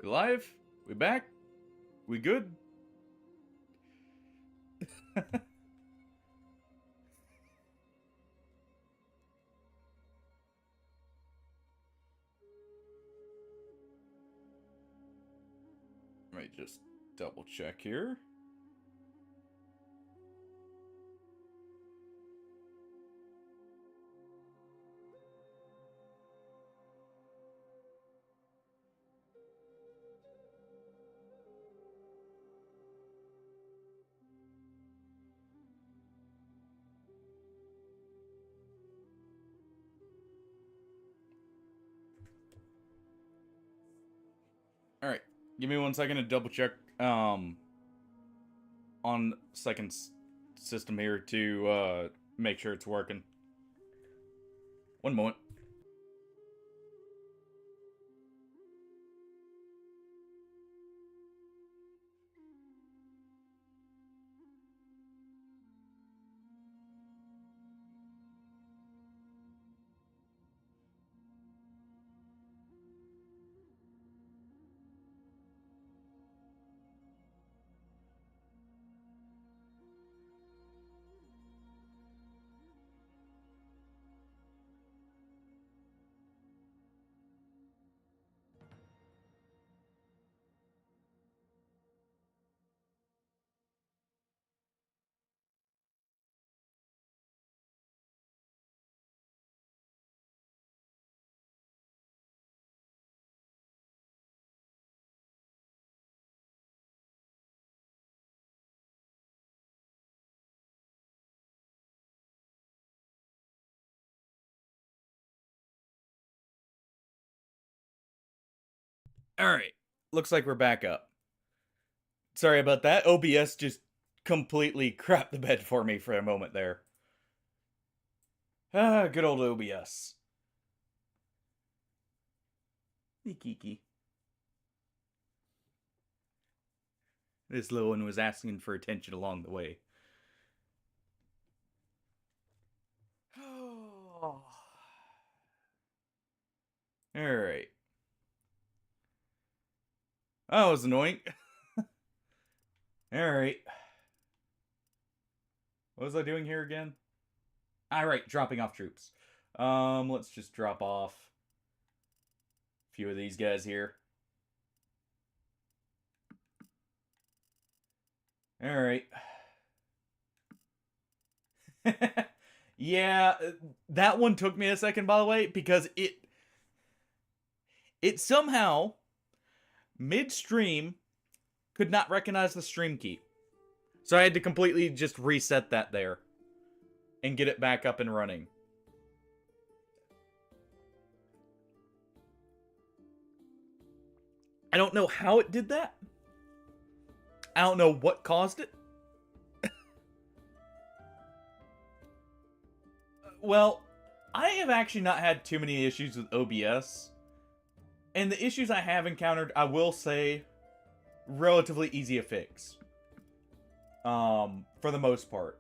We live? We back? We good? Let me just double check here. Alright, give me 1 second to double check on second system here to make sure it's working. 1 moment. Alright, looks like we're back up. Sorry about that. OBS just completely crapped the bed for me for a moment there. Ah, good old OBS. Kiki. This little one was asking for attention along the way. Oh. Alright. That was annoying. Alright. What was I doing here again? Alright, dropping off troops. Let's just drop off a few of these guys here. Alright. Yeah, that one took me a second, by the way, because it somehow, midstream, could not recognize the stream key. So I had to completely just reset that there and get it back up and running. I don't know how it did that. I don't know what caused it. Well, I have actually not had too many issues with OBS. And the issues I have encountered, I will say, relatively easy to fix. For the most part.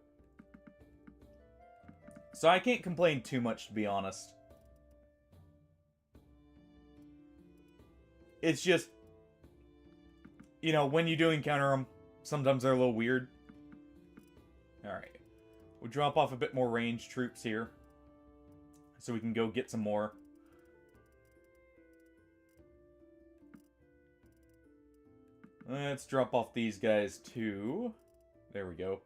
So I can't complain too much, to be honest. It's just, you know, when you do encounter them, sometimes they're a little weird. Alright. We'll drop off a bit more ranged troops here. So we can go get some more. Let's drop off these guys too. There we go.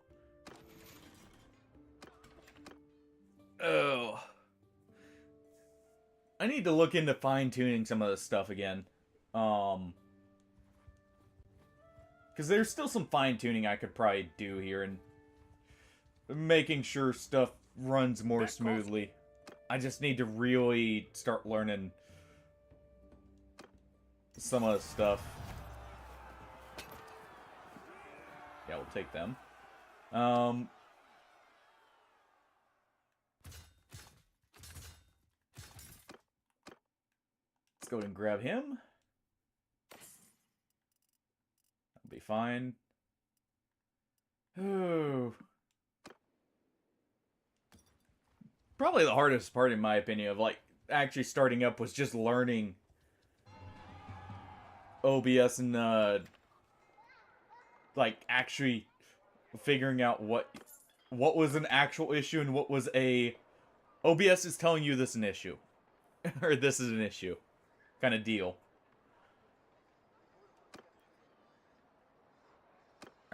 Oh. I need to look into fine-tuning some of this stuff again. Because there's still some fine-tuning I could probably do here and making sure stuff runs more smoothly. I just need to really start learning some of the stuff. Yeah, we'll take them. Let's go ahead and grab him. That'll be fine. Ooh. Probably the hardest part, in my opinion, of, like, actually starting up was just learning OBS and like actually figuring out what was an actual issue and what was a OBS is telling you this is an issue or this is an issue kind of deal.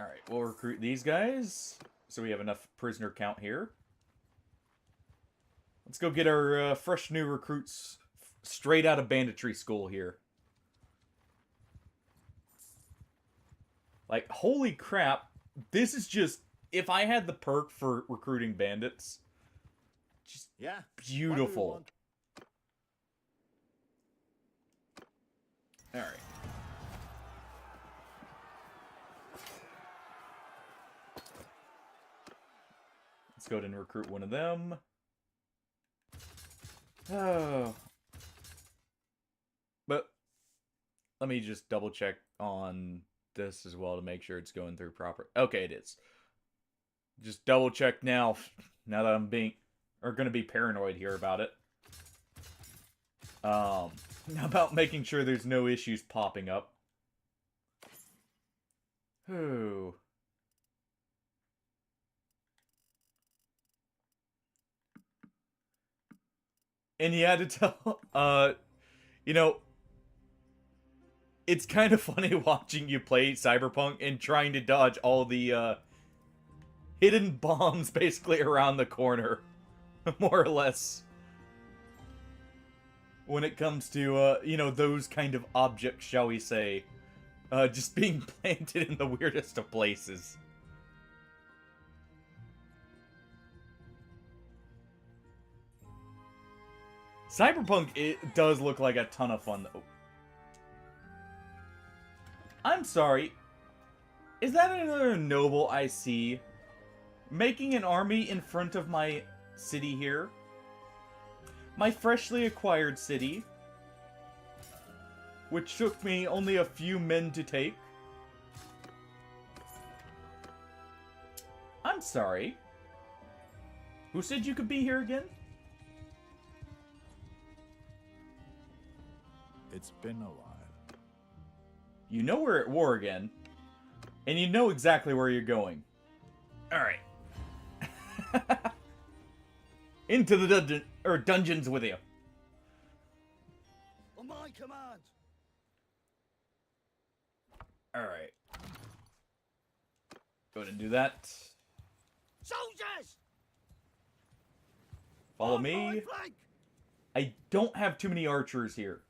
All right, we'll recruit these guys so we have enough prisoner count here. Let's go get our fresh new recruits straight out of banditry school here. Like, holy crap, this is just, if I had the perk for recruiting bandits, just beautiful. Alright. Let's go ahead and recruit one of them. Oh. But, let me just double check on this as well to make sure it's going through proper. Okay, it is. Just double check now that I'm gonna be paranoid here about it. About making sure there's no issues popping up. Ooh. And you had to tell, you know, it's kind of funny watching you play Cyberpunk and trying to dodge all the, hidden bombs basically around the corner. More or less. When it comes to, you know, those kind of objects, shall we say. Just being planted in the weirdest of places. Cyberpunk, it does look like a ton of fun, though. I'm sorry. Is that another noble I see? Making an army in front of my city here? My freshly acquired city? Which took me only a few men to take? I'm sorry. Who said you could be here again? It's been a while. You know we're at war again. And you know exactly where you're going. Alright. Into the dungeons with you. On my command. Alright. Go ahead and do that. Soldiers! Follow On me. my flank! I don't have too many archers here.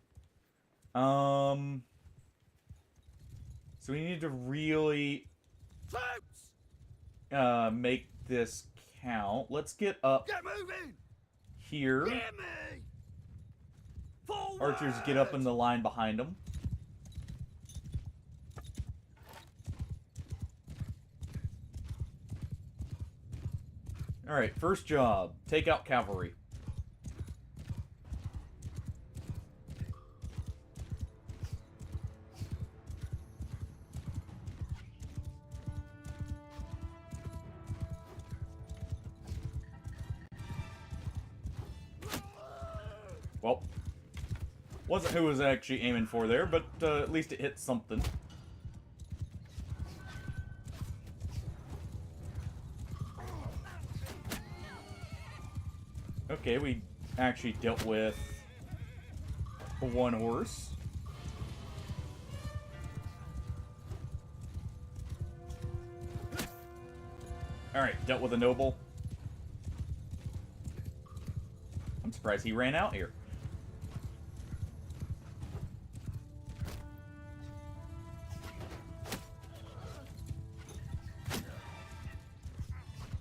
So we need to really Troops! make this count. Let's get up Get moving! here. Hear me! Forward! Archers get up in the line behind them. Alright, first job. Take out cavalry. Well, wasn't who was actually aiming for there, but at least it hit something. Okay, we actually dealt with one horse. Alright, dealt with a noble. I'm surprised he ran out here.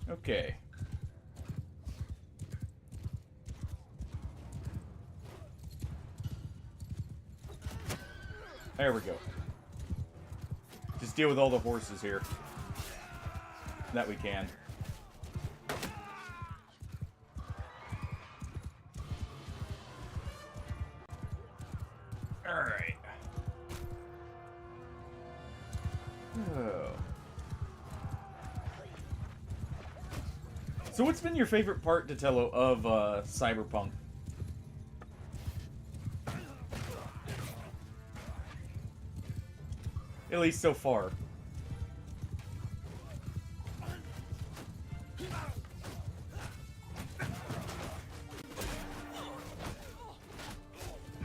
Okay. There we go. Just deal with all the horses here. That we can. Alright. Oh. So what's been your favorite part, Datello, of Cyberpunk? At least so far.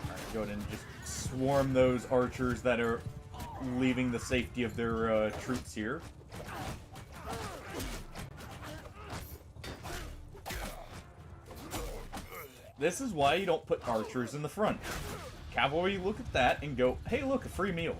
Alright, go ahead and just swarm those archers that are leaving the safety of their troops here. This is why you don't put archers in the front. Cavalry look at that and go, hey look, a free meal.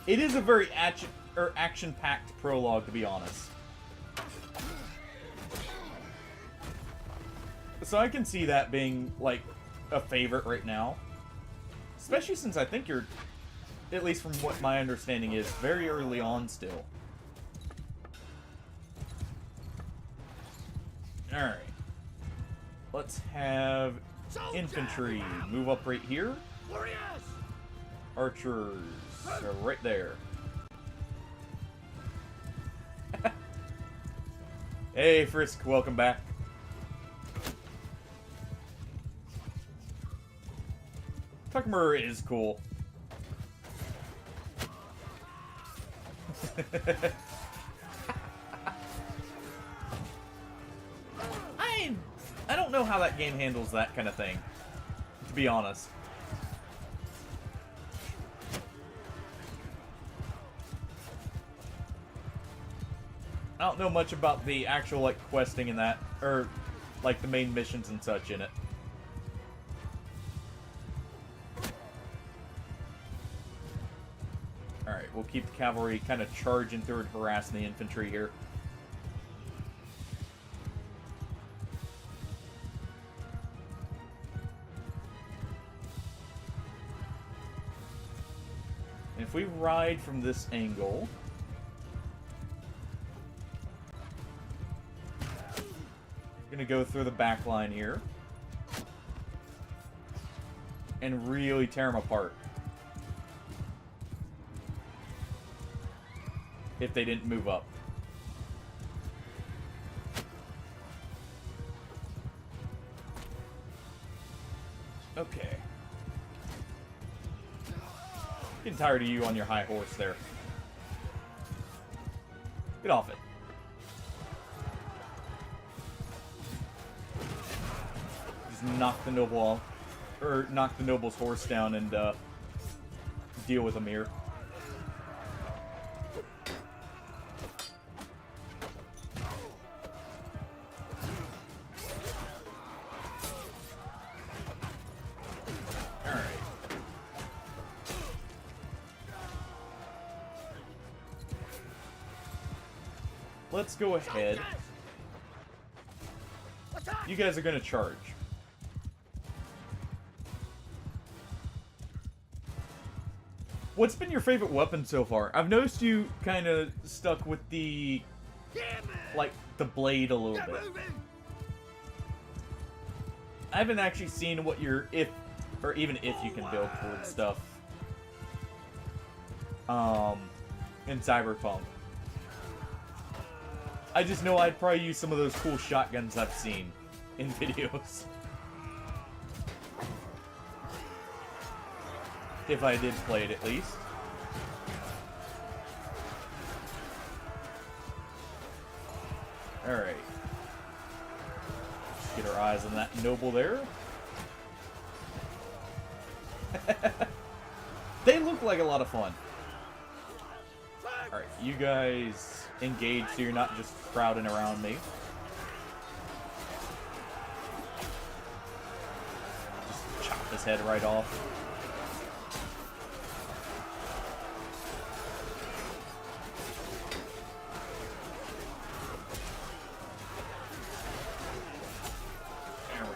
It is a very action-packed prologue, to be honest. So I can see that being, like, a favorite right now. Especially since I think you're, at least from what my understanding is, very early on still. Alright. Let's have infantry move up right here. Archers are right there. Hey, Frisk, welcome back. Tuckmer is cool. I don't know how that game handles that kind of thing, to be honest. I don't know much about the actual, like, questing in that, or, like, the main missions and such in it. Alright, we'll keep the cavalry kind of charging through and harassing the infantry here. And if we ride from this angle... Gonna go through the back line here and really tear them apart if they didn't move up. Okay. Getting tired of you on your high horse there. Get off it. Knock the noble off, or knock the noble's horse down and deal with him here. All right. Let's go ahead. You guys are gonna charge. What's been your favorite weapon so far? I've noticed you kind of stuck with the, like, the blade a little bit. I haven't actually seen what your, or even if you can build cool stuff, in Cyberpunk. I just know I'd probably use some of those cool shotguns I've seen in videos. If I did play it, at least. Alright. Get our eyes on that noble there. They look like a lot of fun. Alright, you guys engage so you're not just crowding around me. Just chop his head right off.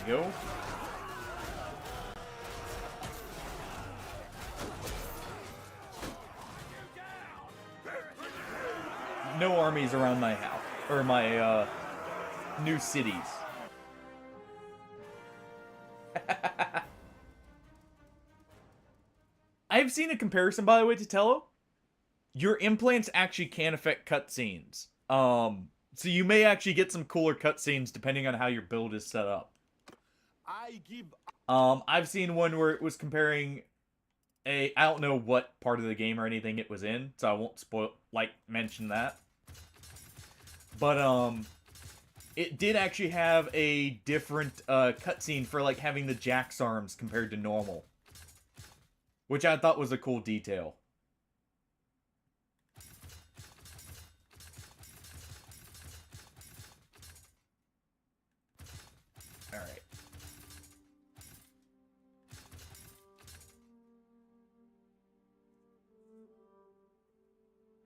Go. No armies around my house, or my, new cities. I've seen a comparison, by the way, to Tello. Your implants actually can affect cutscenes. So you may actually get some cooler cutscenes depending on how your build is set up. I give. I've seen one where it was comparing I don't know what part of the game or anything it was in, so I won't mention that. But, it did actually have a different, cutscene for, like, having the Jack's arms compared to normal. Which I thought was a cool detail. Alright.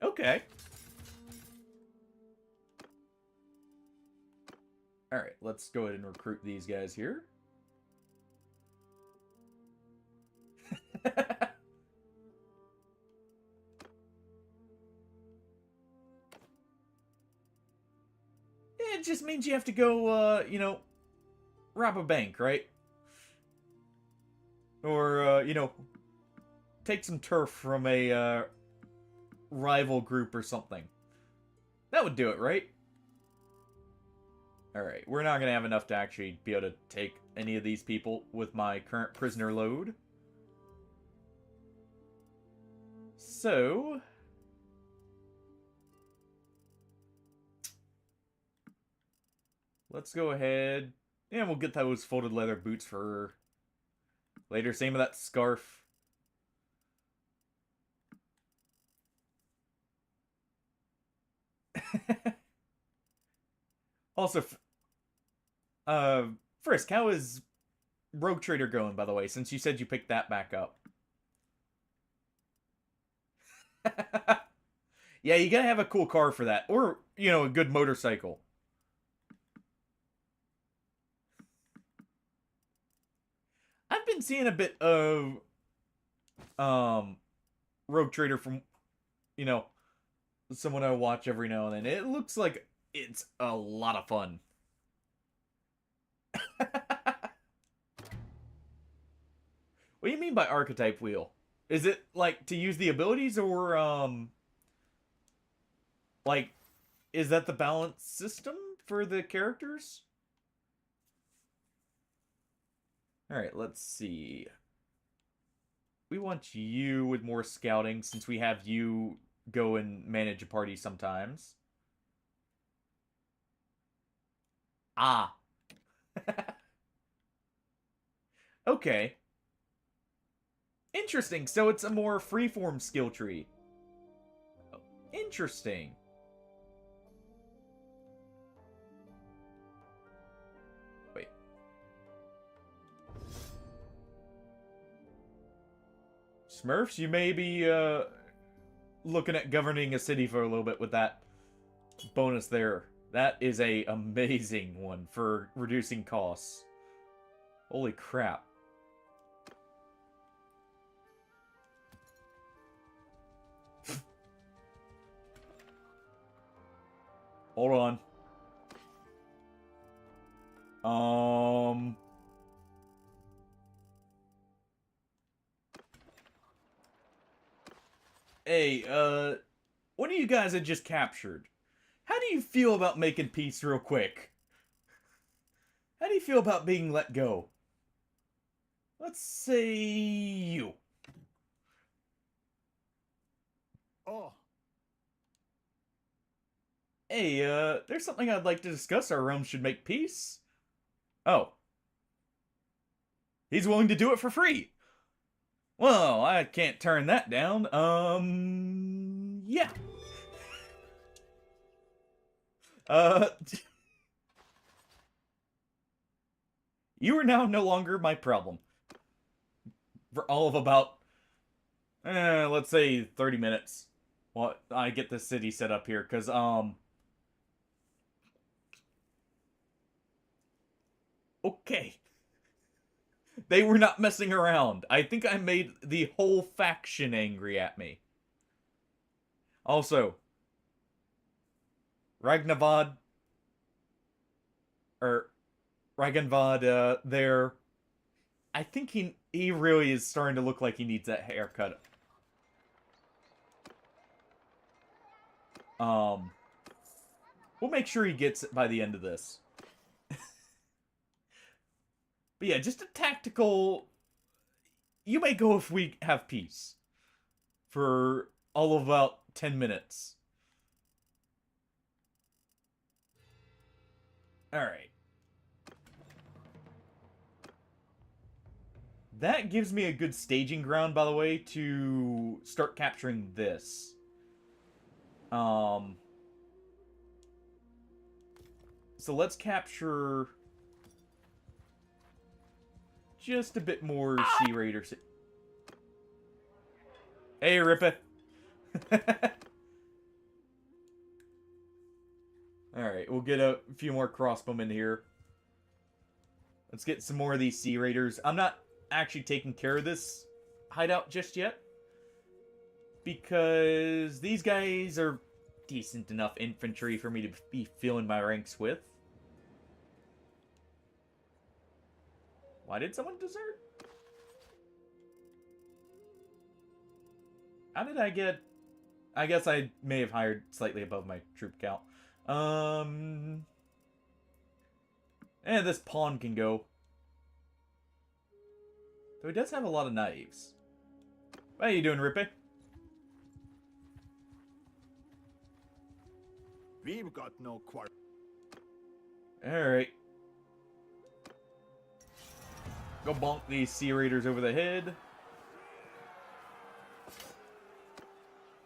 Okay. Alright, let's go ahead and recruit these guys here. It just means you have to go, you know, rob a bank, right? Or, you know, take some turf from a, rival group or something. That would do it, right? Alright, we're not gonna have enough to actually be able to take any of these people with my current prisoner load. So... let's go ahead, and we'll get those folded leather boots for later. Same with that scarf. Also, Frisk, how is Rogue Trader going, by the way, since you said you picked that back up? Yeah, you gotta have a cool car for that. Or, you know, a good motorcycle. I've been seeing a bit of Rogue Trader from, you know, someone I watch every now and then. It looks like it's a lot of fun. What do you mean by archetype wheel? Is it like to use the abilities, or like, is that the balance system for the characters? Alright, let's see. We want you with more scouting, since we have you go and manage a party sometimes. Ah. Okay. Interesting, so it's a more freeform skill tree. Interesting. Wait. Smurfs, you may be, looking at governing a city for a little bit with that bonus there. That is a amazing one for reducing costs. Holy crap. Hold on. Hey, one of you guys had just captured. How do you feel about making peace real quick? How do you feel about being let go? Let's say you. Oh, Hey, there's something I'd like to discuss. Our realm should make peace. Oh. He's willing to do it for free. Well, I can't turn that down. Yeah. You are now no longer my problem. For all of about, let's say 30 minutes. While I get the city set up here, because, okay. They were not messing around. I think I made the whole faction angry at me. Also, Ragnavad, or Ragnvad, there, I think he really is starting to look like he needs that haircut. We'll make sure he gets it by the end of this. But yeah, just a tactical... You may go if we have peace. For all of about 10 minutes. Alright. That gives me a good staging ground, by the way, to start capturing this. So let's capture just a bit more Sea Raiders. Hey, Rippa. Alright, we'll get a few more crossbowmen here. Let's get some more of these Sea Raiders. I'm not actually taking care of this hideout just yet, because these guys are decent enough infantry for me to be filling my ranks with. Why did someone desert? How did I get... I guess I may have hired slightly above my troop count. And this pawn can go. Though he does have a lot of knives. How you doing, Rippy? We've got no quarrel. Alright. Go bonk these Sea Raiders over the head.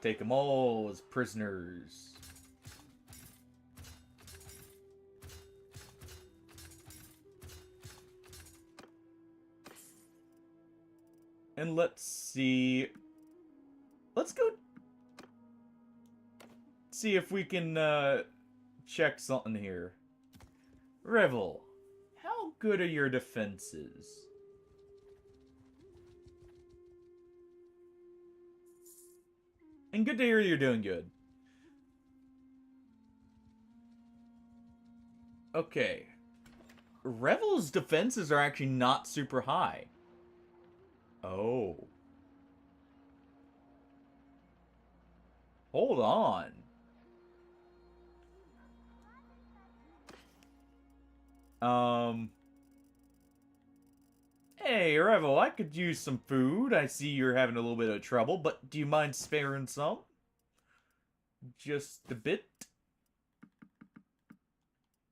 Take them all as prisoners. And let's see. Let's go see if we can check something here. Revel, how good are your defenses? And good to hear you're doing good. Okay. Revel's defenses are actually not super high. Oh. Hold on. Hey, Revel, I could use some food. I see you're having a little bit of trouble, but do you mind sparing some? Just a bit?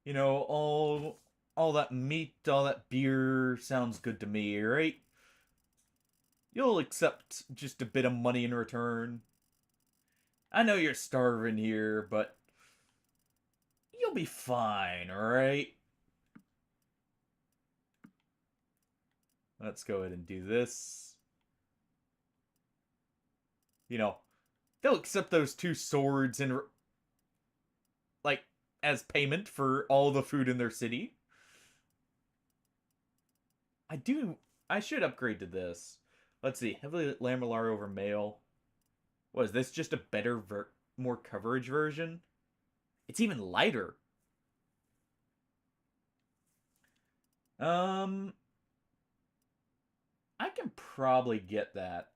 You know, all that meat, all that beer sounds good to me, right? You'll accept just a bit of money in return. I know you're starving here, but you'll be fine, alright? Let's go ahead and do this. You know, they'll accept those 2 swords and, like, as payment for all the food in their city. I should upgrade to this. Let's see, heavily lamellar over mail. What is this, just a better, more coverage version? It's even lighter. I can probably get that.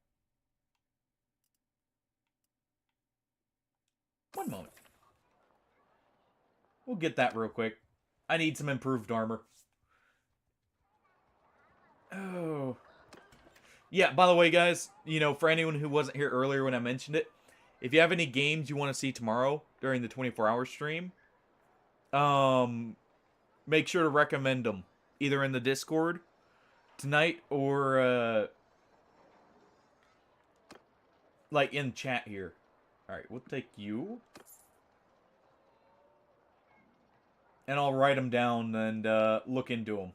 One moment. We'll get that real quick. I need some improved armor. Oh. Yeah, by the way, guys, you know, for anyone who wasn't here earlier when I mentioned it, if you have any games you want to see tomorrow during the 24-hour stream, make sure to recommend them. Either in the Discord tonight or, like, in chat here. Alright, we'll take you. And I'll write them down and, look into them.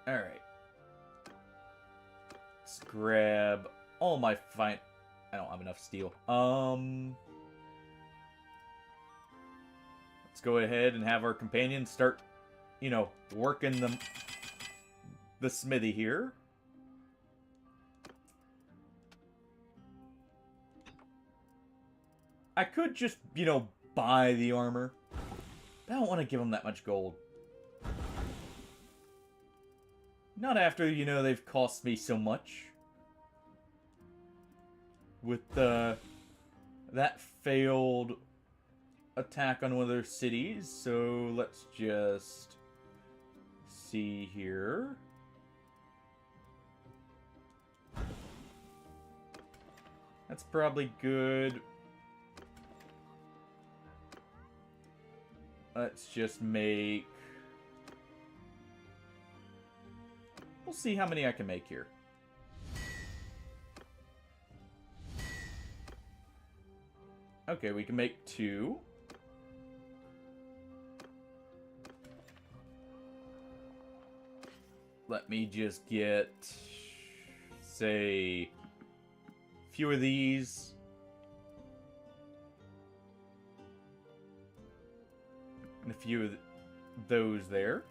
Alright. Let's grab all my fine... I don't have enough steel. Let's go ahead and have our companions start, you know, working the smithy here. I could just, you know, buy the armor. But I don't want to give them that much gold. Not after, you know, they've cost me so much. With the That failed attack on one of their cities, so let's just see here. That's probably good. Let's just make... We'll see how many I can make here. Okay, we can make 2. Let me just get, say, a few of these. And a few of those there.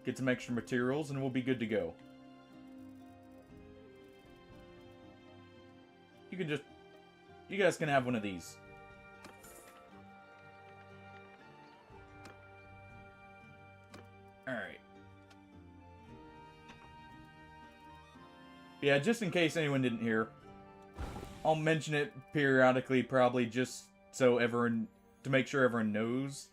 Get some extra materials and we'll be good to go. You guys can have one of these. Alright. Yeah, just in case anyone didn't hear, I'll mention it periodically, probably just so everyone, to make sure everyone knows.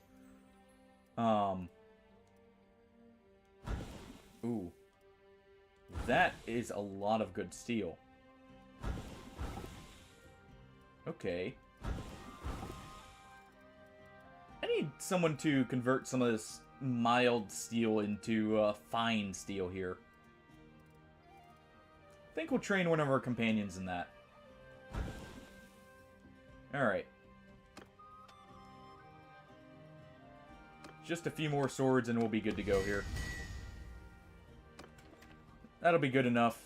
Ooh. That is a lot of good steel. Okay. I need someone to convert some of this mild steel into fine steel here. I think we'll train one of our companions in that. Alright. Just a few more swords and we'll be good to go here. That'll be good enough.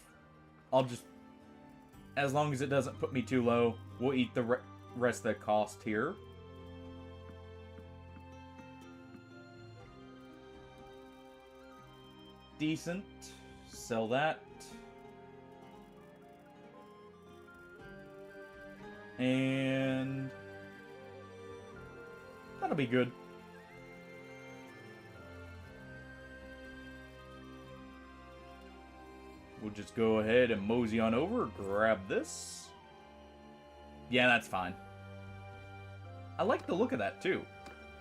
I'll just... As long as it doesn't put me too low, we'll eat the rest of the cost here. Decent. Sell that. And... that'll be good. We'll just go ahead and mosey on over, grab this. Yeah, that's fine. I like the look of that, too.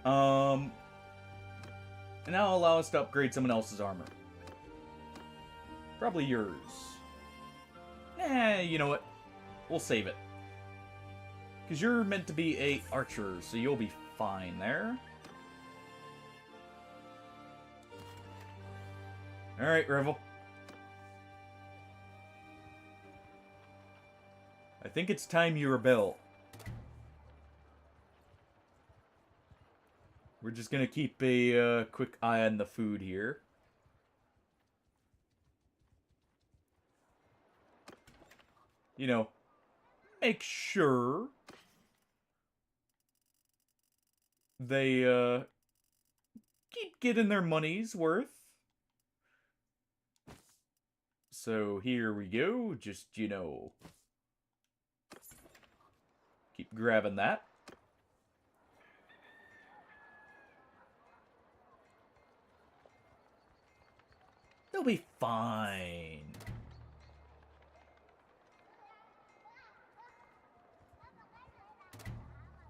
And that'll allow us to upgrade someone else's armor. Probably yours. You know what? We'll save it. Because you're meant to be a archer, so you'll be fine there. Alright, Revel. I think it's time you rebel. We're just gonna keep a quick eye on the food here. You know, make sure they keep getting their money's worth. So here we go. Just, you know, keep grabbing that. They'll be fine.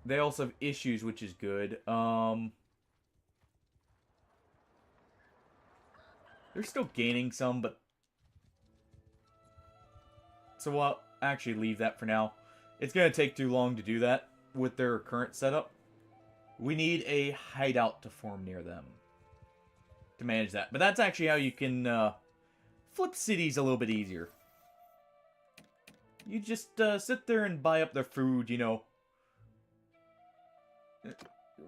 They also have issues, which is good. They're still gaining some, but... So I'll actually leave that for now. It's going to take too long to do that with their current setup. We need a hideout to form near them to manage that. But that's actually how you can flip cities a little bit easier. You just sit there and buy up their food, you know.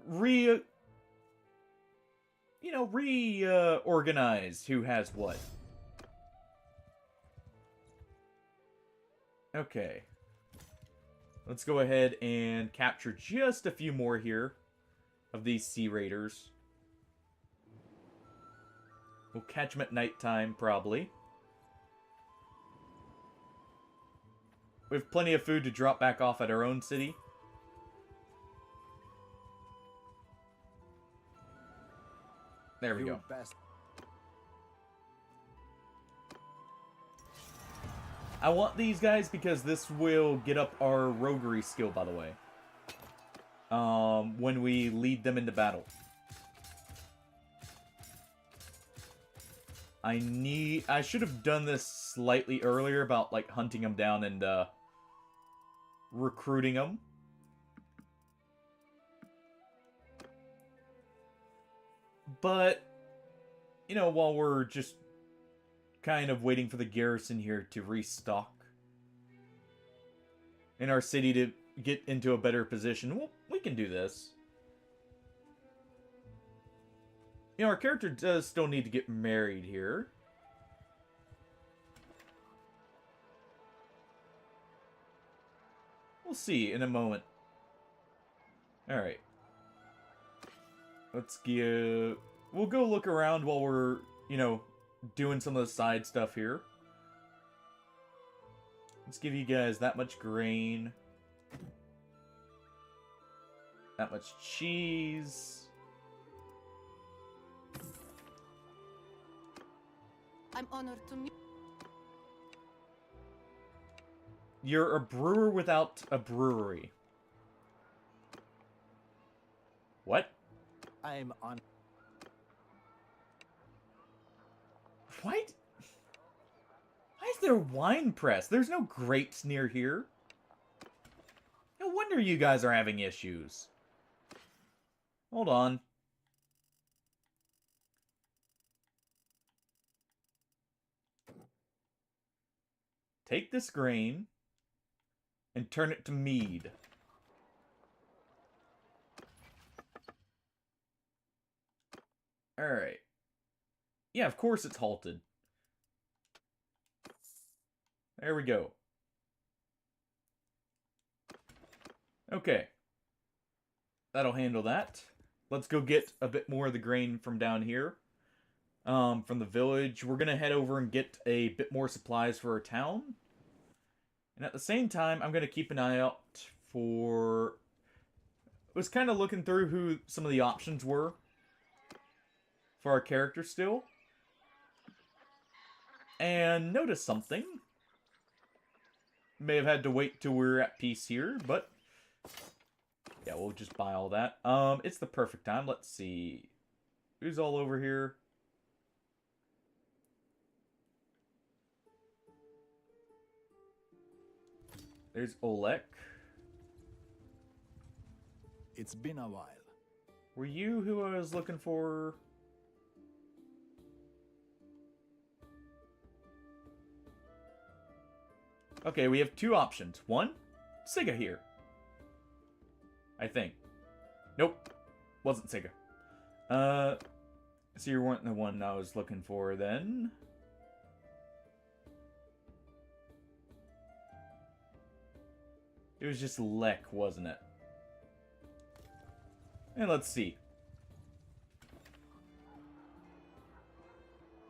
Reorganize who has what. Okay. Let's go ahead and capture just a few more here of these sea raiders. We'll catch them at nighttime, probably. We have plenty of food to drop back off at our own city. There we go. I want these guys because this will get up our roguery skill, by the way. When we lead them into battle. I should have done this slightly earlier about, like, hunting them down and, recruiting them. But, you know, while we're just kind of waiting for the garrison here to restock in our city to get into a better position, well, we can do this. You know, our character does still need to get married here. We'll see in a moment. Alright. Let's give... We'll go look around while we're, you know, doing some of the side stuff here. Let's give you guys that much grain. That much cheese. I'm honored to meet. You're a brewer without a brewery. What? I'm on. What? Why is there wine press? There's no grapes near here. No wonder you guys are having issues. Hold on. Take this grain and turn it to mead. Alright. Yeah, of course it's halted. There we go. Okay. That'll handle that. Let's go get a bit more of the grain from down here. From the village. We're going to head over and get a bit more supplies for our town. And at the same time, I'm going to keep an eye out for... I was kind of looking through who some of the options were for our character still. And notice something. May have had to wait till we're at peace here, but... yeah, we'll just buy all that. It's the perfect time. Let's see. Who's all over here? There's Olek. It's been a while. Were you who I was looking for? Okay, we have two options. One, Siga here. I think. Nope. Wasn't Siga. So you weren't the one I was looking for then. It was just Lek, wasn't it? And let's see.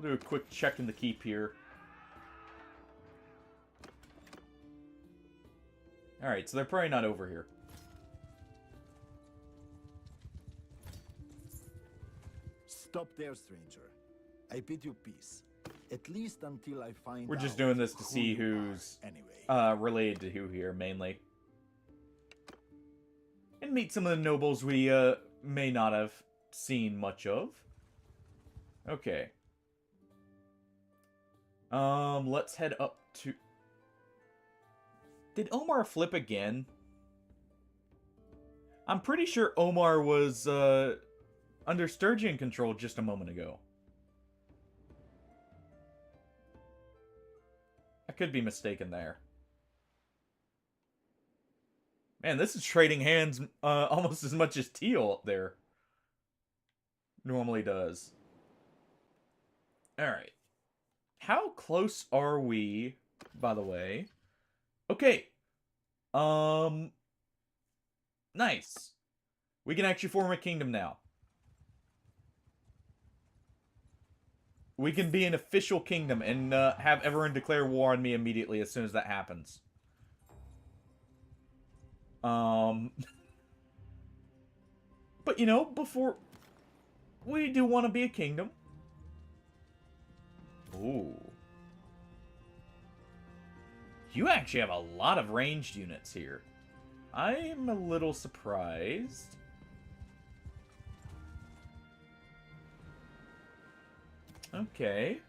Do a quick check in the keep here. Alright, so they're probably not over here. Stop there, stranger. I bid you peace. At least until I find We're just out doing this to who see you who's are, anyway. related to who here, mainly. And meet some of the nobles we may not have seen much of. Okay. Let's head up to... Did Omar flip again? I'm pretty sure Omar was under Sturgian control just a moment ago. I could be mistaken there. Man, this is trading hands almost as much as Teal up there normally does. Alright. How close are we, by the way? Okay. Nice. We can actually form a kingdom now. We can be an official kingdom and have everyone declare war on me immediately as soon as that happens. But, you know, before... We do want to be a kingdom. Ooh. You actually have a lot of ranged units here. I'm a little surprised. Okay.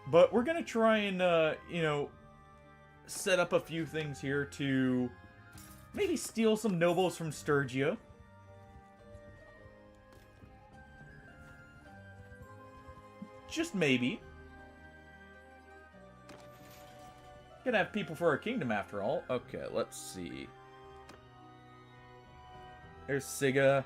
But we're gonna try and, you know, set up a few things here to maybe steal some nobles from Sturgia. Just maybe. Gotta have people for our kingdom after all. Okay, let's see. There's Siga.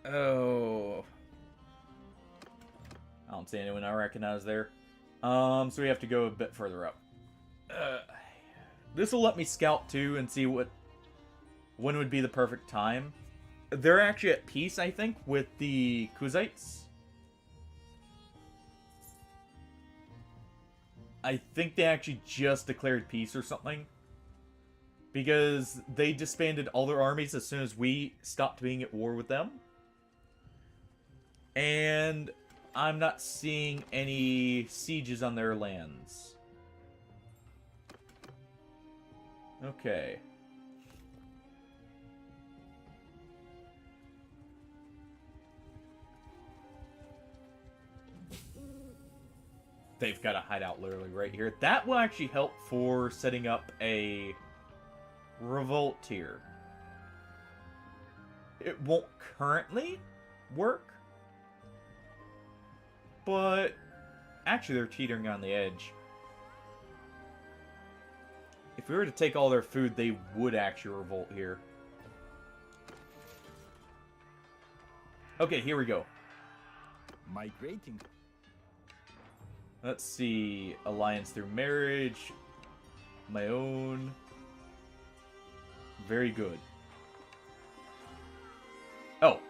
Oh. I don't see anyone I recognize there. So we have to go a bit further up. This will let me scout too and see when would be the perfect time. They're actually at peace, I think, with the Kuzites. I think they actually just declared peace or something. Because they disbanded all their armies as soon as we stopped being at war with them. And I'm not seeing any sieges on their lands. Okay. They've got a hideout literally right here. That will actually help for setting up a revolt here. It won't currently work. But actually they're teetering on the edge. If we were to take all their food, they would actually revolt here. Okay, here we go. Migrating. Let's see. Alliance through marriage. My own. Very good. Oh.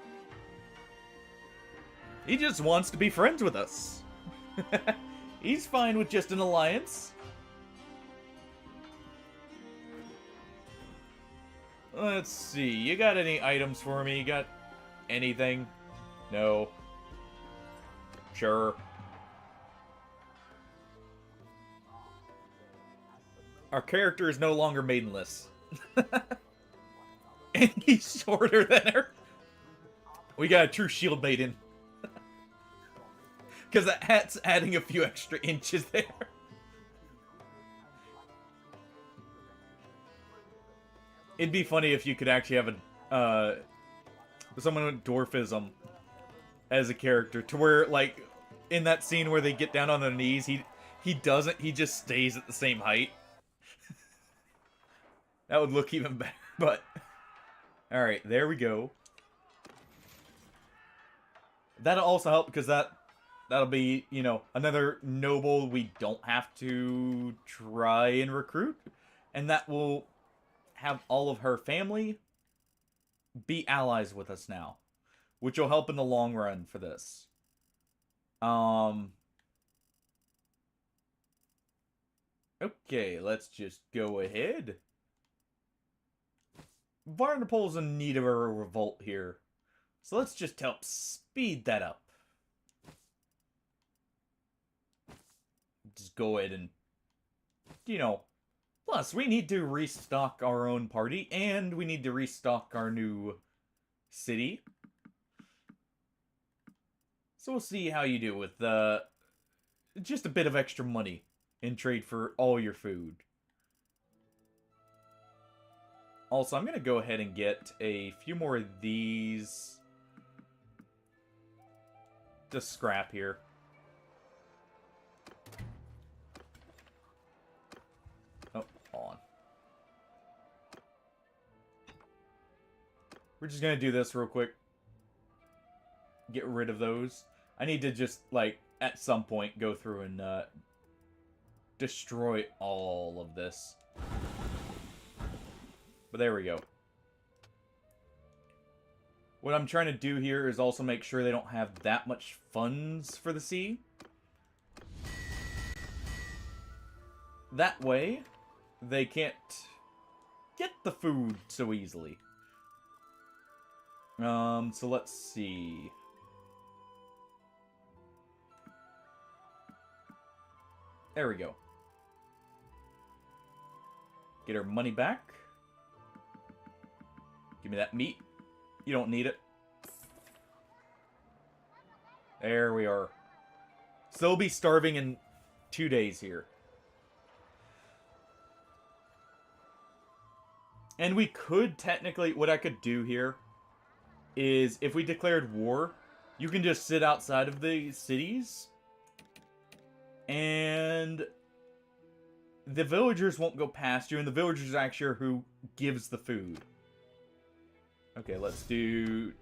He just wants to be friends with us. He's fine with just an alliance. Let's see. You got any items for me? You got anything? No. Sure. Our character is no longer maidenless. And he's shorter than her. We got a true shield maiden. Because that hat's adding a few extra inches there. It'd be funny if you could actually have a someone with dwarfism as a character, to where, like, in that scene where they get down on their knees, he doesn't, he just stays at the same height. That would look even better, but... Alright, there we go. That'll also help, because that'll be, you know, another noble we don't have to try and recruit. And that will have all of her family be allies with us now, which will help in the long run for this. Okay, let's just go ahead. Varnapol's in need of a revolt here, so let's just help speed that up. Just go ahead and, you know, plus we need to restock our own party, and we need to restock our new city. So we'll see how you do with just a bit of extra money in trade for all your food. Also, I'm going to go ahead and get a few more of these to scrap here. Oh, hold on. We're just going to do this real quick. Get rid of those. I need to just, like, at some point go through and destroy all of this. But there we go. What I'm trying to do here is also make sure they don't have that much funds for the sea. That way, they can't get the food so easily. So let's see. There we go. Get our money back. Give me that meat. You don't need it. There we are. Still be starving in 2 days here. And we could technically, what I could do here is if we declared war, you can just sit outside of the cities and the villagers won't go past you, and the villagers actually are who gives the food. Okay, let's do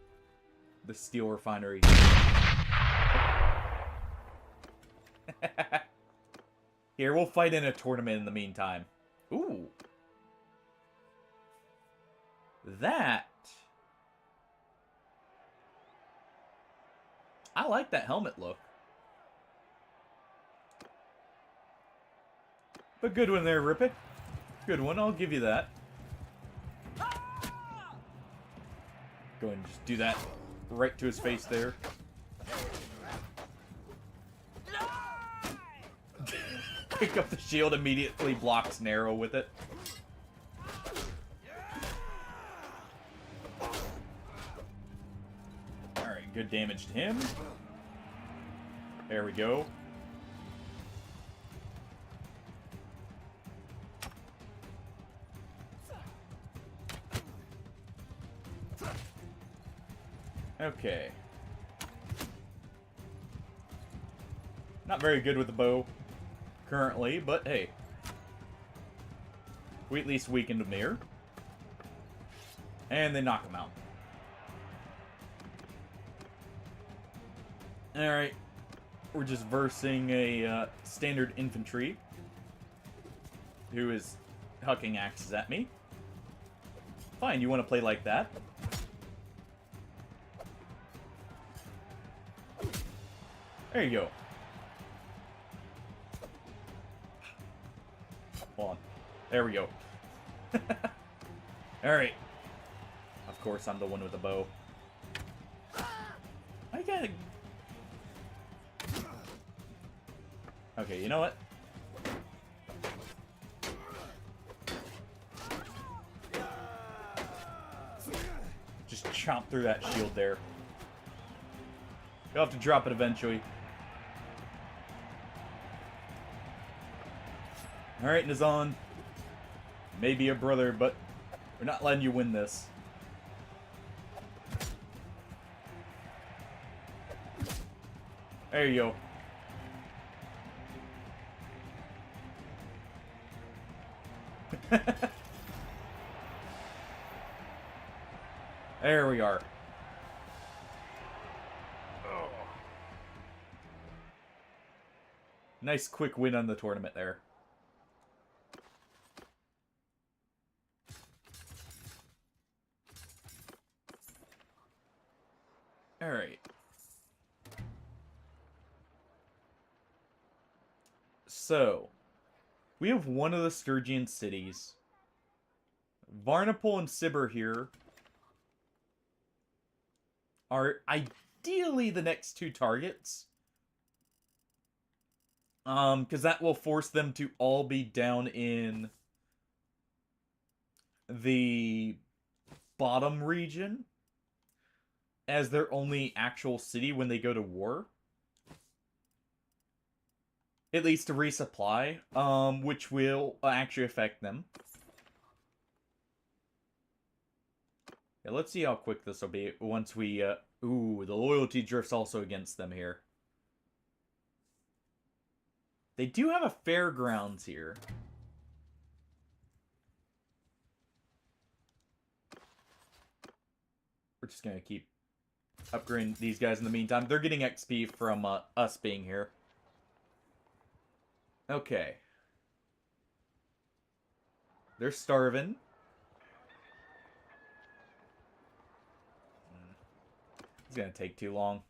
the steel refinery. Here, we'll fight in a tournament in the meantime. Ooh. That. I like that helmet look. But good one there, Rip It. Good one, I'll give you that. Go ahead and just do that right to his face there. Pick up the shield, immediately blocks an arrow with it. Alright, good damage to him. There we go. Okay. Not very good with the bow currently, but hey. We at least weakened him there. And they knock him out. Alright. We're just versing a standard infantry who is hucking axes at me. Fine, you want to play like that? There you go. Hold on. There we go. Alright. Of course, I'm the one with the bow. I gotta... Okay, you know what? Just chomp through that shield there. You'll have to drop it eventually. Alright, Nazan. Maybe a brother, but we're not letting you win this. There you go. There we are. Oh. Nice quick win on the tournament there. Alright. So, we have one of the Sturgian cities. Varnapol and Sibir here are ideally the next two targets. Because that will force them to all be down in the bottom region as their only actual city when they go to war. At least to resupply, which will actually affect them. Yeah, let's see how quick this will be once we, ooh, the loyalty drift's also against them here. They do have a fairgrounds here. We're just gonna keep upgrading these guys in the meantime. They're getting XP from us being here. Okay. They're starving. It's gonna take too long.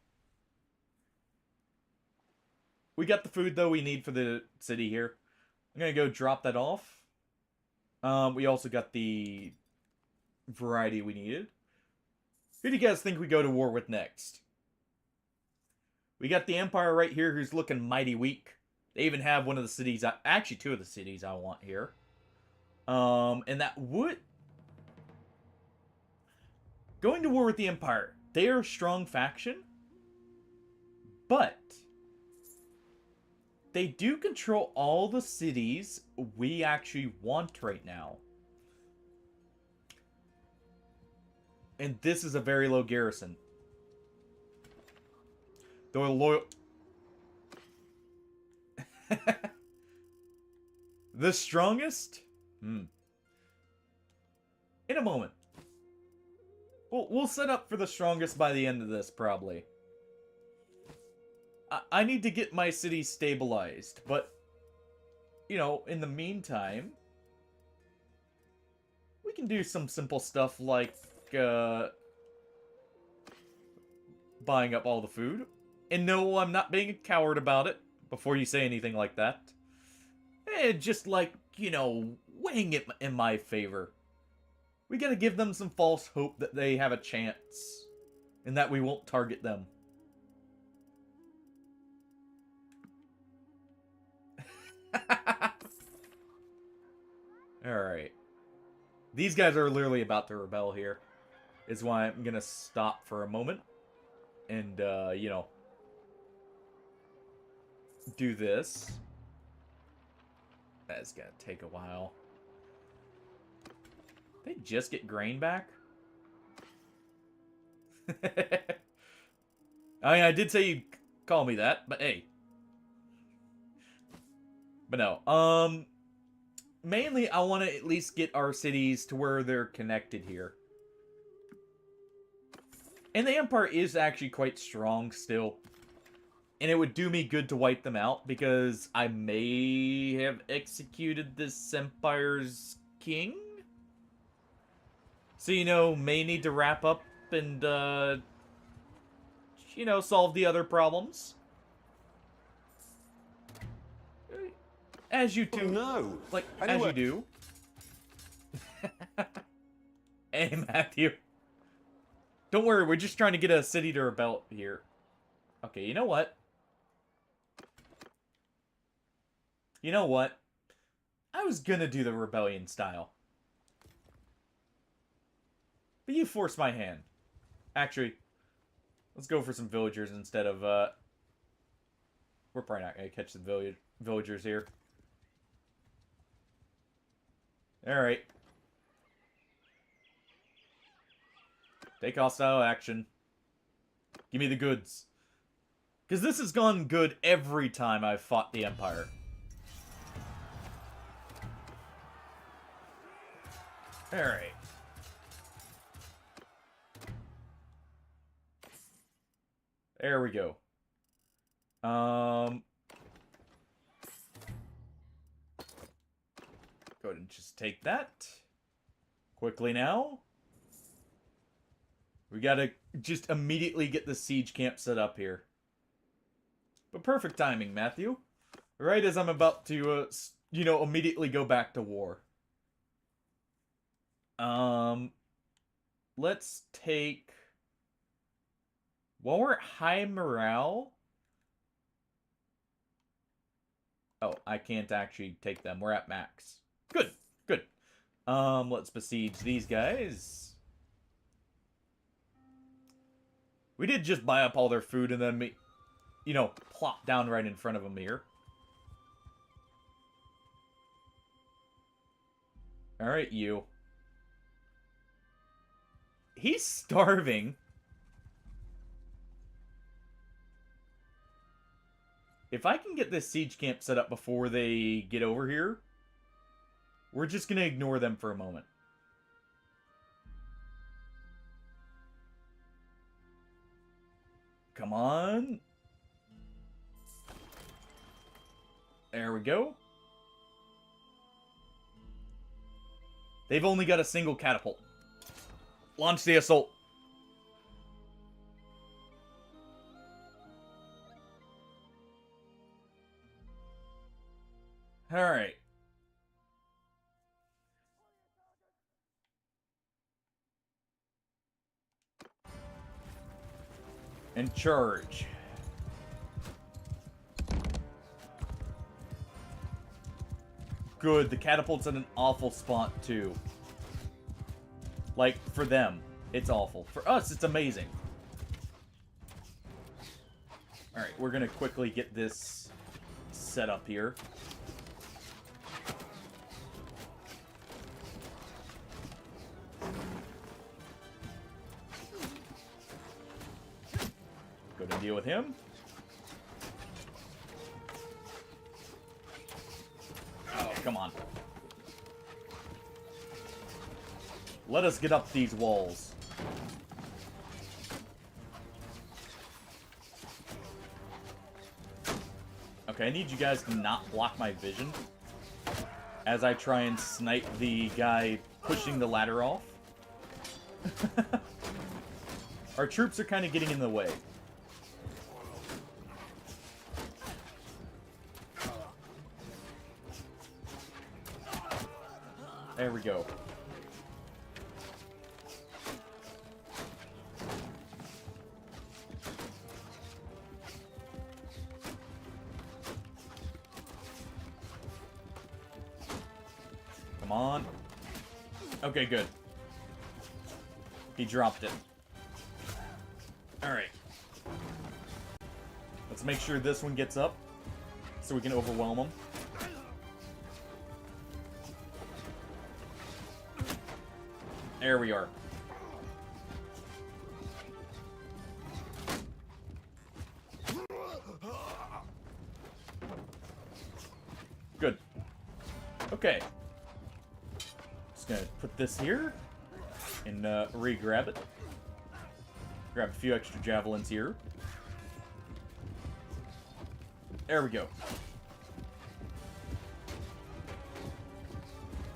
We got the food, though, we need for the city here. I'm gonna go drop that off. We also got the variety we needed. Who do you guys think we go to war with next? We got the Empire right here who's looking mighty weak. They even have one of the cities, actually two of the cities I want here. And that would... Going to war with the Empire. They are a strong faction. But they do control all the cities we actually want right now. And this is a very low garrison. They're loyal... The strongest? In a moment. We'll set up for the strongest by the end of this, probably. I need to get my city stabilized, but, you know, in the meantime, we can do some simple stuff like, buying up all the food. And no, I'm not being a coward about it, before you say anything like that. Just like, you know, weighing it in my favor. We gotta give them some false hope that they have a chance, and that we won't target them. Alright. These guys are literally about to rebel here. Is why I'm gonna stop for a moment. And, you know, do this. That's gonna take a while. They just get grain back? I mean, I did say you'd call me that, but hey. But no, mainly I want to at least get our cities to where they're connected here. And the Empire is actually quite strong still. And it would do me good to wipe them out, because I may have executed this Empire's king? So, you know, may need to wrap up and, you know, solve the other problems. As you do. Oh, no. Like, Anyway. as you do. Hey, Matthew. Don't worry, we're just trying to get a city to rebel here. Okay, you know what? You know what? I was gonna do the rebellion style. But you forced my hand. Actually, let's go for some villagers instead of, we're probably not gonna catch the villagers here. Alright. Take hostile action. Give me the goods. Because this has gone good every time I've fought the Empire. Alright. There we go. Go ahead and just take that. Quickly now. We gotta just immediately get the siege camp set up here. But perfect timing, Matthew. Right as I'm about to, you know, immediately go back to war. Let's take... While we're at high morale... Oh, I can't actually take them. We're at max. Good, good. Let's besiege these guys. We did just buy up all their food and then, you know, plop down right in front of them here. Alright, you. He's starving. If I can get this siege camp set up before they get over here, we're just gonna ignore them for a moment. Come on. There we go. They've only got a single catapult. Launch the assault. Alright. And charge. Good, the catapult's in an awful spot, too. Like, for them, it's awful. For us, it's amazing. Alright, we're gonna quickly get this set up here. Go to deal with him. Oh, come on. Let us get up these walls. Okay, I need you guys to not block my vision as I try and snipe the guy pushing the ladder off. Our troops are kind of getting in the way. There we go. Come on. Okay, good. He dropped it. Alright. Let's make sure this one gets up so we can overwhelm him. There we are. Good. Okay. Just gonna put this here and re-grab it. Grab a few extra javelins here. There we go.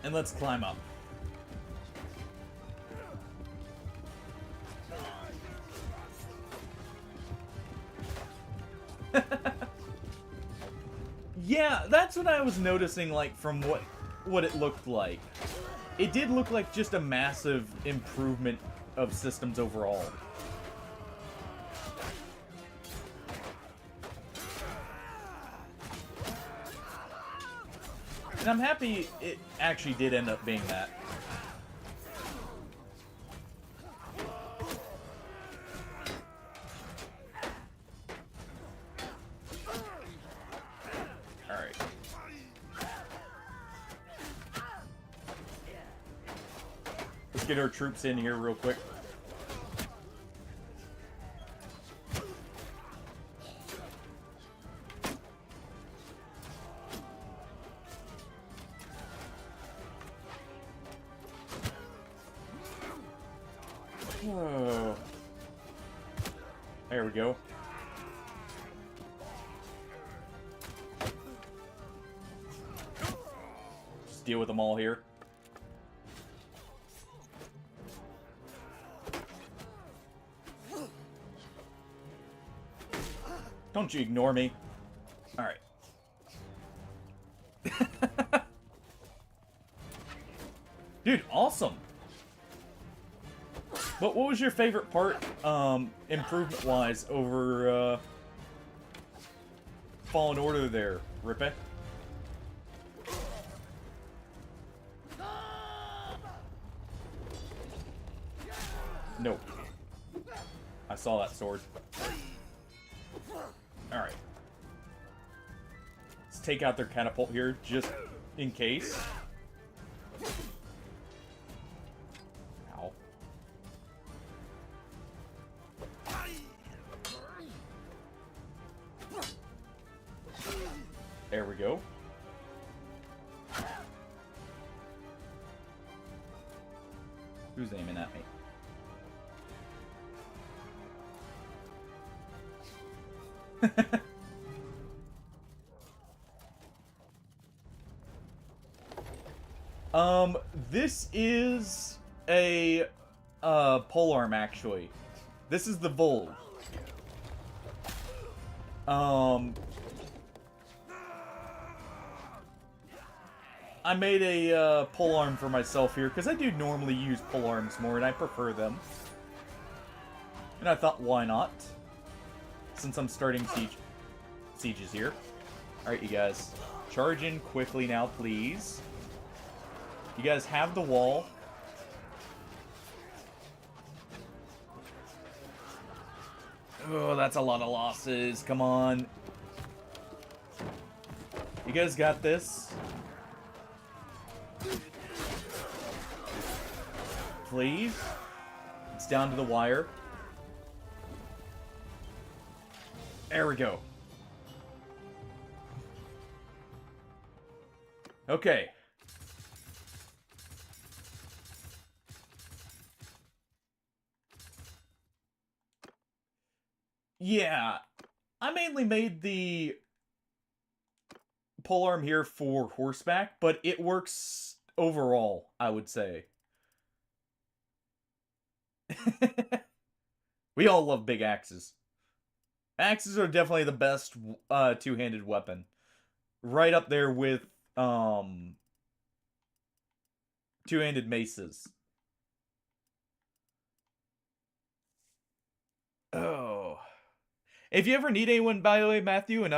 And let's climb up. Yeah, that's what I was noticing, like, from what it looked like. It did look like just a massive improvement of systems overall. And I'm happy it actually did end up being that. Alright. Let's get our troops in here real quick. Whoa. There we go. Just deal with them all here. Don't you ignore me. Alright. Dude, awesome. But what was your favorite part, improvement-wise, over, Fallen Order there, Rippe? Nope. I saw that sword. Alright. Let's take out their catapult here, just in case. Ow. There we go. Who's aiming at me? This is a polearm, actually. This is the Volg. I made a polearm for myself here, because I do normally use polearms more, and I prefer them. And I thought, why not? since I'm starting sieges here. Alright, you guys. Charge in quickly now, please. You guys have the wall. Oh, that's a lot of losses. Come on. You guys got this. Please. It's down to the wire. There we go. Okay. Yeah. I mainly made the polearm here for horseback, but it works overall, I would say. We all love big axes. Axes are definitely the best two-handed weapon. Right up there with two-handed maces. Oh. If you ever need anyone, by the way, Matthew, and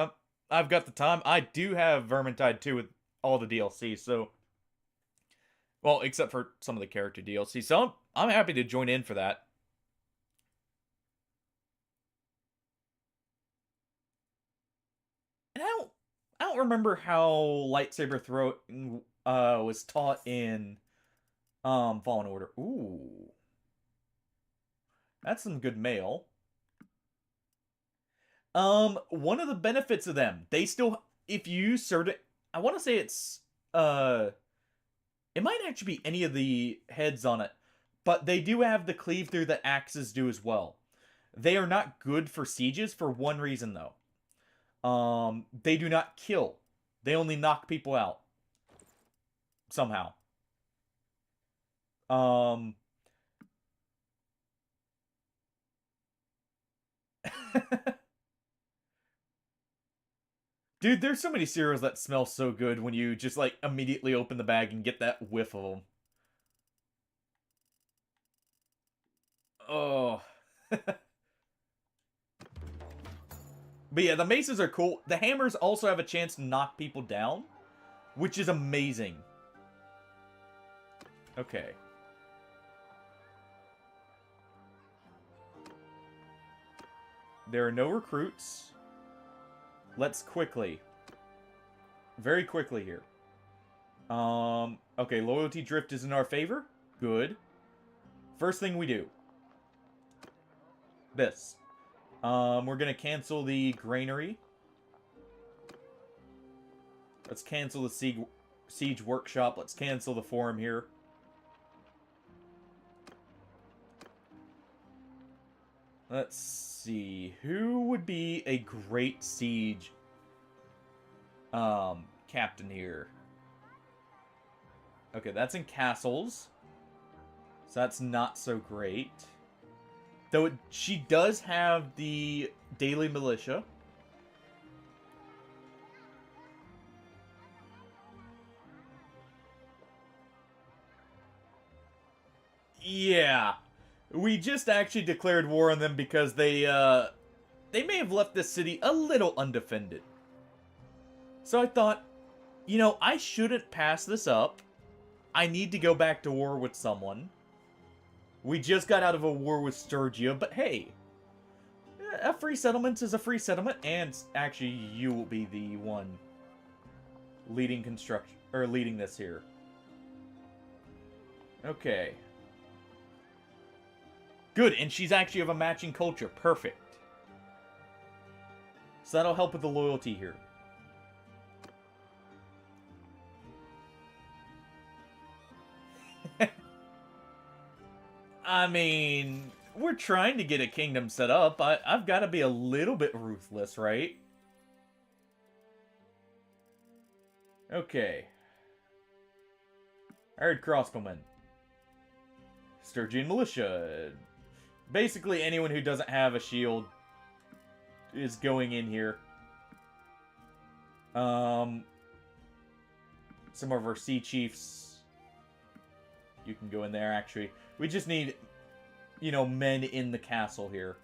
I've got the time, I do have Vermintide 2 with all the DLC, so... Well, except for some of the character DLC, so I'm happy to join in for that. And I don't remember how lightsaber throwing was taught in Fallen Order. Ooh. That's some good mail. One of the benefits of them, they still, if you use certain, I want to say it's, it might actually be any of the heads on it, but they do have the cleave through that axes do as well. They are not good for sieges for one reason, though. They do not kill. They only knock people out. Somehow. Dude, there's so many cereals that smell so good when you just, like, immediately open the bag and get that whiff of them. Oh. But yeah, the maces are cool. The hammers also have a chance to knock people down, which is amazing. Okay. There are no recruits. Let's quickly. Very quickly here. Okay, loyalty drift is in our favor. Good. First thing we do. This. We're gonna cancel the granary. Let's cancel the siege workshop. Let's cancel the forum here. Let's see. Who would be a great siege captain here? Okay, that's in castles. So that's not so great. Though she does have the daily militia. Yeah. We just actually declared war on them because they may have left this city a little undefended. So I thought, you know, I shouldn't pass this up. I need to go back to war with someone. We just got out of a war with Sturgia, but hey, a free settlement is a free settlement, and actually, you will be the one leading construction, or leading this here. Okay. Good, and she's actually of a matching culture. Perfect. So that'll help with the loyalty here. I mean, we're trying to get a kingdom set up. I've got to be a little bit ruthless, right? Okay. Hired crossbowmen. Sturgian militia. Basically, anyone who doesn't have a shield is going in here. Some of our sea chiefs. You can go in there, actually. We just need, you know, men in the castle here.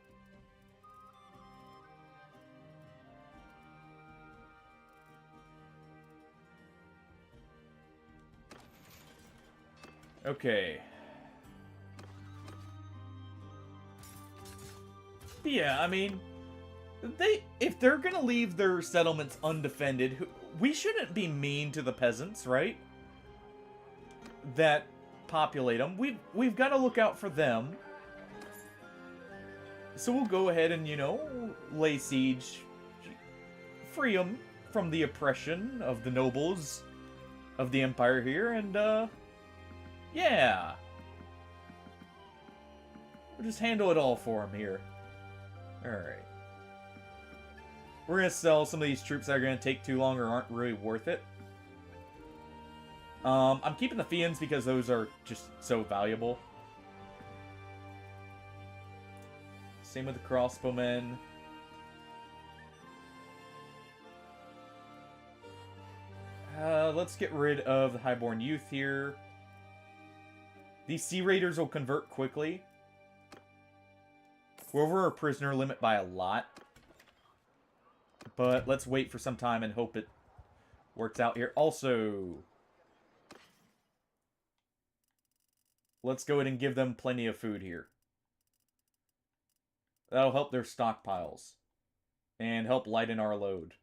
Okay. But yeah, I mean, if they're gonna leave their settlements undefended, we shouldn't be mean to the peasants, right? That populate them. We've got to look out for them. So we'll go ahead and, you know, lay siege, free them from the oppression of the nobles of the empire here, and yeah, we'll just handle it all for them here. All right. We're gonna sell some of these troops that are gonna take too long or aren't really worth it. I'm keeping the Fians because those are just so valuable. Same with the crossbowmen. Let's get rid of the highborn youth here. These Sea Raiders will convert quickly. We're over our prisoner limit by a lot. But let's wait for some time and hope it works out here. Also, let's go ahead and give them plenty of food here. That'll help their stockpiles. And help lighten our load.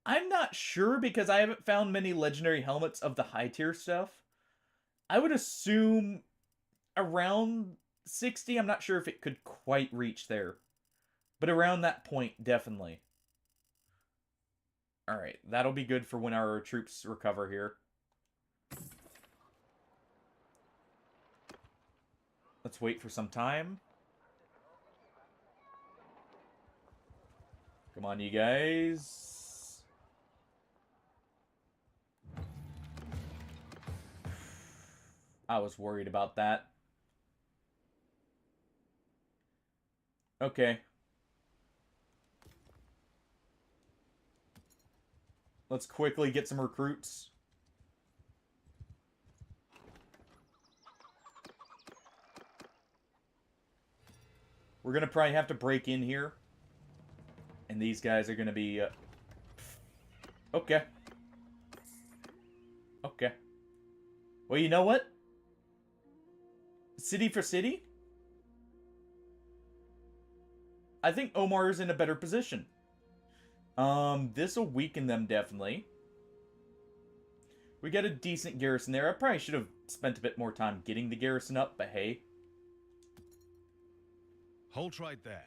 I'm not sure because I haven't found many legendary helmets of the high tier stuff. I would assume around 60. I'm not sure if it could quite reach there. But around that point, definitely. Alright, that'll be good for when our troops recover here. Let's wait for some time. Come on, you guys. I was worried about that. Okay. Let's quickly get some recruits. We're gonna probably have to break in here. And these guys are gonna be... Okay. Okay. Well, you know what? City for city? I think Omar is in a better position. This will weaken them, definitely. We got a decent garrison there. I probably should have spent a bit more time getting the garrison up, but hey. Halt right there.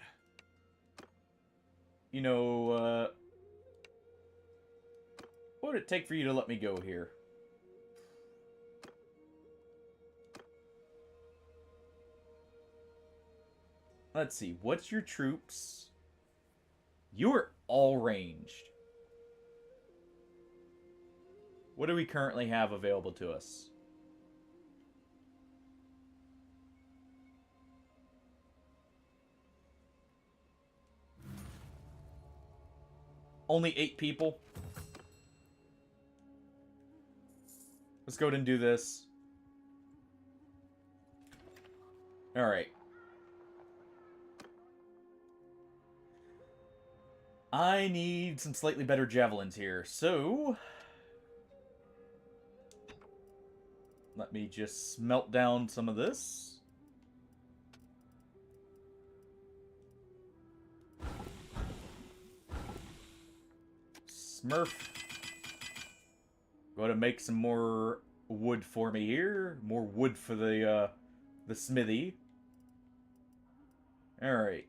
You know, what would it take for you to let me go here? Let's see, what's your troops? You're all ranged. What do we currently have available to us? Only 8 people. Let's go ahead and do this. Alright. I need some slightly better javelins here, so... let me just smelt down some of this. Smurf. Go to make some more wood for me here. More wood for the smithy. Alright.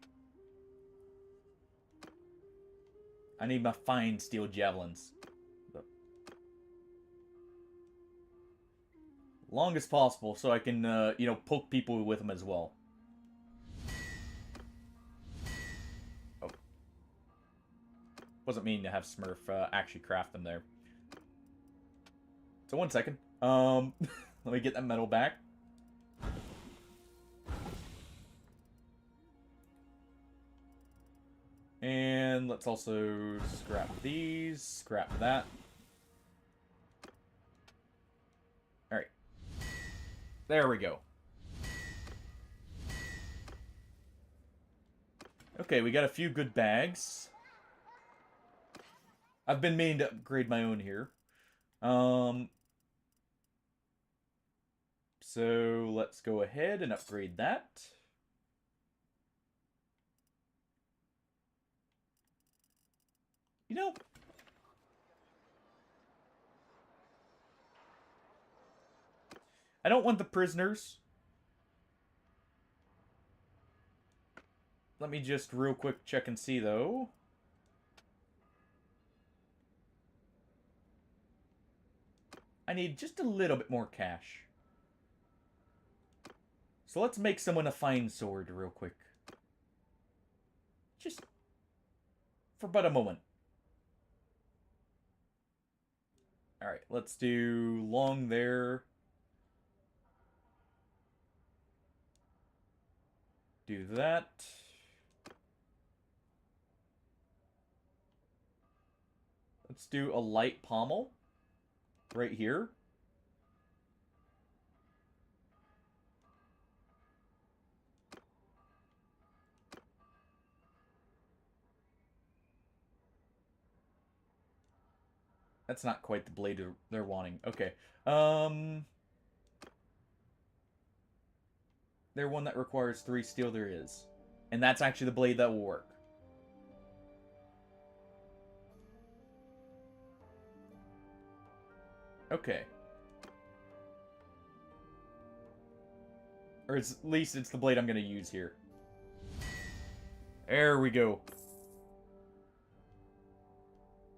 I need my fine steel javelins. Long as possible, so I can, you know, poke people with them as well. Oh. Wasn't meaning to have Smurf actually craft them there. So 1 second. Let me get that metal back. And let's also scrap these, scrap that. Alright. There we go. Okay, we got a few good bags. I've been meaning to upgrade my own here. So let's go ahead and upgrade that. You know, I don't want the prisoners. Let me just real quick check and see, though. I need just a little bit more cash. So let's make someone a fine sword real quick. Just for but a moment. Alright, let's do long there. Do that. Let's do a light pommel. Right here. That's not quite the blade they're wanting. Okay. They're one that requires 3 steel there is. And that's actually the blade that will work. Okay. Or at least it's the blade I'm going to use here. There we go.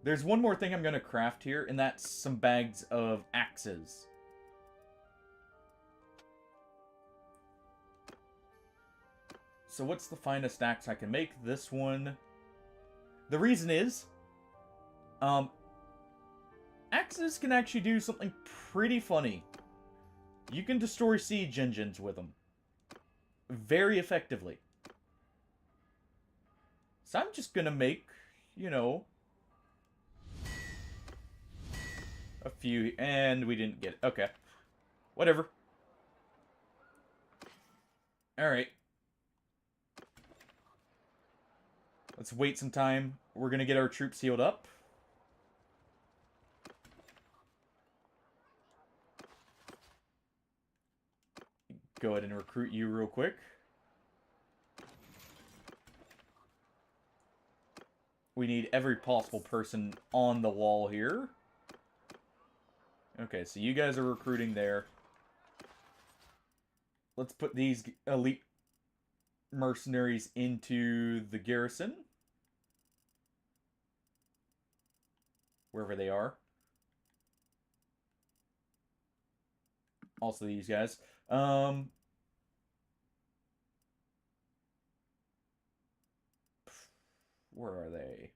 There's one more thing I'm going to craft here, and that's some bags of axes. So what's the finest axe I can make? This one. The reason is, axes can actually do something pretty funny. You can destroy siege engines with them. Very effectively. So I'm just gonna make, you know, a few, and we didn't get it. Okay. Whatever. Alright. Let's wait some time. We're gonna get our troops healed up. Go ahead and recruit you real quick. We need every possible person on the wall here. Okay, so you guys are recruiting there. Let's put these elite mercenaries into the garrison. Wherever they are. Also these guys. Where are they?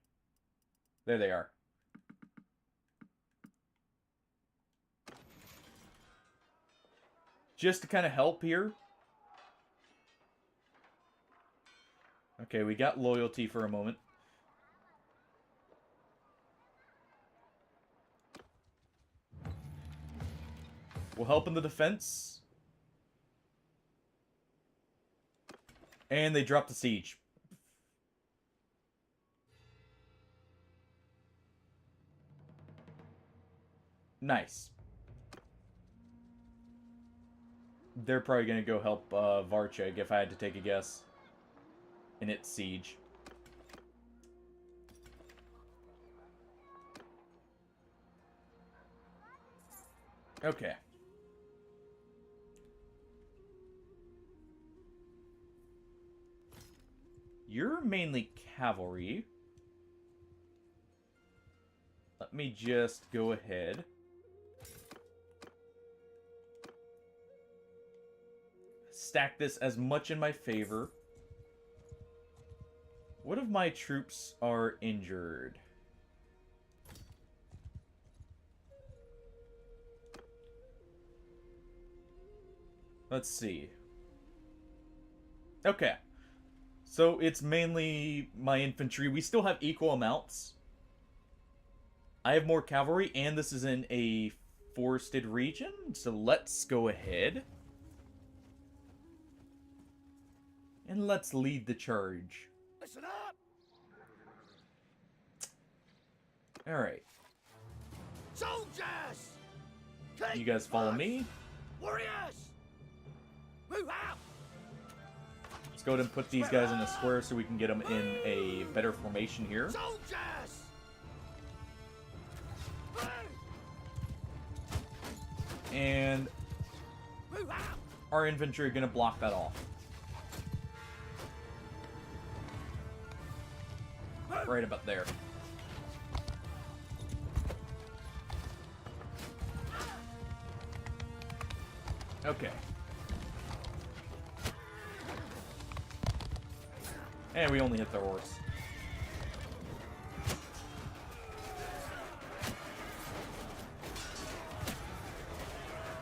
There they are. Just to kind of help here. Okay, we got loyalty for a moment. We'll help in the defense. And they drop the siege. Nice. They're probably going to go help Varcheg, if I had to take a guess, in its siege. Okay. You're mainly cavalry. Let me just go ahead. Stack this as much in my favor. What if my troops are injured? Let's see. Okay. So it's mainly my infantry. We still have equal amounts. I have more cavalry, and this is in a forested region. So let's go ahead. And let's lead the charge. Listen up! Alright. Soldiers! You guys follow me. Warriors! Move out! Let's go ahead and put these guys in a square so we can get them in a better formation here. Soldiers! And Move out! our infantry are going to block that off. Right about there. Okay. And we only hit the horse.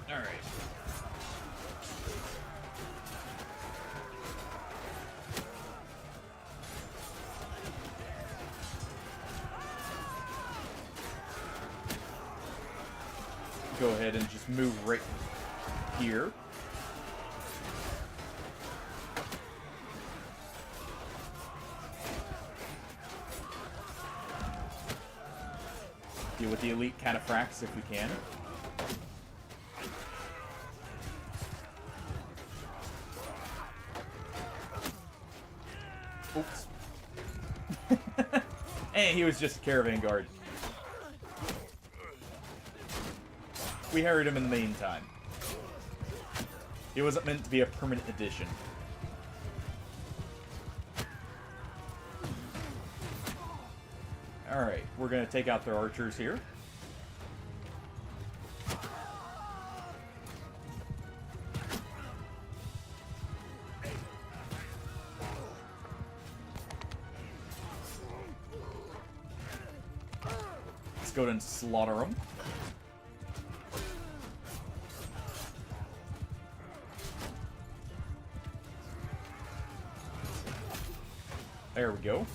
Alright. Go ahead and just move right here. Deal with the elite cataphracts if we can. Oops. Hey, he was just a caravan guard. We harried him in the meantime. He wasn't meant to be a permanent addition. Alright, we're going to take out their archers here. Let's go ahead and slaughter them. There we go.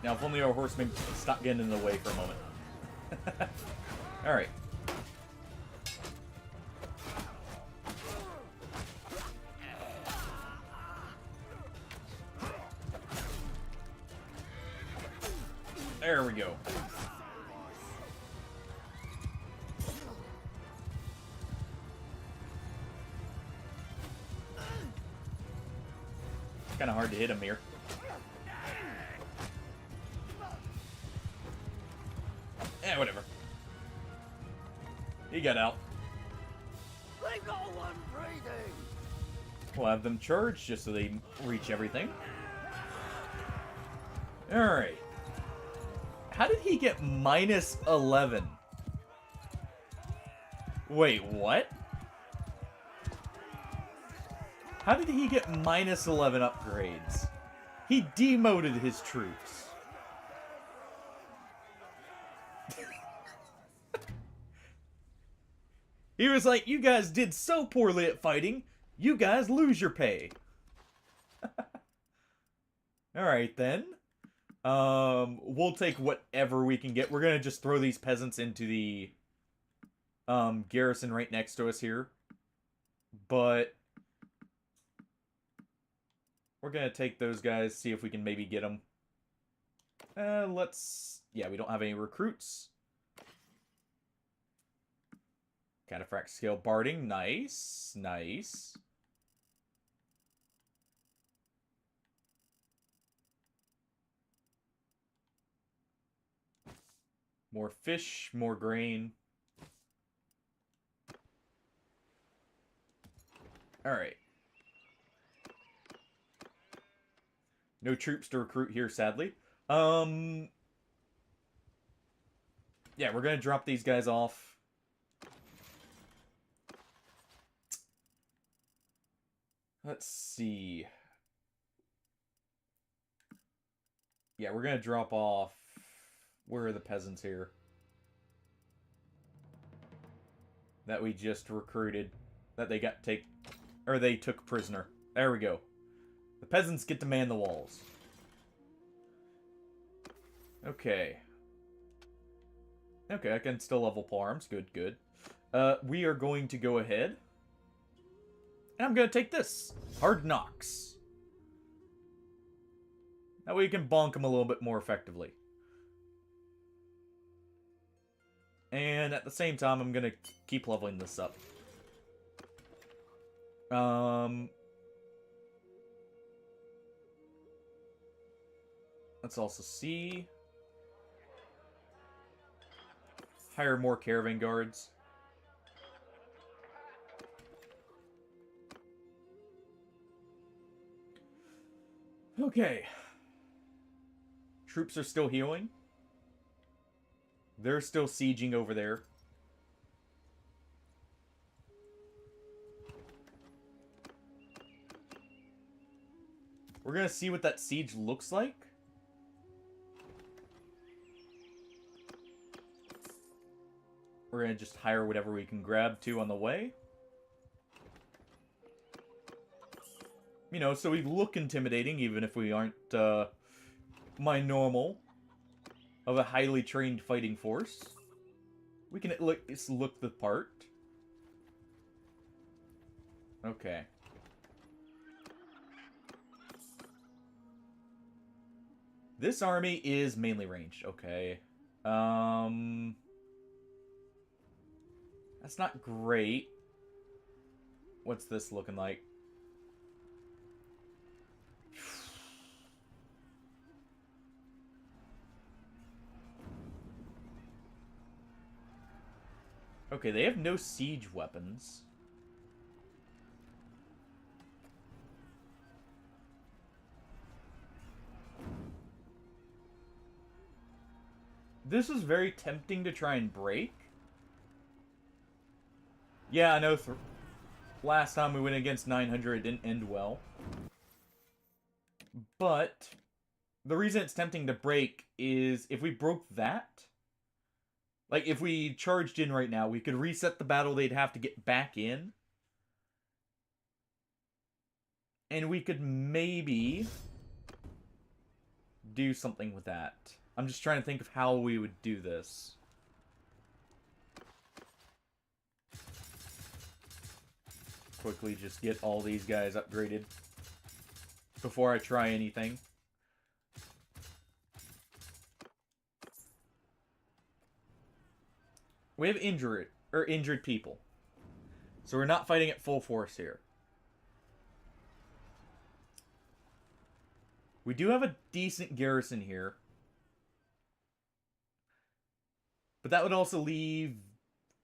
Now, if only our horsemen stop getting in the way for a moment. Alright. There we go. It's kind of hard to hit him here. Eh, whatever. He got out. Leave no one breathing! We'll have them charge just so they reach everything. Alright. How did he get minus 11? Wait, what? How did he get minus 11 upgrades? He demoted his troops. He was like, you guys did so poorly at fighting, you guys lose your pay. Alright then. We'll take whatever we can get. We're gonna just throw these peasants into the garrison right next to us here. But we're gonna take those guys, see if we can maybe get them. Yeah, we don't have any recruits. Cataphract scale barding, nice, nice. More fish, more grain. Alright. No troops to recruit here, sadly. Yeah, we're gonna drop these guys off. Let's see. Yeah, we're gonna drop off. Where are the peasants here? That we just recruited. That they they took prisoner. There we go. The peasants get to man the walls. Okay. Okay, I can still level arms. Good, good. We are going to go ahead. And I'm going to take this. Hard Knocks. That way you can bonk them a little bit more effectively. And at the same time, I'm going to keep leveling this up. Let's also see. Hire more caravan guards. Okay. Troops are still healing. They're still sieging over there. We're gonna see what that siege looks like. We're gonna just hire whatever we can grab to on the way. You know, so we look intimidating, even if we aren't, my normal of a highly trained fighting force. We can at least look the part. Okay. This army is mainly ranged. Okay. That's not great. What's this looking like? Okay, they have no siege weapons. This is very tempting to try and break. Yeah, I know. Last time we went against 900, it didn't end well. But the reason it's tempting to break is if we broke that, like if we charged in right now, we could reset the battle. They'd have to get back in. And we could maybe do something with that. I'm just trying to think of how we would do this. Quickly just get all these guys upgraded before I try anything. We have injured people. So we're not fighting at full force here. We do have a decent garrison here. But that would also leave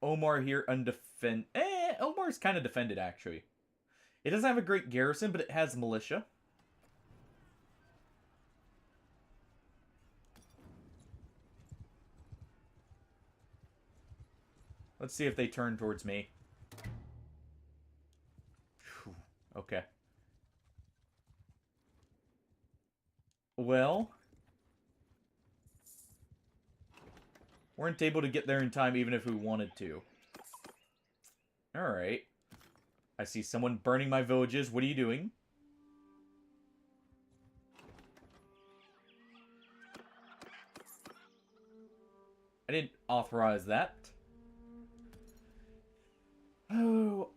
Omar here undefended. Omar's kind of defended, actually. It doesn't have a great garrison, but it has militia. Let's see if they turn towards me. Whew. Okay. Well, weren't able to get there in time even if we wanted to. Alright. I see someone burning my villages. What are you doing? I didn't authorize that. Oh,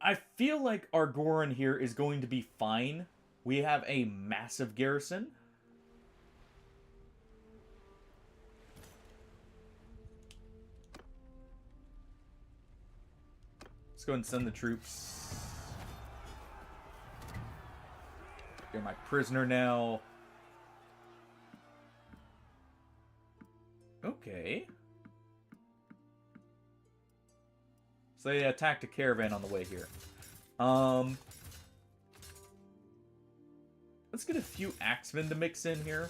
I feel like our Goron here is going to be fine. We have a massive garrison. Let's go and send the troops. They're my prisoner now. Okay. So they attacked a caravan on the way here. Let's get a few axemen to mix in here.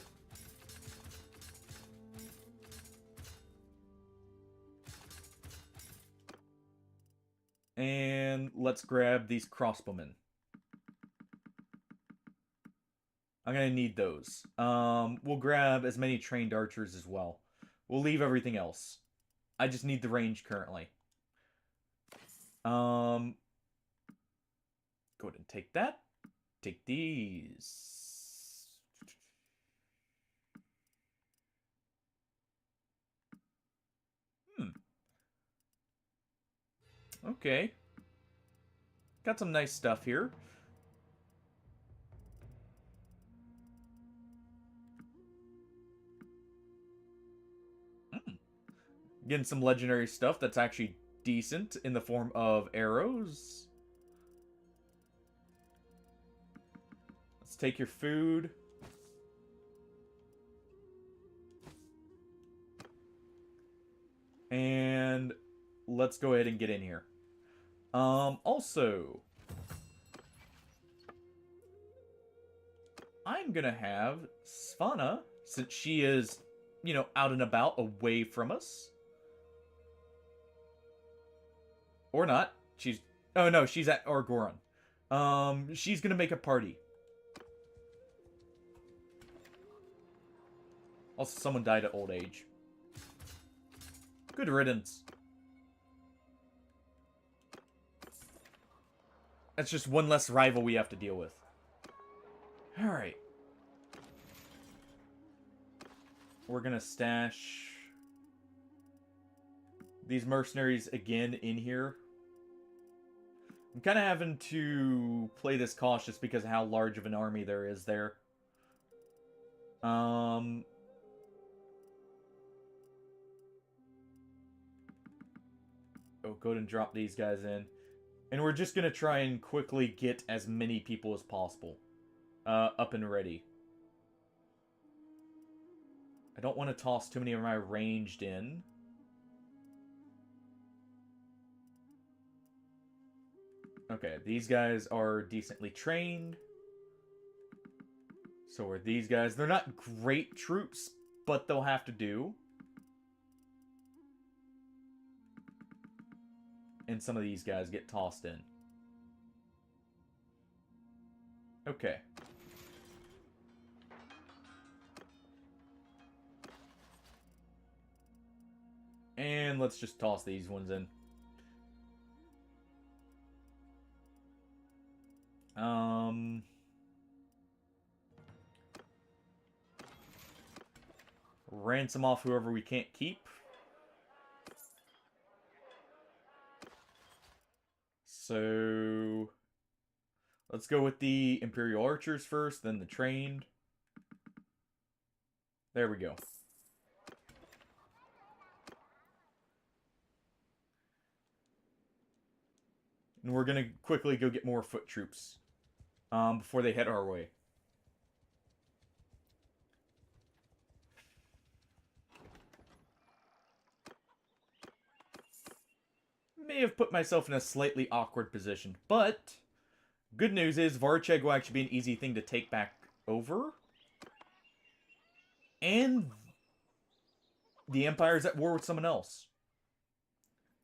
And let's grab these crossbowmen. I'm gonna need those. We'll grab as many trained archers as well. We'll leave everything else. I just need the range currently. Go ahead and take that. Take these. Okay. Got some nice stuff here. Getting some legendary stuff that's actually decent in the form of arrows. Let's take your food. And let's go ahead and get in here. Also, I'm gonna have Svana, since she is, you know, out and about away from us. Or not. She's... Oh, no, she's at Argoron. She's gonna make a party. Also, someone died at old age. Good riddance. That's just one less rival we have to deal with. Alright. We're gonna stash these mercenaries again in here. I'm kind of having to play this cautious because of how large of an army there is there. Oh, go ahead and drop these guys in. And we're just going to try and quickly get as many people as possible up and ready. I don't want to toss too many of my ranged in. Okay, these guys are decently trained. So are these guys. They're not great troops, but they'll have to do. And some of these guys get tossed in. Okay. And let's just toss these ones in. Ransom off whoever we can't keep. So let's go with the Imperial Archers first, then the trained. There we go. And we're going to quickly go get more foot troops before they head our way. May have put myself in a slightly awkward position, but good news is Varcheg will actually be an easy thing to take back over. And the Empire's at war with someone else.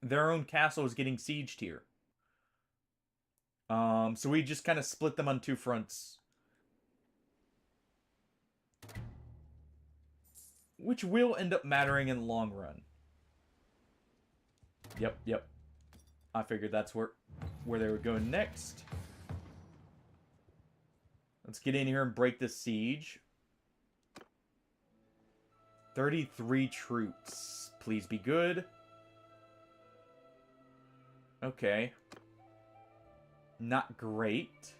Their own castle is getting sieged here. So we just kind of split them on two fronts. Which will end up mattering in the long run. Yep. I figured that's where they were going next. Let's get in here and break this siege. 33 troops. Please be good. Okay. Not great.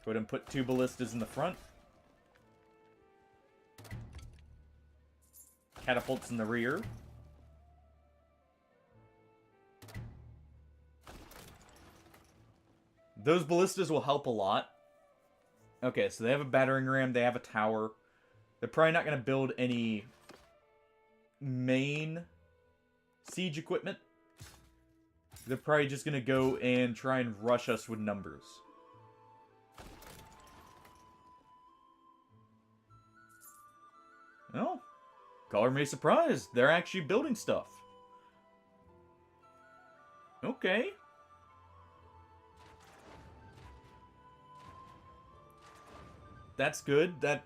Go ahead and put 2 ballistas in the front. Catapults in the rear. Those ballistas will help a lot. Okay, so they have a battering ram, they have a tower. They're probably not going to build any main siege equipment. They're probably just going to go and try and rush us with numbers. Oh, color me surprised. They're actually building stuff. Okay. That's good. That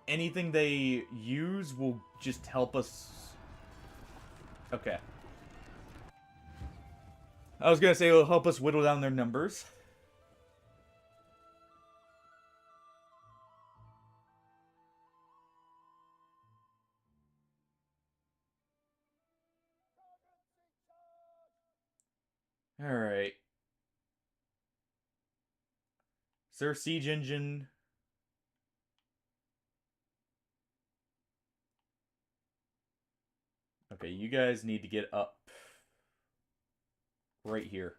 anything they use will just help us. Okay. I was gonna say it'll help us whittle down their numbers. Alright. Is there a siege engine? Okay, you guys need to get up right here.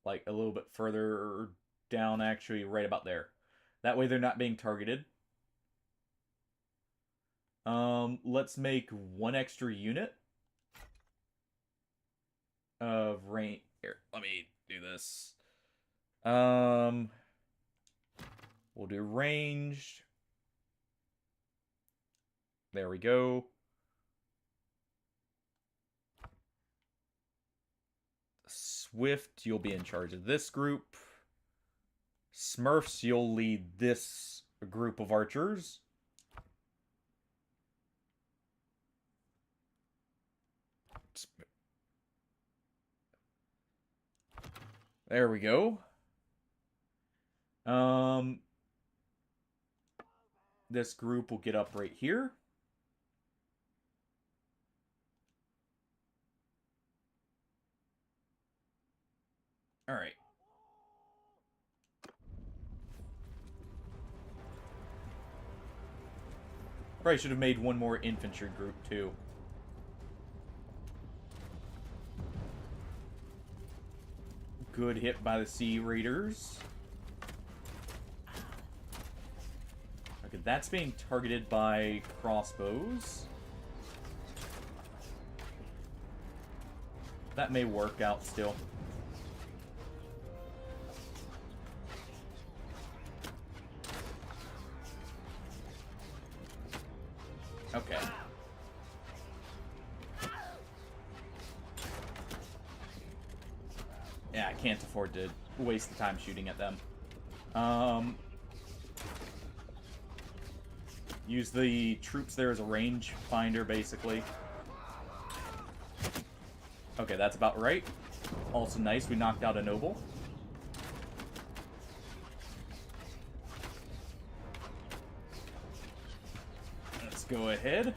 Like a little bit further down, actually, right about there. That way they're not being targeted. Let's make one extra unit of range. Here, let me do this. We'll do ranged. There we go. Swift, you'll be in charge of this group. Smurfs, you'll lead this group of archers. There we go. This group will get up right here. All right. Probably should have made one more infantry group too. Good hit by the Sea Raiders. Okay, that's being targeted by crossbows. That may work out still. Okay. Yeah, I can't afford to waste the time shooting at them. Use the troops there as a range finder, basically. Okay, that's about right. Also nice, we knocked out a noble. Let's go ahead.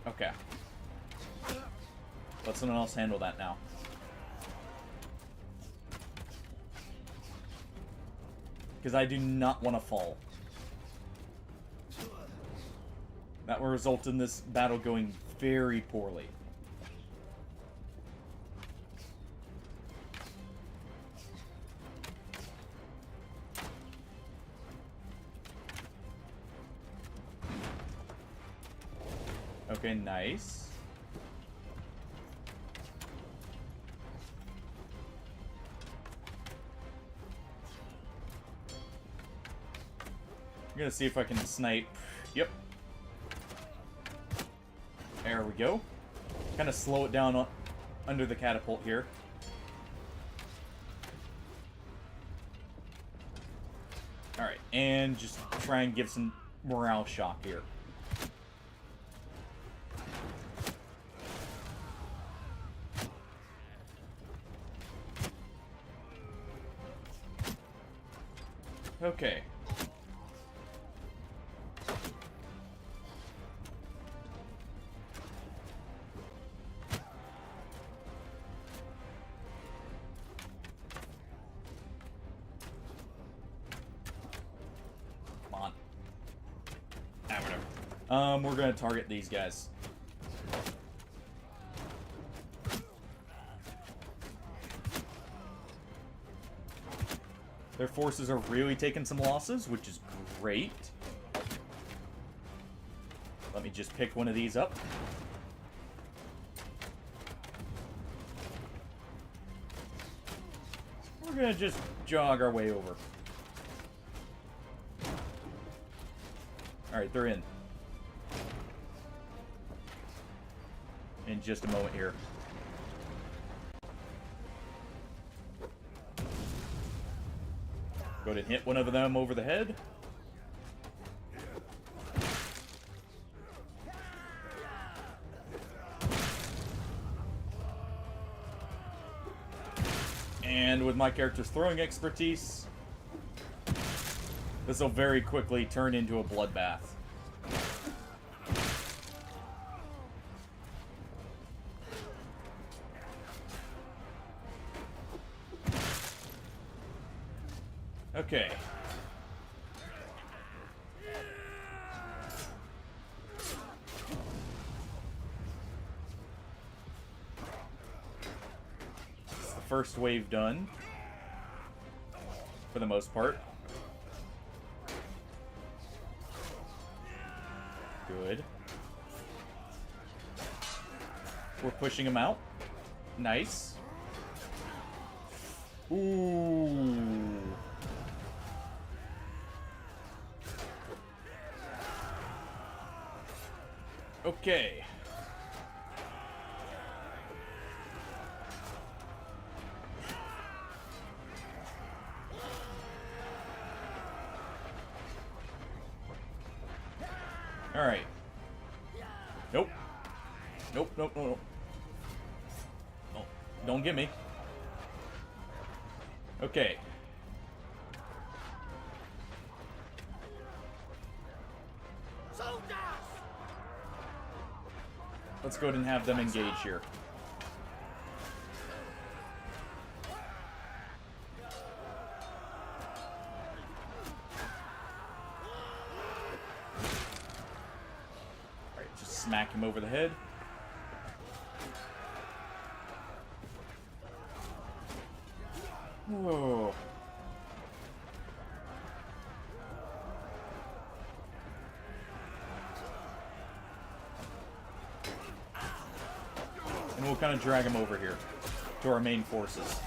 Okay. Let someone else handle that now. Because I do not want to fall. That will result in this battle going very poorly. Okay, nice. I'm gonna see if I can snipe. Yep. There we go. Kind of slow it down under the catapult here. Alright, and just try and give some morale shock here. Okay. Come on. Ah, whatever. We're gonna target these guys. Their forces are really taking some losses, which is great. Let me just pick one of these up. We're gonna just jog our way over. Alright, they're in. In just a moment here. Go ahead and hit one of them over the head. And with my character's throwing expertise, This will very quickly turn into a bloodbath. Okay. It's the first wave done. For the most part. Good. We're pushing him out. Nice. Ooh. Okay. All right. Nope. Nope, nope, nope, nope. Oh, don't get me. Okay. Let's go ahead and have them engage here. Alright, just smack him over the head. Whoa. And we'll kind of drag him over here to our main forces.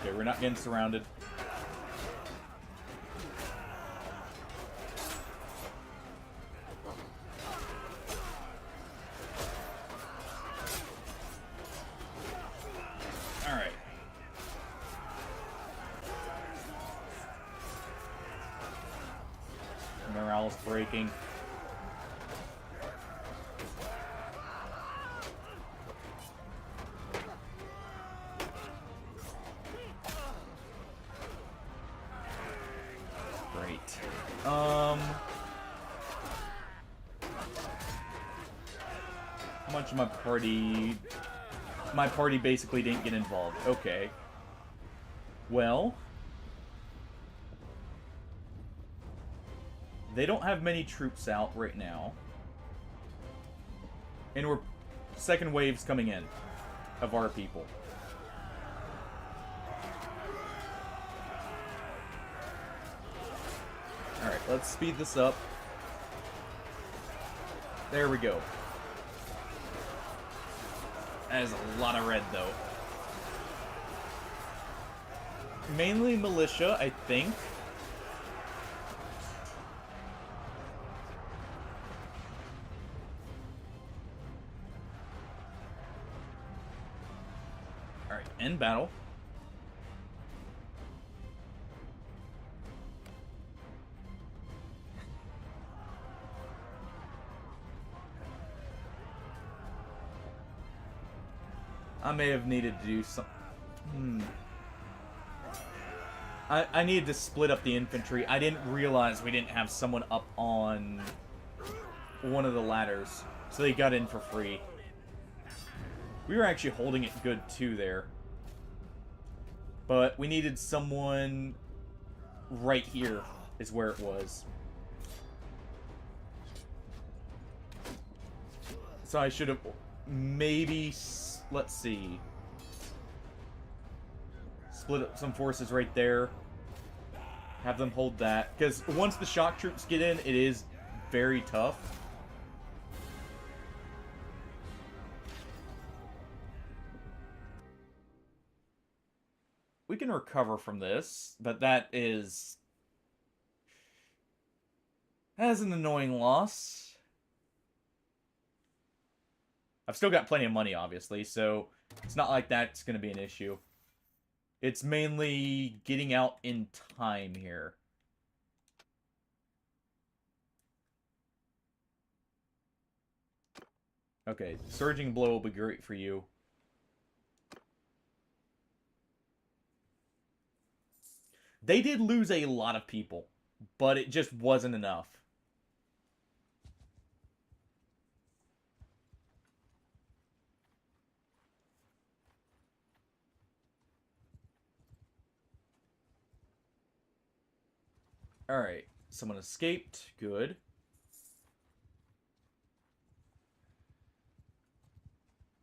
Okay, we're not getting surrounded. Alright. Morale's breaking. How much of my party basically didn't get involved. Okay. Well, they don't have many troops out right now. And second wave's coming in of our people. Alright, let's speed this up. There we go. That is a lot of red, though. Mainly militia, I think. Alright, end battle. I may have needed to do some... I needed to split up the infantry. I didn't realize we didn't have someone up on one of the ladders. So they got in for free. We were actually holding it good, too, there. But we needed someone right here is where it was. So I should have maybe... Let's see. Split up some forces right there. Have them hold that. Because once the shock troops get in, it is very tough. We can recover from this, but that is... That is an annoying loss. I've still got plenty of money, obviously, so it's not like that's going to be an issue. It's mainly getting out in time here. Okay, Surging Blow will be great for you. They did lose a lot of people, but it just wasn't enough. Alright, someone escaped. Good.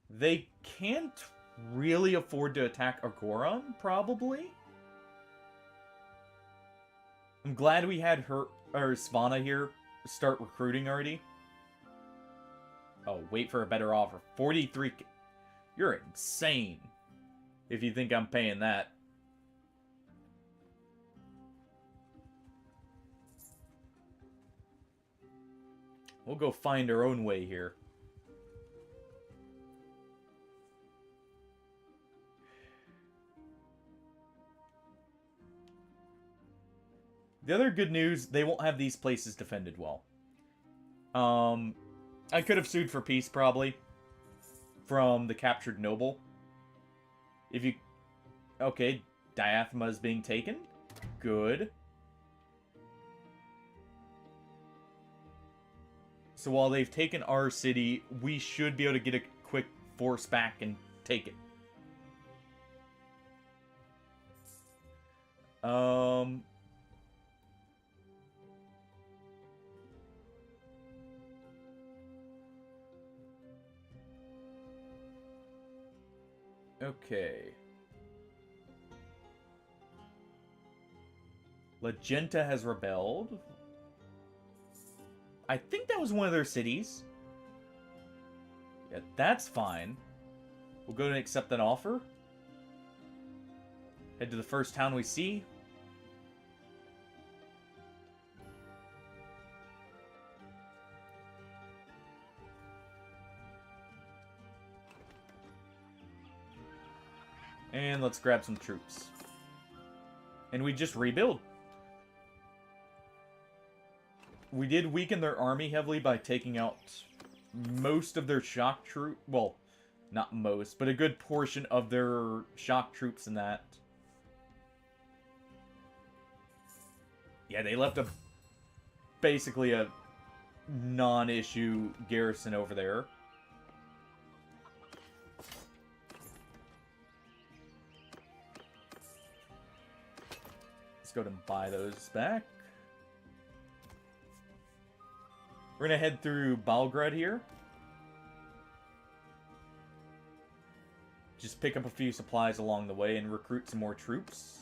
They can't really afford to attack Agoron, probably. I'm glad we had her or Svanna here start recruiting already. Oh, wait for a better offer. 43. You're insane. If you think I'm paying that. We'll go find our own way here. The other good news, they won't have these places defended well. I could have sued for peace, probably. From the captured noble. If you... Okay, Diathema is being taken. Good. So while they've taken our city, we should be able to get a quick force back and take it. Okay. Legenta has rebelled. I think that was one of their cities. Yeah, that's fine. We'll go and accept that offer. Head to the first town we see. And let's grab some troops. And we just rebuild. We did weaken their army heavily by taking out most of their shock troop. Well, not most, but a good portion of their shock troops in that. Yeah, they left basically a non-issue garrison over there. Let's go and buy those back. We're going to head through Balgrad here. Just pick up a few supplies along the way and recruit some more troops.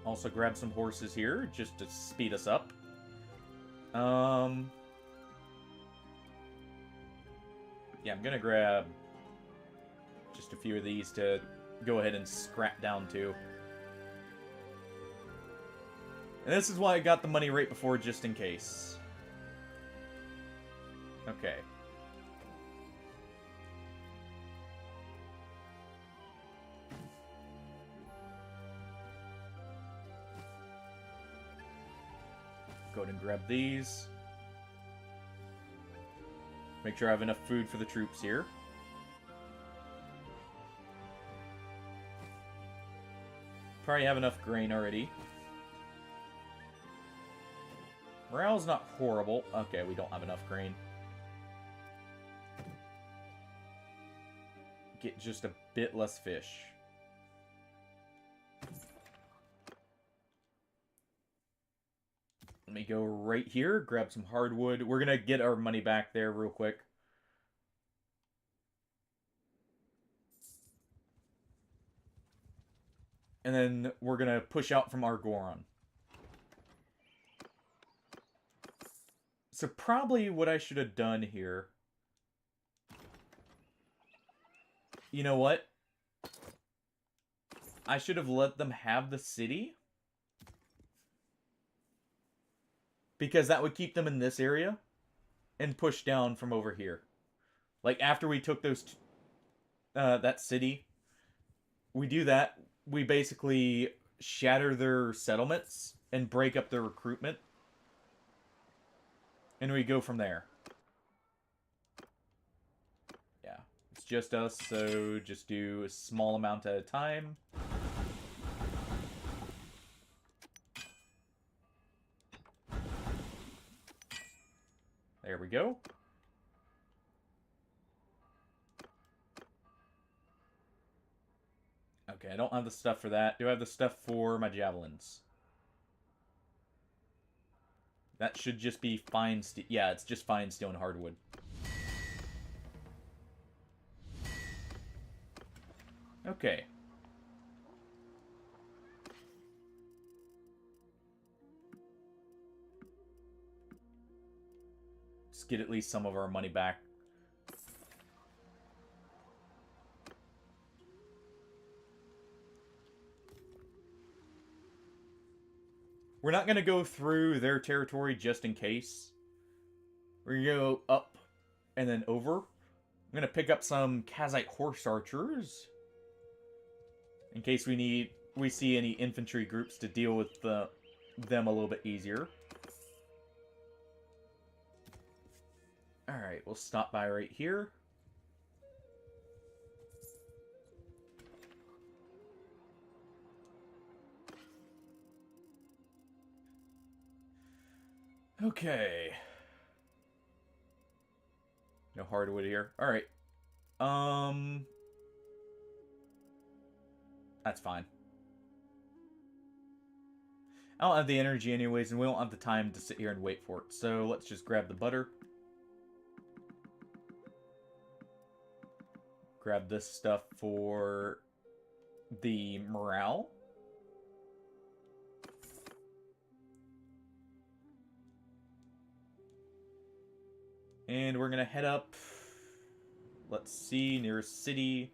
Also grab some horses here, just to speed us up. Yeah, I'm going to grab just a few of these to go ahead and scrap down to. And this is why I got the money right before, just in case. Okay. Go ahead and grab these. Make sure I have enough food for the troops here. Probably have enough grain already. Morale's not horrible. Okay, we don't have enough grain. Get just a bit less fish. Let me go right here, grab some hardwood. We're going to get our money back there real quick. And then we're going to push out from Argoron. So probably what I should have done here... You know what? I should have let them have the city. Because that would keep them in this area. And push down from over here. Like, after we took those... that city. We do that. We basically shatter their settlements. And break up their recruitment. And we go from there. Yeah. Let's just us, so just do a small amount at a time. There we go. Okay, I don't have the stuff for that. Do I have the stuff for my javelins? That should just be fine steel. Yeah, it's just fine steel and hardwood. Okay. Let's get at least some of our money back. We're not going to go through their territory just in case. We're going to go up and then over. I'm going to pick up some Kazite horse archers. In case we see any infantry groups to deal with them a little bit easier. Alright, we'll stop by right here. Okay. No hardwood here. Alright. That's fine. I don't have the energy anyways, and we don't have the time to sit here and wait for it. So let's just grab the butter. Grab this stuff for the morale. And we're going to head up, let's see, near a city.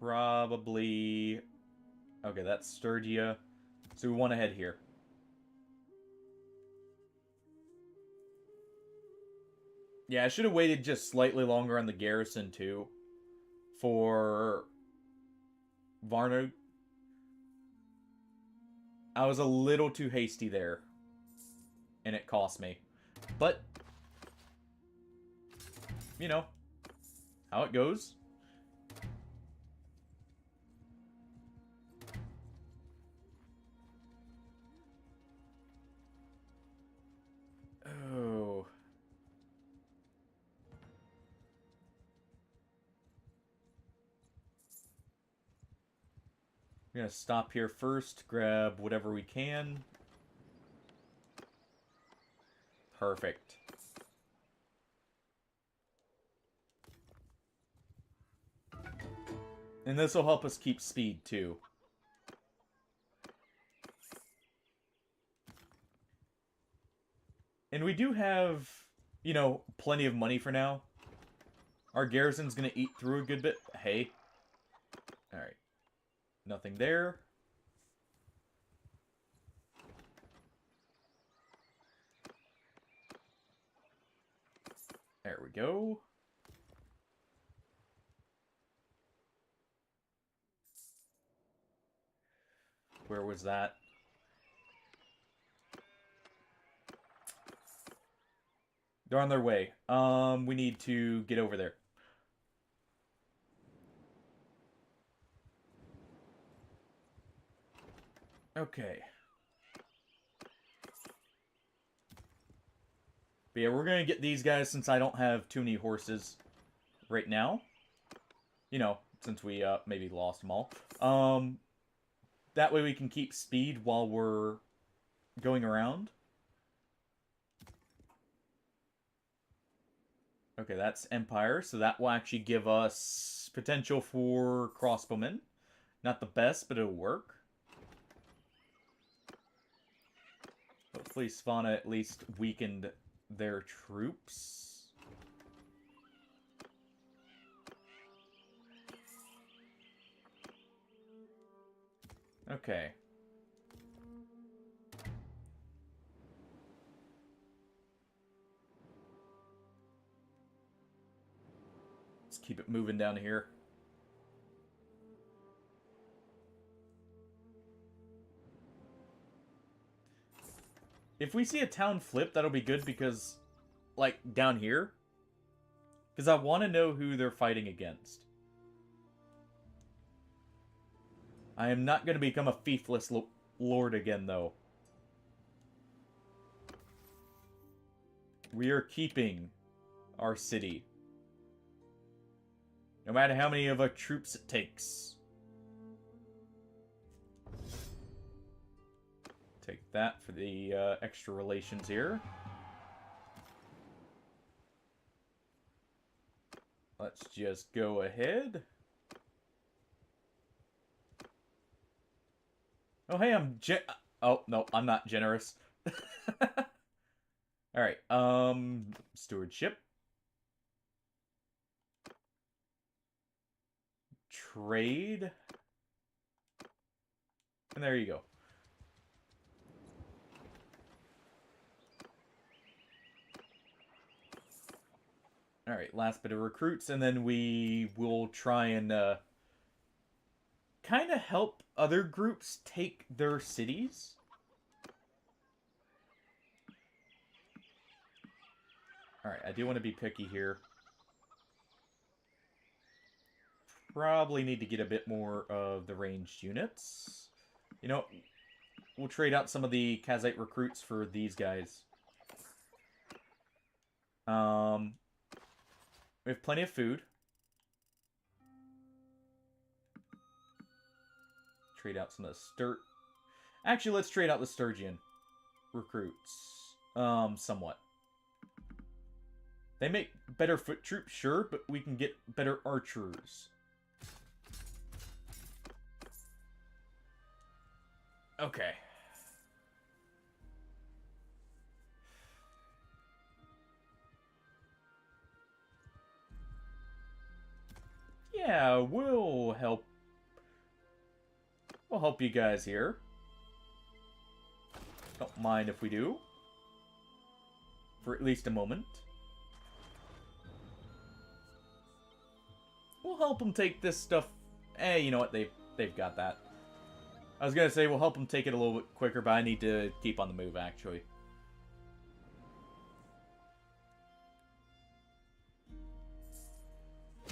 Probably... Okay, that's Sturgia. So we want to head here. Yeah, I should have waited just slightly longer on the garrison, too. For... Varno. I was a little too hasty there. And it cost me. But... You know. How it goes. Oh... We're gonna stop here first, grab whatever we can. Perfect. And this will help us keep speed, too. And we do have, you know, plenty of money for now. Our garrison's gonna eat through a good bit. Hey. Alright. Nothing there. There we go. Where was that? They're on their way. We need to get over there. Okay. But yeah, we're gonna get these guys since I don't have too many horses right now. You know, since we maybe lost them all. That way we can keep speed while we're going around. Okay, that's Empire, so that will actually give us potential for crossbowmen. Not the best, but it'll work. Hopefully Svanna at least weakened their troops. Okay. Let's keep it moving down here. If we see a town flip, that'll be good because like, down here. Because I want to know who they're fighting against. I am not going to become a fiefless lord again, though. We are keeping our city. No matter how many of our troops it takes. Take that for the extra relations here. Let's just go ahead. Oh, hey, oh, no, I'm not generous. Alright, stewardship. Trade. And there you go. Alright, last bit of recruits, and then we will try and kind of help other groups take their cities. Alright, I do want to be picky here. Probably need to get a bit more of the ranged units. You know, we'll trade out some of the Kazite recruits for these guys. We have plenty of food. Trade out some of the Actually, let's trade out the Sturgian recruits. Somewhat. They make better foot troops, sure, but we can get better archers. Okay. Yeah, we'll help. We'll help you guys here. Don't mind if we do. For at least a moment. We'll help them take this stuff. You know what? They've got that. I was gonna say we'll help them take it a little bit quicker, but I need to keep on the move, actually.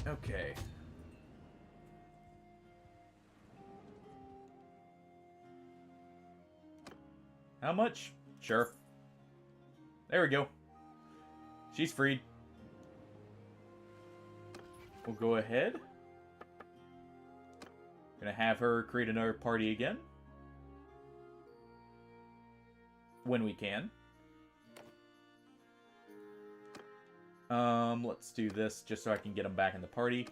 Okay. How much? Sure. There we go. She's freed. We'll go ahead. Gonna have her create another party again. When we can. Let's do this just so I can get them back in the party.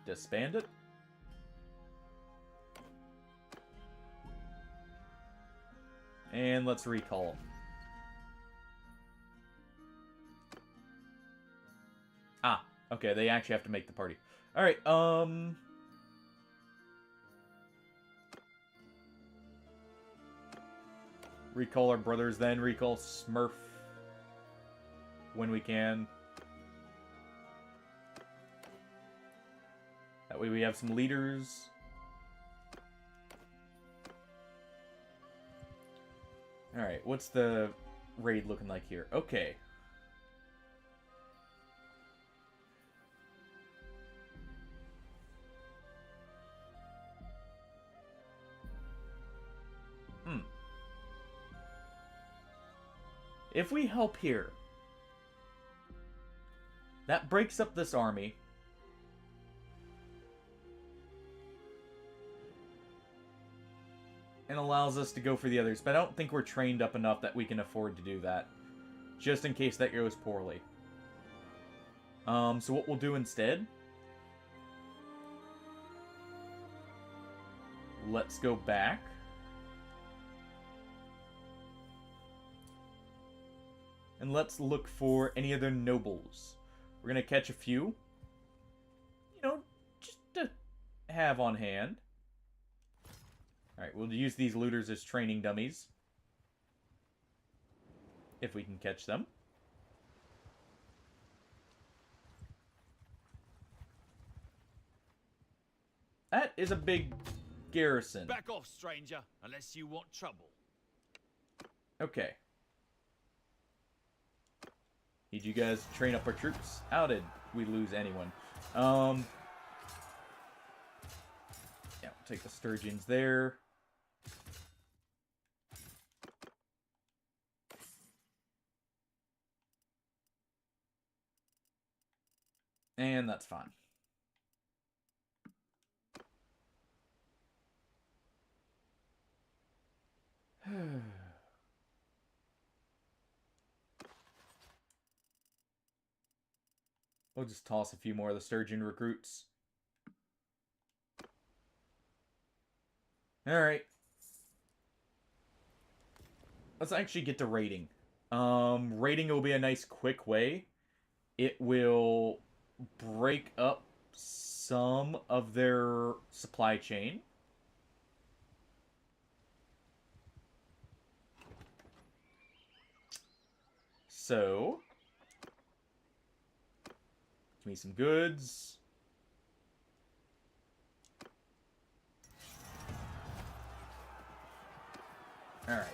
Disband it. And let's recall them. Ah, okay, they actually have to make the party. Alright, recall our brothers then, recall Smurf when we can. That way we have some leaders. Alright, what's the raid looking like here? Okay. If we help here, that breaks up this army. And allows us to go for the others. But I don't think we're trained up enough that we can afford to do that. Just in case that goes poorly. So what we'll do instead... Let's go back. And let's look for any other nobles. We're going to catch a few. You know, just to have on hand. Alright, we'll use these looters as training dummies. If we can catch them. That is a big garrison. Back off, stranger, unless you want trouble. Okay. Need you guys to train up our troops. How did we lose anyone? Yeah, we'll take the Sturgians there. And that's fine. We'll just toss a few more of the Sturgian recruits. Alright. Let's actually get to raiding. Raiding will be a nice quick way. It will break up some of their supply chain. So, give me some goods. All right.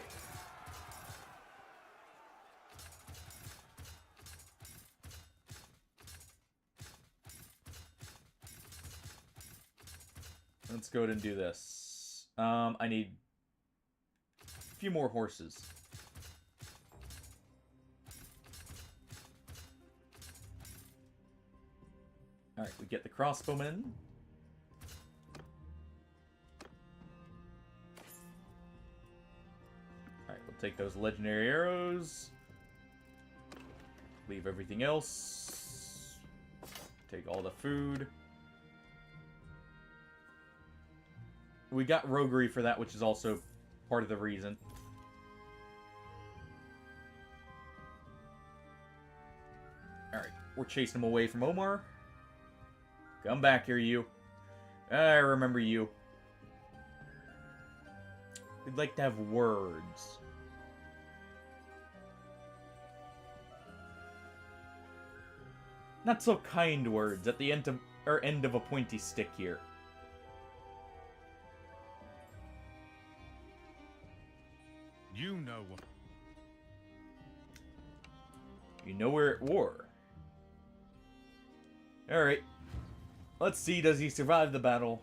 Let's go ahead and do this. I need a few more horses. Alright, we get the crossbowmen. Alright, we'll take those legendary arrows. Leave everything else. Take all the food. We got roguery for that, which is also part of the reason. Alright, we're chasing them away from Omar. Come back here, you. I remember you. We'd like to have words. Not so kind words at the end of a pointy stick here. You know what? You know we're at war. Alright. Let's see, does he survive the battle?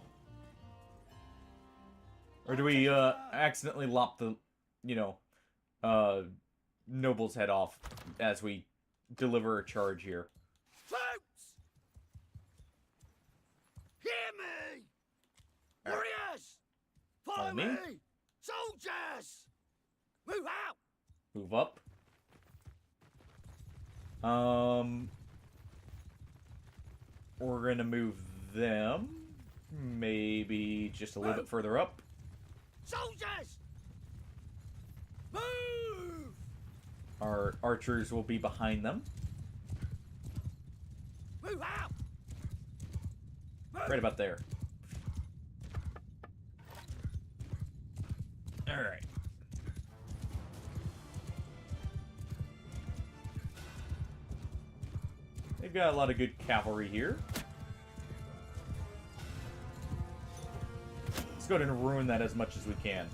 Or do we, accidentally lop the, noble's head off as we deliver a charge here? Troops! Hear me! Warriors! Follow me? Soldiers! Move out! Move up. We're gonna move them. Maybe just a little bit further up. Soldiers! Move! Our archers will be behind them. Move out! Move. Right about there. Alright. They've got a lot of good cavalry here. Let's go ahead and ruin that as much as we can.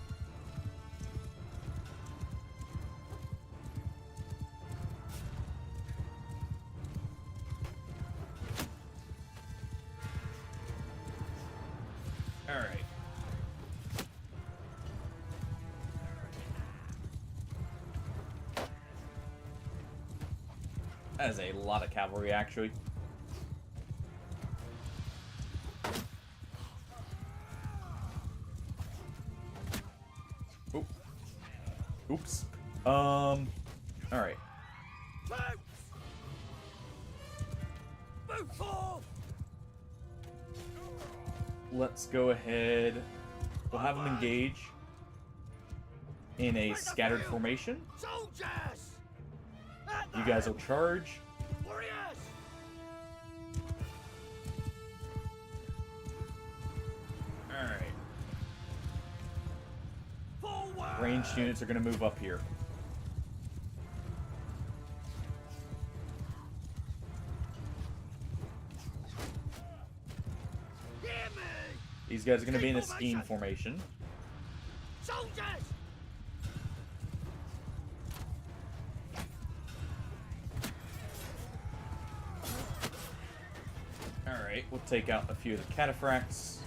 Alright. That is a lot of cavalry, actually. Oop. Oops. Alright. Move forward! Let's go ahead. We'll have them engage in a scattered formation. Soldiers! You guys will charge. Warriors! Alright. Forward! Ranged units are going to move up here. Hear me! These guys are going to be in a scheme formation. Soldiers! Alright, we'll take out a few of the cataphracts.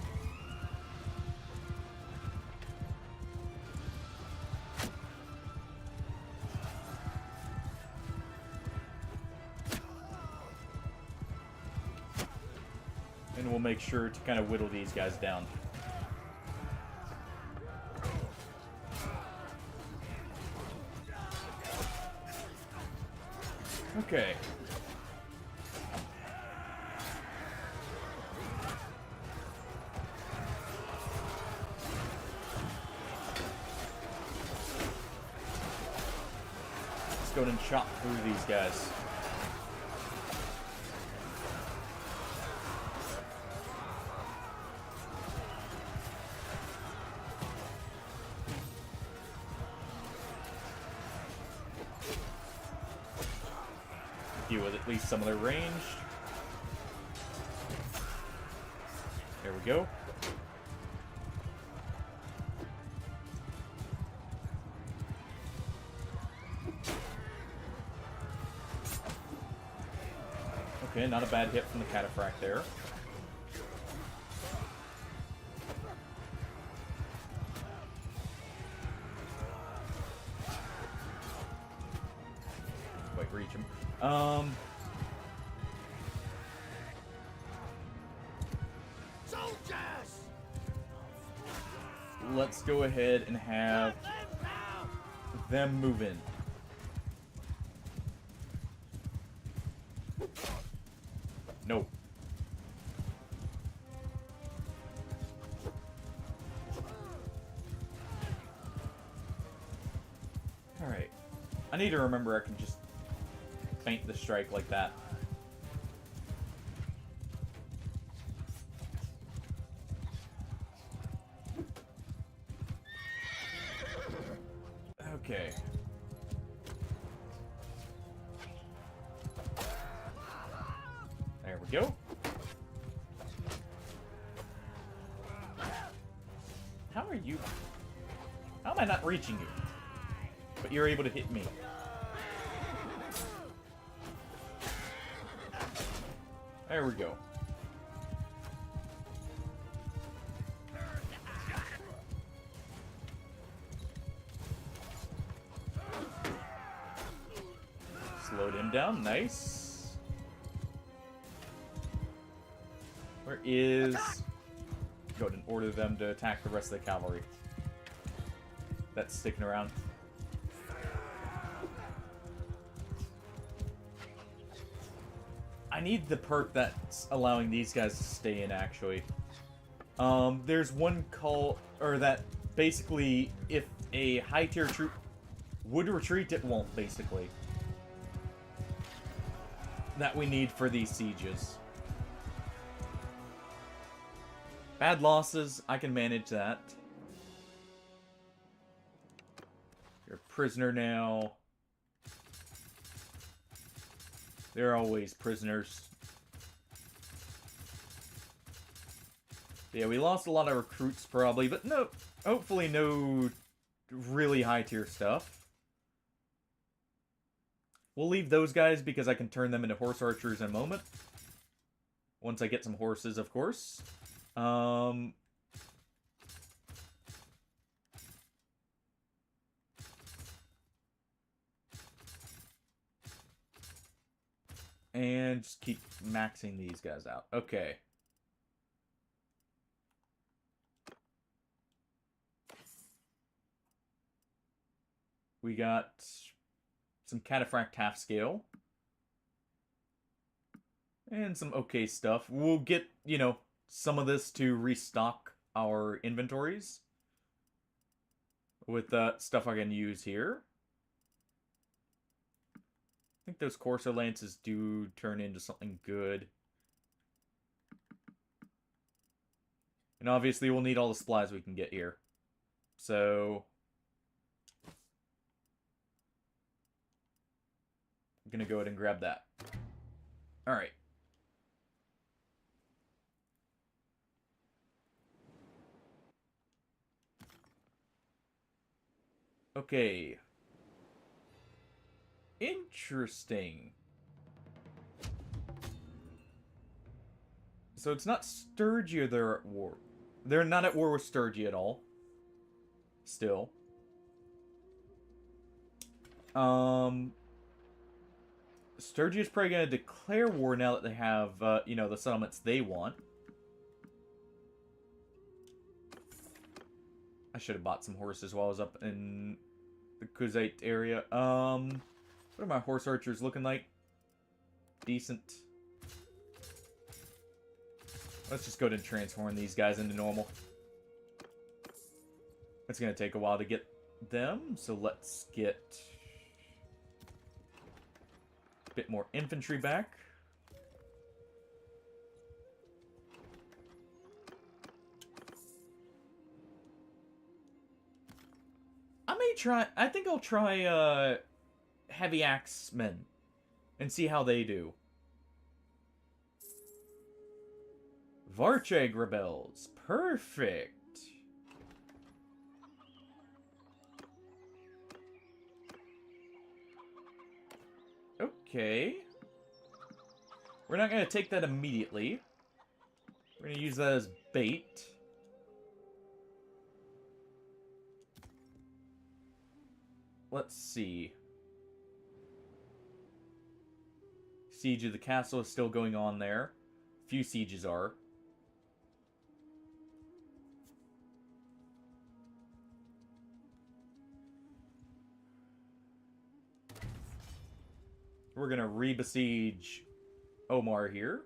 And we'll make sure to kind of whittle these guys down. Okay. Let's go ahead and chop through these guys. Deal with at least some of their range. There we go. Okay, not a bad hit from the cataphract there. Quite reach him. Soldiers! Let's go ahead and have them move in. No. Alright. I need to remember I can just feint the strike like that. Okay. There we go. How are you? How am I not reaching you? But you're able to hit me. There we go. Slowed him down. Nice. Where is... Go ahead and order them to attack the rest of the cavalry. That's sticking around. I need the perk that's allowing these guys to stay in, actually. There's one call, or that basically, if a high-tier troop would retreat, it won't, basically. That we need for these sieges. Bad losses, I can manage that. You're a prisoner now. They're always prisoners. Yeah, we lost a lot of recruits probably, but no, hopefully no really high tier stuff. We'll leave those guys because I can turn them into horse archers in a moment. Once I get some horses, of course. And just keep maxing these guys out. Okay. We got some cataphract half scale. And some okay stuff. We'll get, you know, some of this to restock our inventories. With stuff I can use here. I think those Corsair Lances do turn into something good. And obviously we'll need all the supplies we can get here. So... I'm gonna go ahead and grab that. Alright. Okay. Interesting. So it's not Sturgia they're at war. They're not at war with Sturgia at all. Still. Sturgia's probably going to declare war now that they have, you know, the settlements they want. I should have bought some horses while I was up in the Kuzite area. What are my horse archers looking like? Decent. Let's just go ahead and transform these guys into normal. It's going to take a while to get them, so let's get a bit more infantry back. I think I'll try, heavy axemen and see how they do. Varcheg rebels. Perfect. Okay. We're not going to take that immediately. We're going to use that as bait. Let's see. Siege of the castle is still going on there. Few sieges are. We're gonna re-besiege Omar here.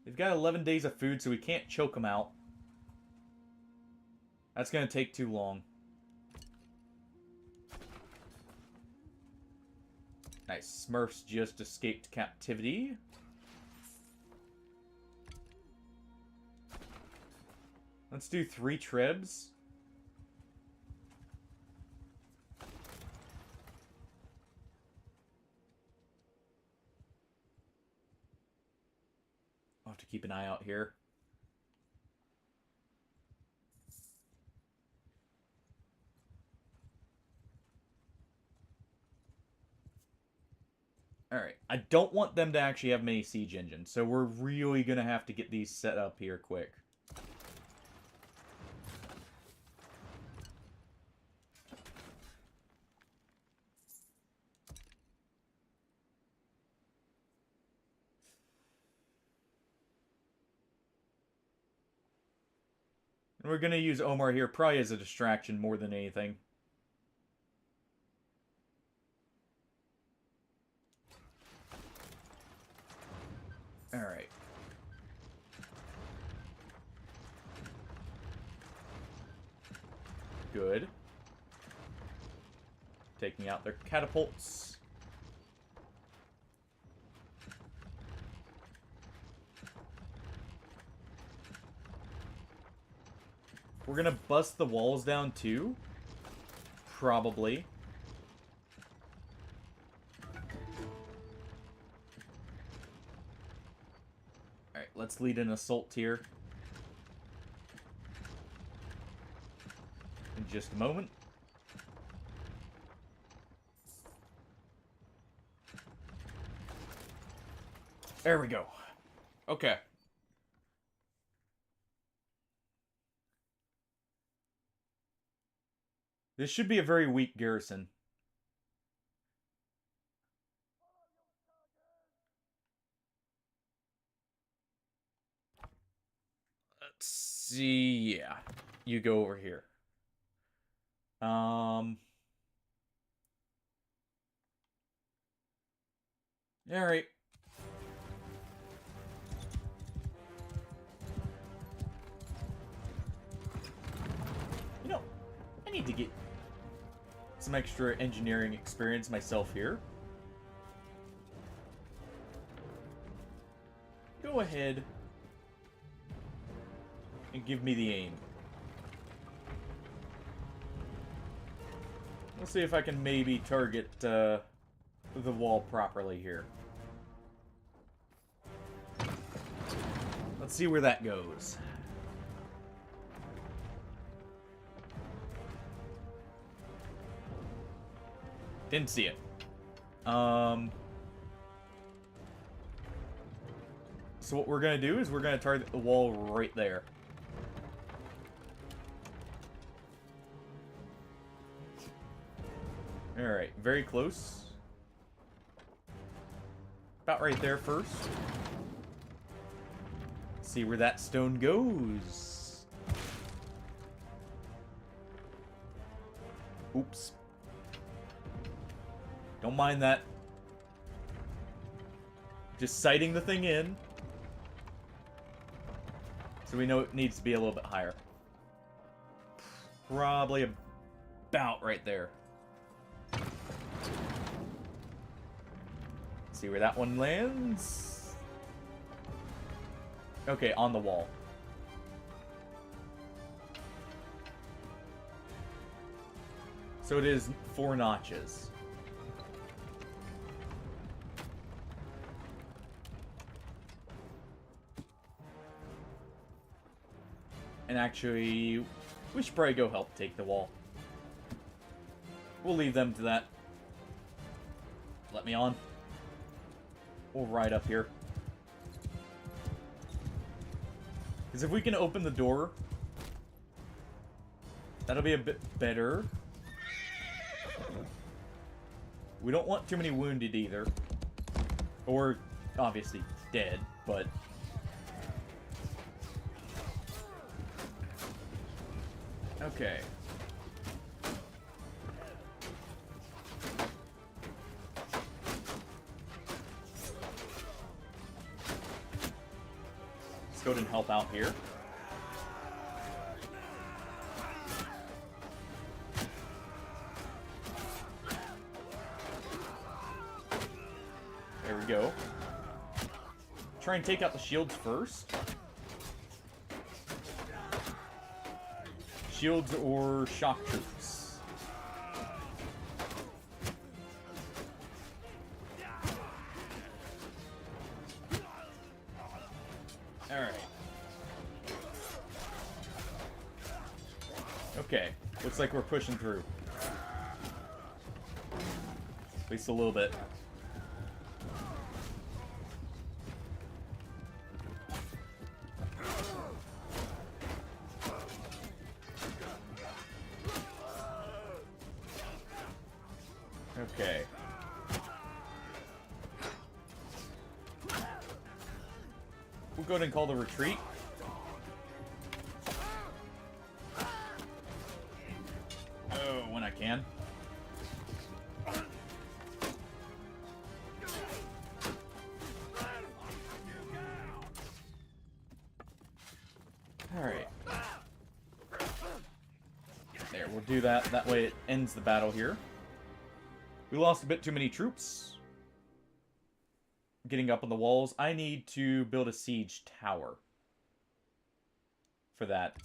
They've got 11 days of food, so we can't choke them out. That's going to take too long. Nice. Smurfs just escaped captivity. Let's do 3 trebs. I'll have to keep an eye out here. Alright, I don't want them to actually have many siege engines, so we're really going to have to get these set up here quick. And we're going to use Omar here probably as a distraction more than anything. Alright. Good. Taking out their catapults. We're gonna bust the walls down too. Probably. Alright, let's lead an assault here. In just a moment. There we go. Okay. This should be a very weak garrison. Let's see. Yeah. You go over here. Alright. You know, I need to get some extra engineering experience myself here. Go ahead and give me the aim. Let's see if I can maybe target the wall properly here. let's see where that goes. Didn't see it. So what we're going to do is we're going to target the wall right there. Alright, very close. About right there first. See where that stone goes. Oops. Don't mind that. Just sighting the thing in. So we know it needs to be a little bit higher. Probably about right there. See where that one lands. Okay, on the wall. So it is 4 notches. And actually, we should probably go help take the wall. We'll leave them to that. Let me on. We'll ride up here. Because if we can open the door, that'll be a bit better. We don't want too many wounded either. Or, obviously, dead, but... Okay. Let's go ahead and help out here. There we go. Try and take out the shields first. Shields or shock troops. Alright. Okay. Looks like we're pushing through. At least a little bit. Okay. We'll go ahead and call the retreat. Oh, when I can. Alright. There, we'll do that. That way it ends the battle here. We lost a bit too many troops. Getting up on the walls. I need to build a siege tower. For that.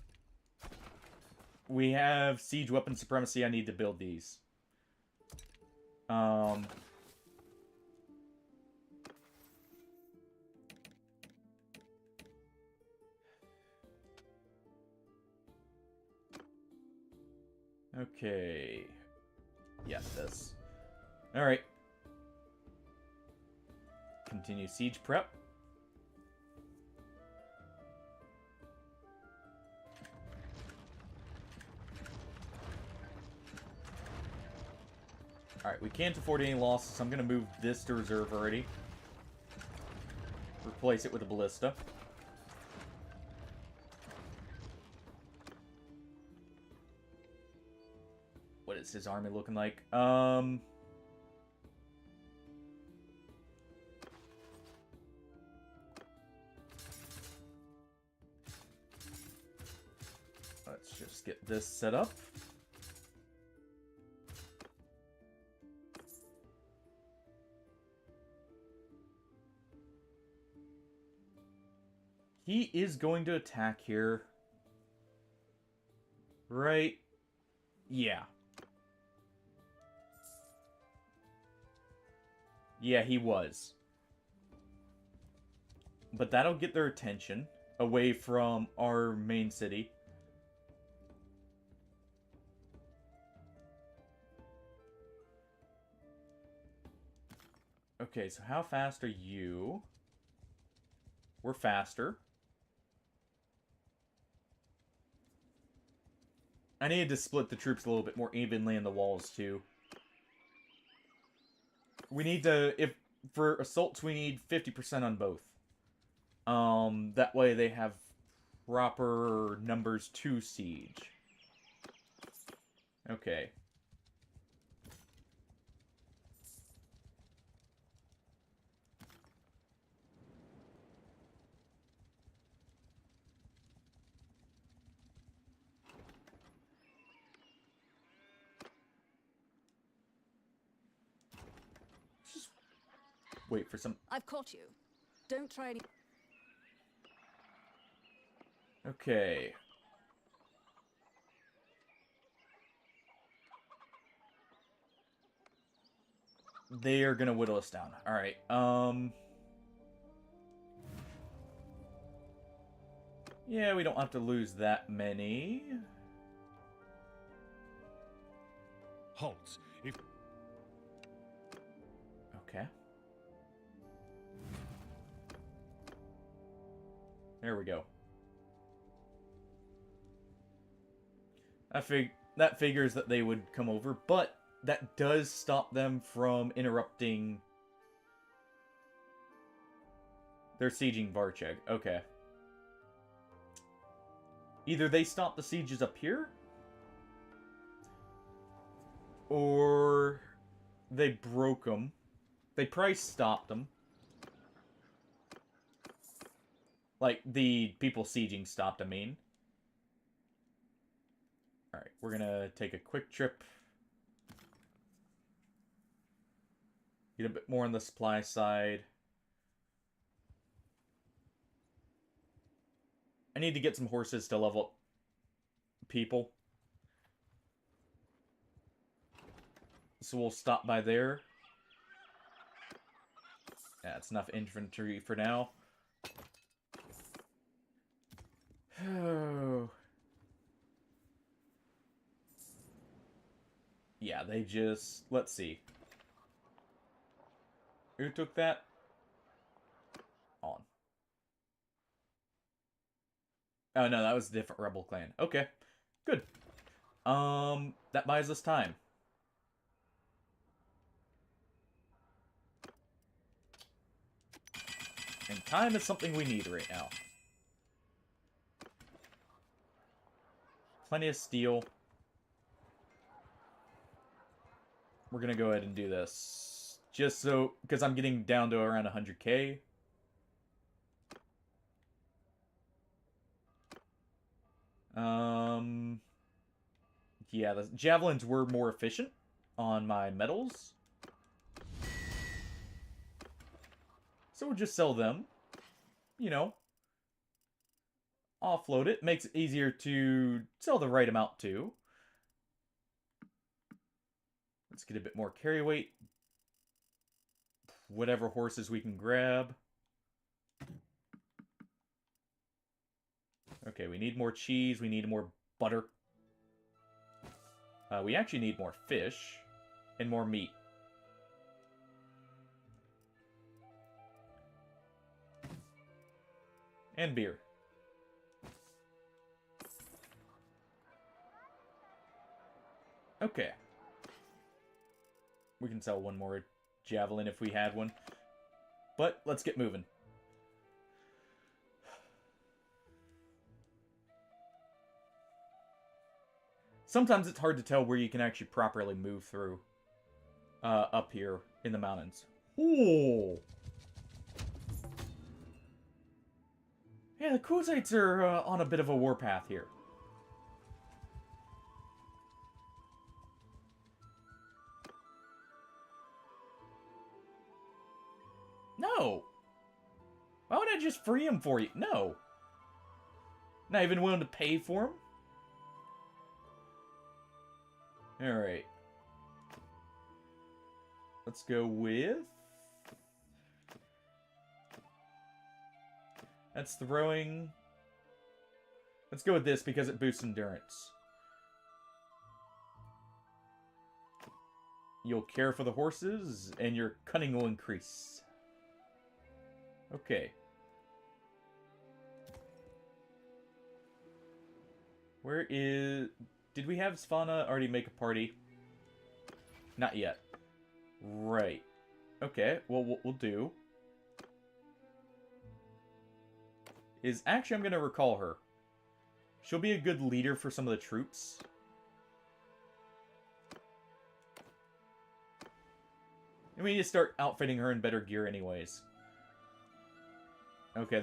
We have siege weapon supremacy. I need to build these. Okay. Yeah, this. Alright. Continue siege prep. Alright, we can't afford any losses, so I'm going to move this to reserve already. Replace it with a ballista. What is his army looking like? Let's just get this set up. He is going to attack here. Right? Yeah. Yeah, he was. But that'll get their attention. away from our main city. Okay, so how fast are you? We're faster. I needed to split the troops a little bit more evenly in the walls, too. We need to... For assaults, we need 50% on both. That way they have proper numbers to siege. Okay. Just wait for some... I've caught you. Don't try any. Okay. They are gonna whittle us down. Alright, yeah, we don't have to lose that many. Halt. If Okay. There we go. That figures that they would come over, but that does stop them from interrupting their sieging Varcheg. Okay. Either they stop the sieges up here, or they broke them. They probably stopped them. Like, the people sieging stopped, I mean. Alright, we're gonna take a quick trip. Get a bit more on the supply side. I need to get some horses to level up people. So we'll stop by there. That's enough infantry for now. Oh. Yeah, they just... Let's see. Who took that? On. Oh, no, that was a different rebel clan. Okay, good. That buys us time. And time is something we need right now. Plenty of steel. We're gonna go ahead and do this. Just so... Because I'm getting down to around 100k. Yeah, the javelins were more efficient on my metals. So we'll just sell them. You know. Offload it. Makes it easier to sell the right amount too. Let's get a bit more carry weight. Whatever horses we can grab. Okay, we need more cheese. We need more butter. We actually need more fish and more meat. And beer. Okay. We can sell one more javelin if we had one. But let's get moving. Sometimes it's hard to tell where you can actually properly move through. Up here in the mountains. Ooh! Yeah, the Khuzaits are on a bit of a warpath here. No! Why would I just free him for you? No! Not even willing to pay for him? Alright. Let's go with... That's throwing Let's go with this because it boosts endurance. You'll care for the horses, and your cunning will increase. Okay. Where is... Did we have Svana already make a party? Not yet. Right. Okay, well, what we'll do... is actually I'm going to recall her. She'll be a good leader for some of the troops. And we need to start outfitting her in better gear anyways. Okay,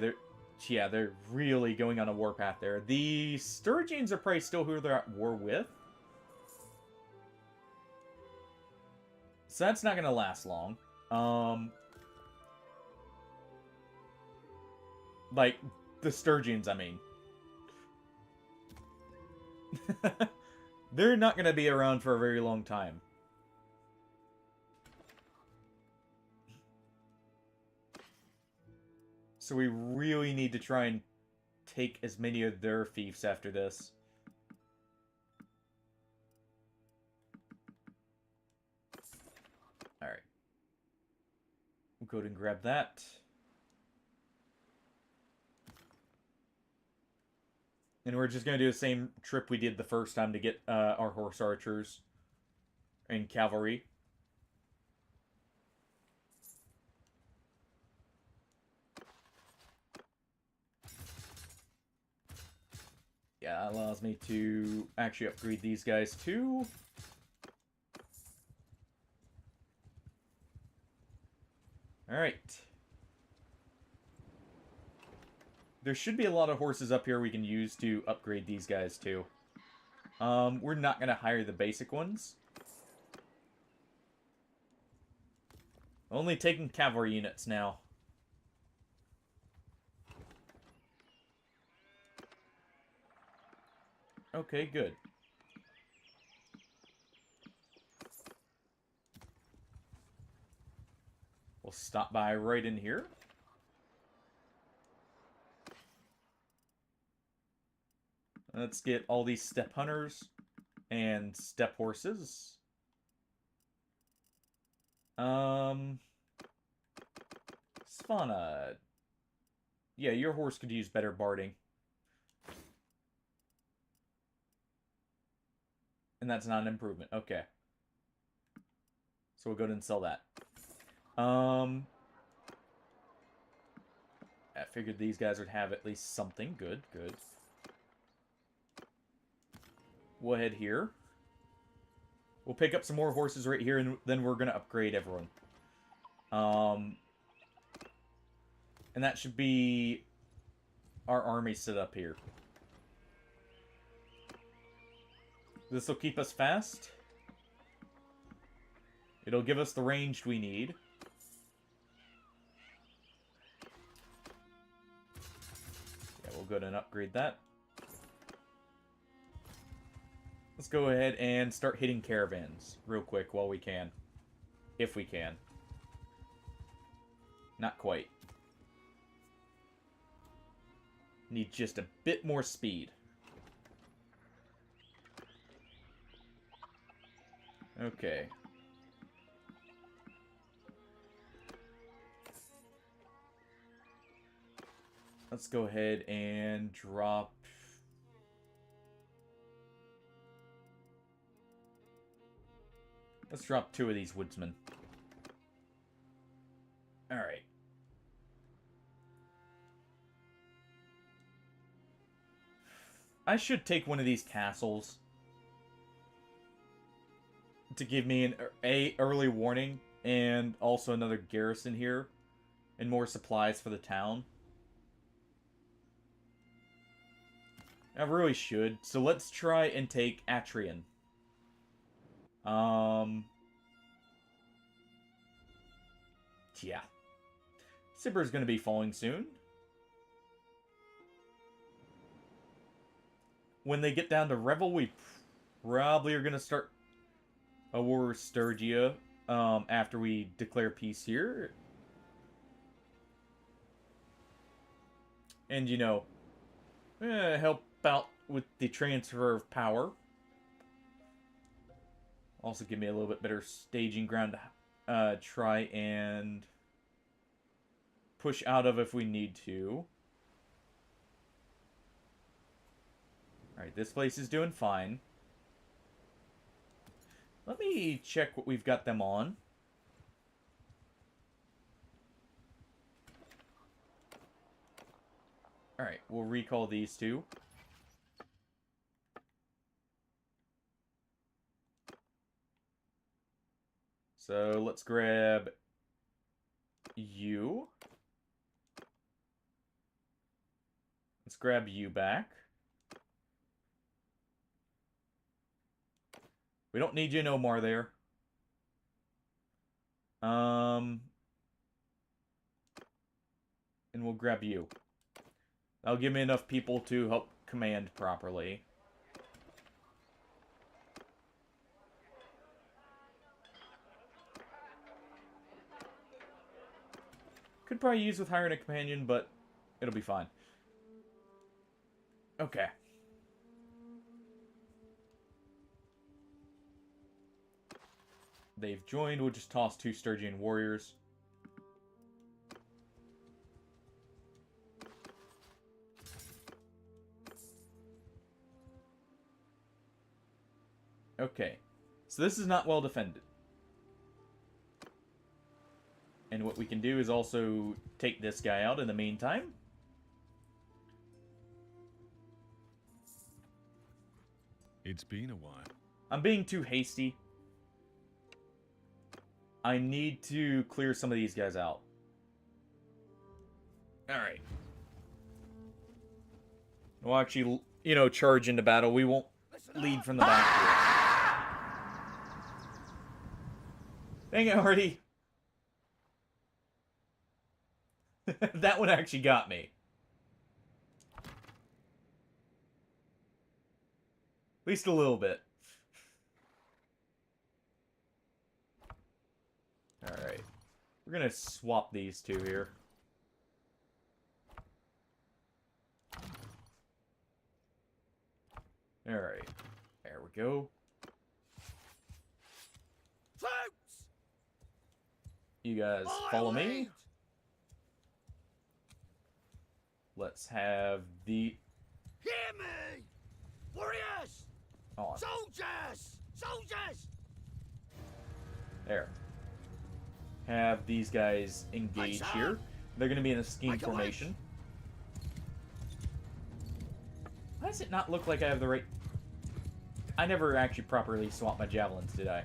they're really going on a warpath there. The Sturgians are probably still who they're at war with. So that's not going to last long. Like, the Sturgians, I mean. They're not going to be around for a very long time. So we really need to try and take as many of their fiefs after this. Alright. We'll go ahead and grab that. And we're just going to do the same trip we did the first time to get our horse archers and cavalry. Yeah, that allows me to actually upgrade these guys too. Alright. There should be a lot of horses up here we can use to upgrade these guys too. We're not going to hire the basic ones. Only taking cavalry units now. Okay, good. We'll stop by right in here. Let's get all these steppe hunters and steppe horses. Svana. Yeah, your horse could use better barding. And that's not an improvement. Okay. So we'll go ahead and sell that. I figured these guys would have at least something. Good, good. We'll head here. We'll pick up some more horses right here, and then we're going to upgrade everyone. And that should be our army set up here. This will keep us fast. It'll give us the range we need. Yeah, we'll go ahead and upgrade that. Let's go ahead and start hitting caravans real quick while we can. If we can. Not quite. Need just a bit more speed. Okay. Let's go ahead and drop... Let's drop 2 of these woodsmen. Alright. I should take one of these castles to give me an early warning and also another garrison here and more supplies for the town. I really should. So let's try and take Atrian. Yeah. Sibber's gonna be falling soon. When they get down to Revel, we probably are gonna start a war with Sturgia after we declare peace here. And, you know, help out with the transfer of power. Also give me a little bit better staging ground to try and push out of if we need to. Alright, this place is doing fine. Let me check what we've got them on. Alright, we'll recall these two. So let's grab you. Let's grab you back. We don't need you no more there. And we'll grab you. That'll give me enough people to help command properly. Could probably use with hiring a companion, but it'll be fine. Okay. They've joined. We'll just toss 2 Sturgian warriors. Okay. So this is not well defended. And what we can do is also take this guy out in the meantime. It's been a while. I'm being too hasty. I need to clear some of these guys out. Alright. We'll actually, you know, charge into battle. We won't lead from the back here. Dang it, Hardy. That one actually got me. At least a little bit. Alright. We're gonna swap these two here. Alright. There we go. Troops! You guys follow me. Let's have the... Hear me! Warriors! On. Soldiers! Soldiers! There. Have these guys engage here. They're going to be in a scheme formation. Why does it not look like I have the right... I never actually properly swapped my javelins, did I?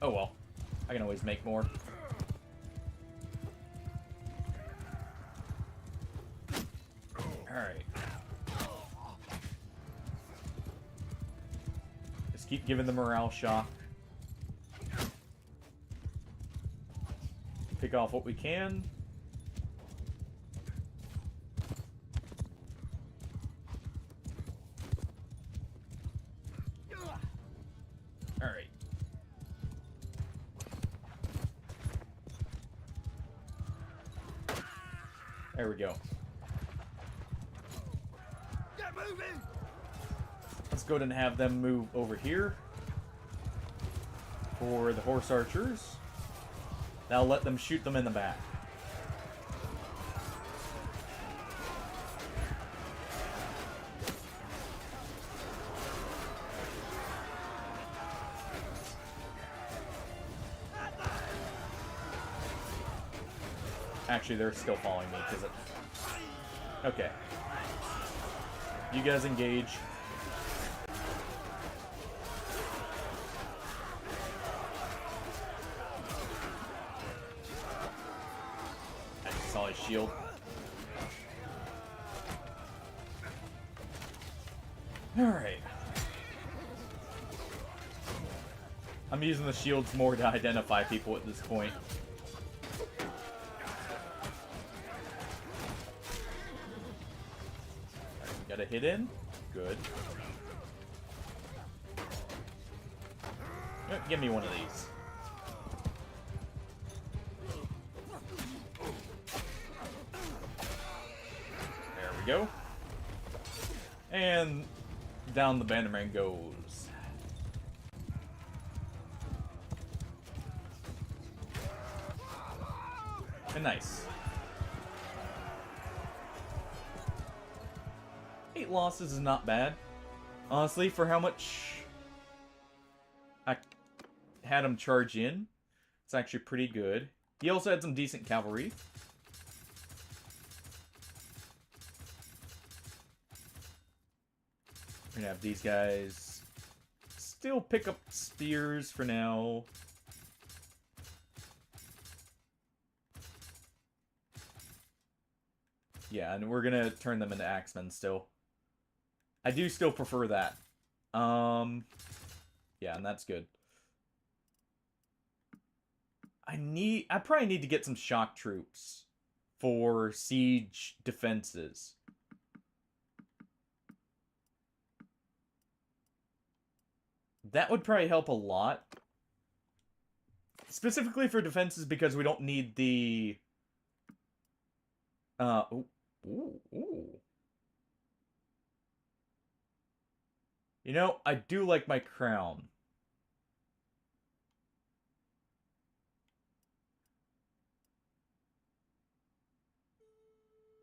Oh well. I can always make more. Alright. Just keep giving the morale shock. Pick off what we can. Alright. There we go. Get moving! Let's go ahead and have them move over here for the horse archers. Now let them shoot them in the back. Actually, they're still following me because it... Okay. You guys engage. I just saw his shield. Alright. I'm using the shields more to identify people at this point. Got a hit in? Good. Give me one of these. we go. And down the Bannerman goes. And nice. 8 losses is not bad. Honestly, for how much I had him charge in, it's actually pretty good. He also had some decent cavalry. We're gonna have these guys still pick up spears for now. Yeah, and we're gonna turn them into axemen still. I do still prefer that. Yeah, and that's good. I probably need to get some shock troops for siege defenses. That would probably help a lot. Specifically for defenses because we don't need the... Ooh. You know, I do like my crown.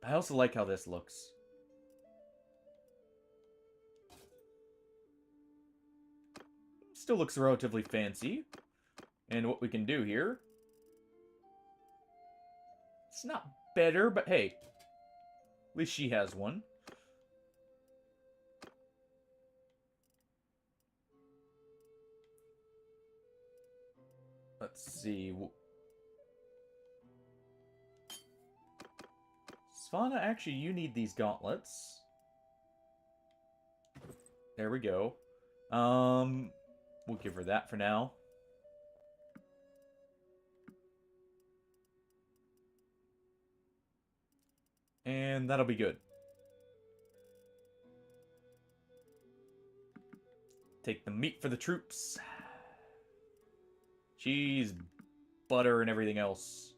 I also like how this looks. Still looks relatively fancy. And what we can do here... It's not better, but hey. At least she has one. Let's see. Svana, actually, you need these gauntlets. There we go. We'll give her that for now. And that'll be good. Take the meat for the troops. Cheese, butter, and everything else.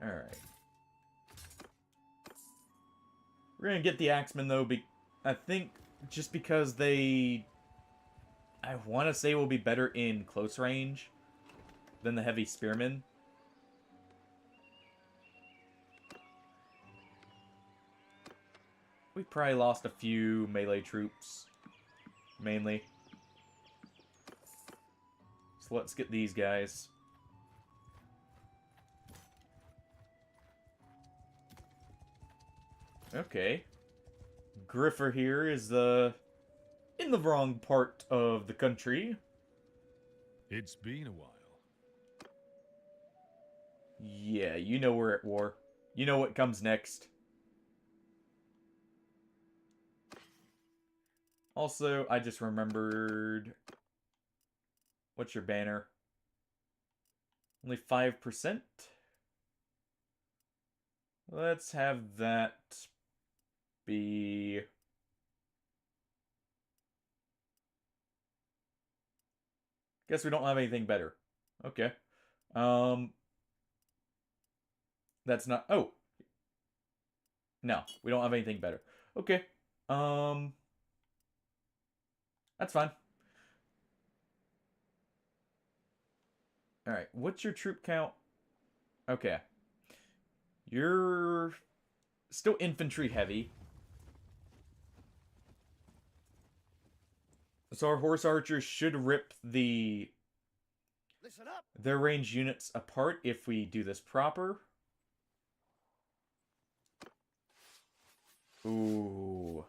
Alright. We're gonna get the Axemen, though, I think just because they... I want to say will be better in close range than the heavy spearmen. We probably lost a few melee troops, mainly. So let's get these guys. Okay. Griffer here is in the wrong part of the country. It's been a while. Yeah, you know we're at war. You know what comes next. Also, I just remembered... What's your banner? Only 5%? Let's have that be... Guess we don't have anything better. Okay. That's not... Oh! No, we don't have anything better. Okay. That's fine. Alright, what's your troop count? Okay. You're still infantry heavy. So our horse archers should rip Listen up. their ranged units apart if we do this proper. Ooh.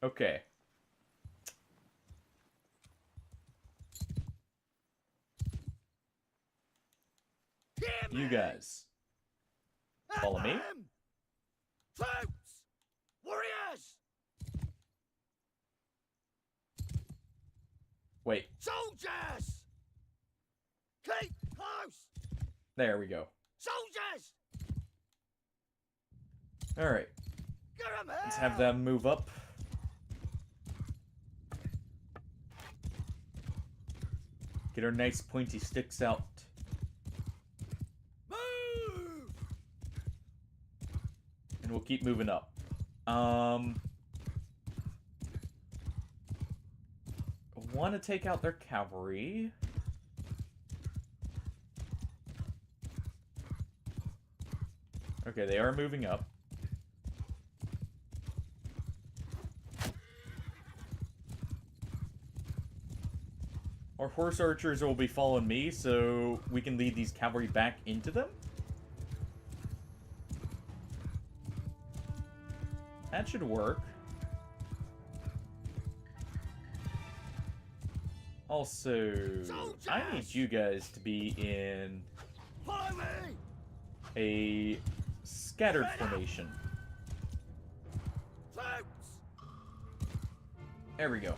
Okay. Hear You me. guys. Follow me. Troops! Warriors! Wait. Soldiers! Keep close! There we go. Soldiers! Alright. Let's have them move up. Get our nice pointy sticks out. Move! And we'll keep moving up. Want to take out their cavalry. Okay, they are moving up. Our horse archers will be following me, so we can lead these cavalry back into them. That should work. Also, I need you guys to be in Follow me! a scattered formation. Troops! There we go.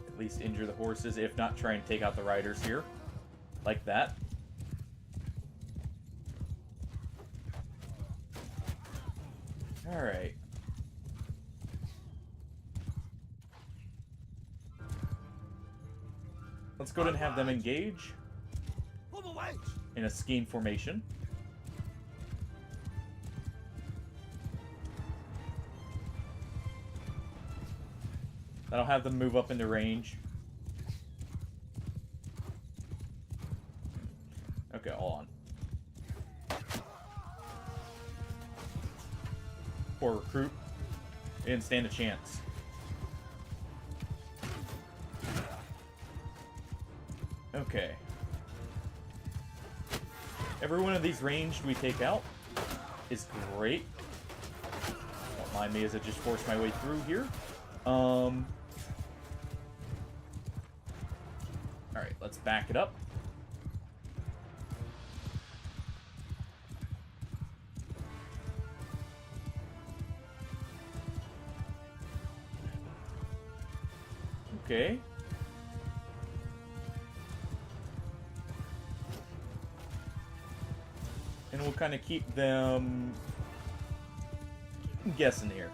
At least injure the horses, if not try and take out the riders here. Like that. Alright. Let's go ahead and have them engage Pull the wedge! in a scheme formation. That'll have them move up into range. Okay, hold on. Poor recruit. They didn't stand a chance. Okay. Every one of these ranged we take out is great. Don't mind me as I just force my way through here. Alright, let's back it up. Okay. And we'll kind of keep them guessing here.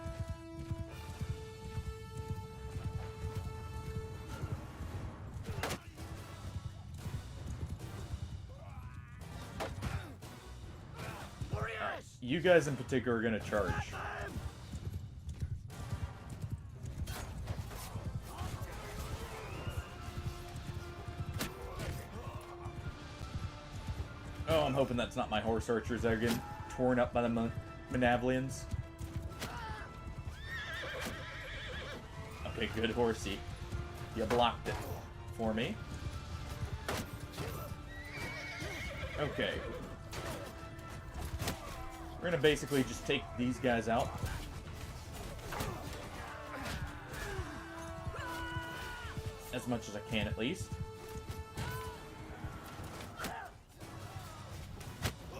Warriors! You guys in particular are going to charge. Oh, I'm hoping that's not my horse archers that are getting torn up by the Manavlians. Okay, good horsey. You blocked it for me. Okay. We're gonna basically just take these guys out. As much as I can, at least.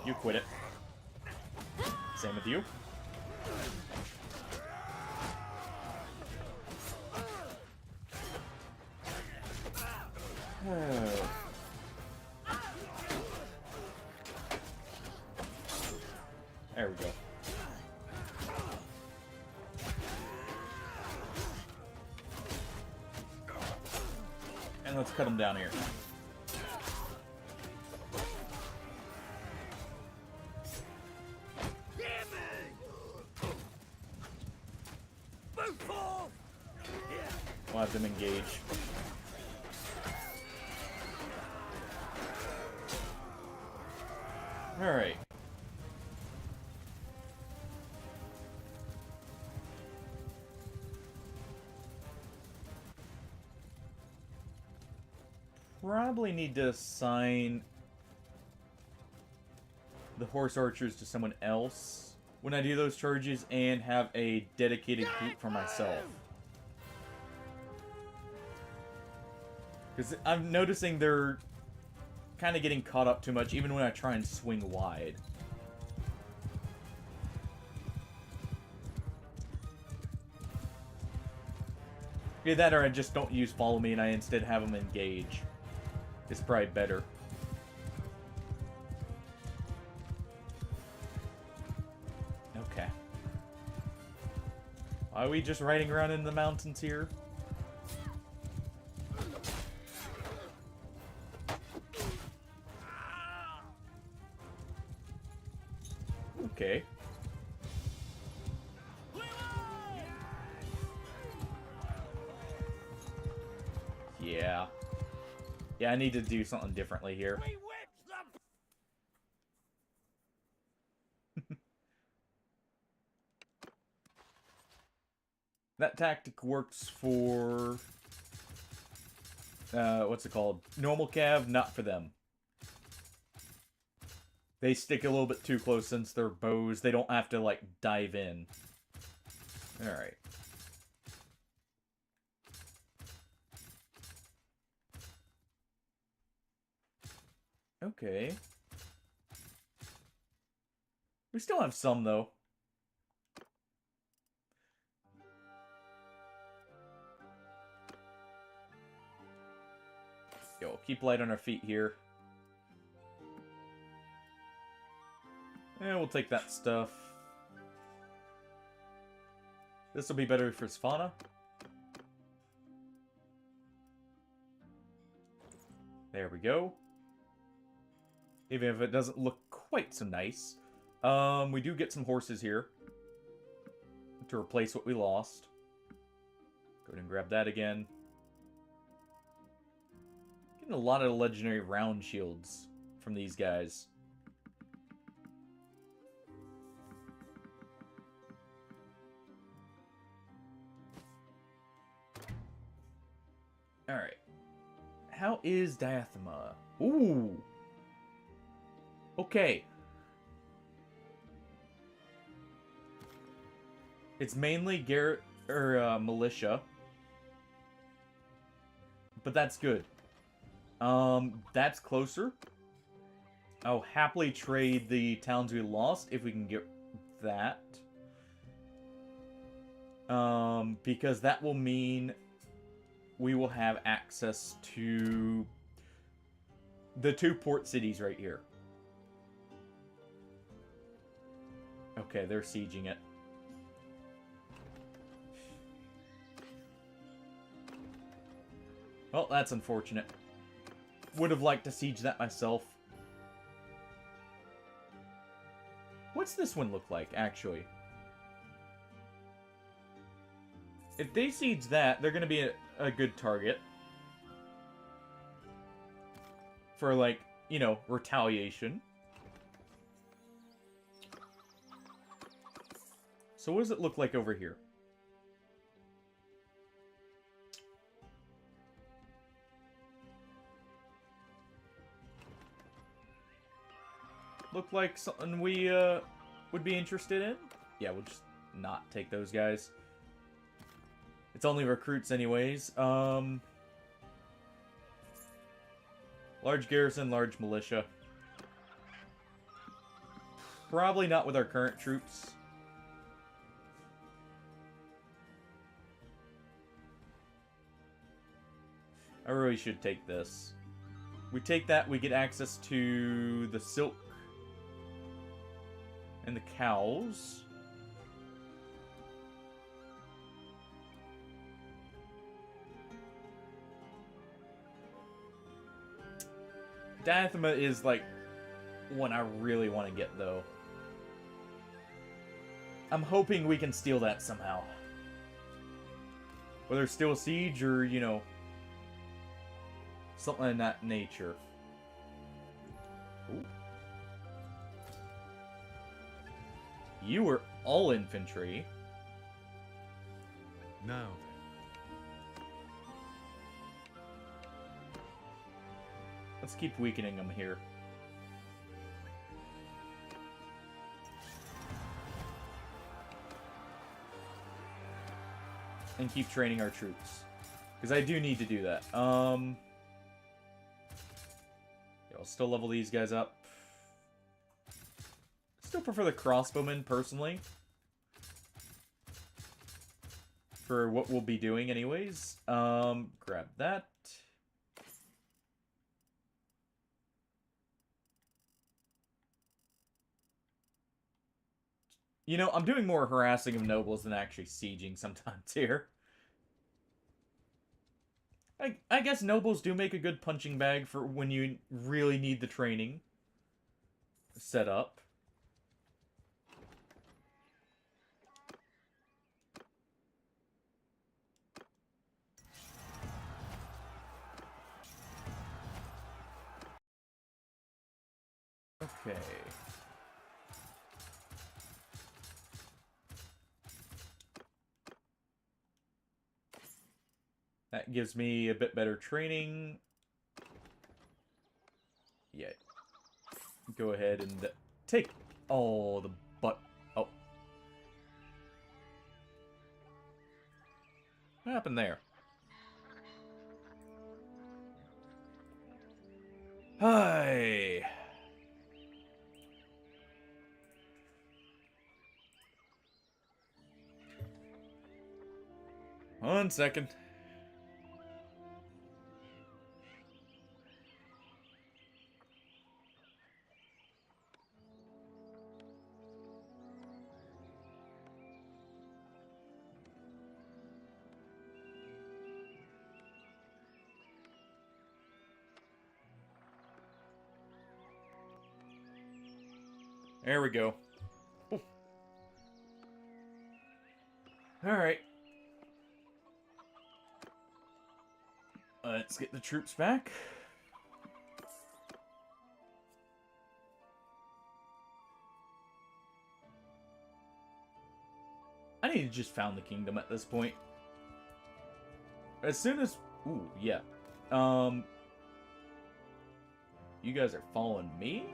You quit it. Same with you. There we go. And let's cut them down here. We'll have them engage. Alright. Probably need to assign the horse archers to someone else when I do those charges and have a dedicated group for myself. Because I'm noticing they're kind of getting caught up too much, even when I try and swing wide. Either that or I just don't use follow me and I instead have them engage. It's probably better. Okay. Are we just riding around in the mountains here? Okay. Yeah. Yeah, I need to do something differently here. That tactic works for... what's it called? Normal cav, not for them. They stick a little bit too close since they're bows. They don't have to, like, dive in. Alright. Okay. We still have some, though. Yo, keep light on our feet here. We'll take that stuff. This will be better for fauna. There we go. Even if it doesn't look quite so nice. We do get some horses here. To replace what we lost. Go ahead and grab that again. Getting a lot of legendary round shields from these guys. Alright. How is Diathema? Ooh! Okay. It's mainly Garrett or militia. But that's good. That's closer. I'll happily trade the towns we lost if we can get that. Because that will mean we will have access to the 2 port cities right here. Okay, they're sieging it. Well, that's unfortunate. Would have liked to siege that myself. What's this one look like, actually? If they siege that, they're going to be a good target. For, like, you know, retaliation. So what does it look like over here? Look like something we would be interested in? Yeah, we'll just not take those guys. It's only recruits anyways. Large garrison, large militia. Probably not with our current troops. I really should take this. We take that, we get access to the silk and the cows. Diathema is like one I really want to get though. I'm hoping we can steal that somehow. Whether it's still a siege or, you know, something in that nature. Ooh. You were all infantry. Now then. Let's keep weakening them here. And keep training our troops. Because I do need to do that. Yeah, I'll still level these guys up. Still prefer the crossbowmen, personally. for what we'll be doing anyways. Grab that. You know, I'm doing more harassing of nobles than actually sieging sometimes here. I guess nobles do make a good punching bag for when you really need the training set up. Okay. That gives me a bit better training. Yeah. Go ahead and take... Oh, the butt... Oh. What happened there? Hi. 1 second. There we go. Alright. Let's get the troops back. I need to just found the kingdom at this point. As soon as... Ooh, yeah. You guys are following me?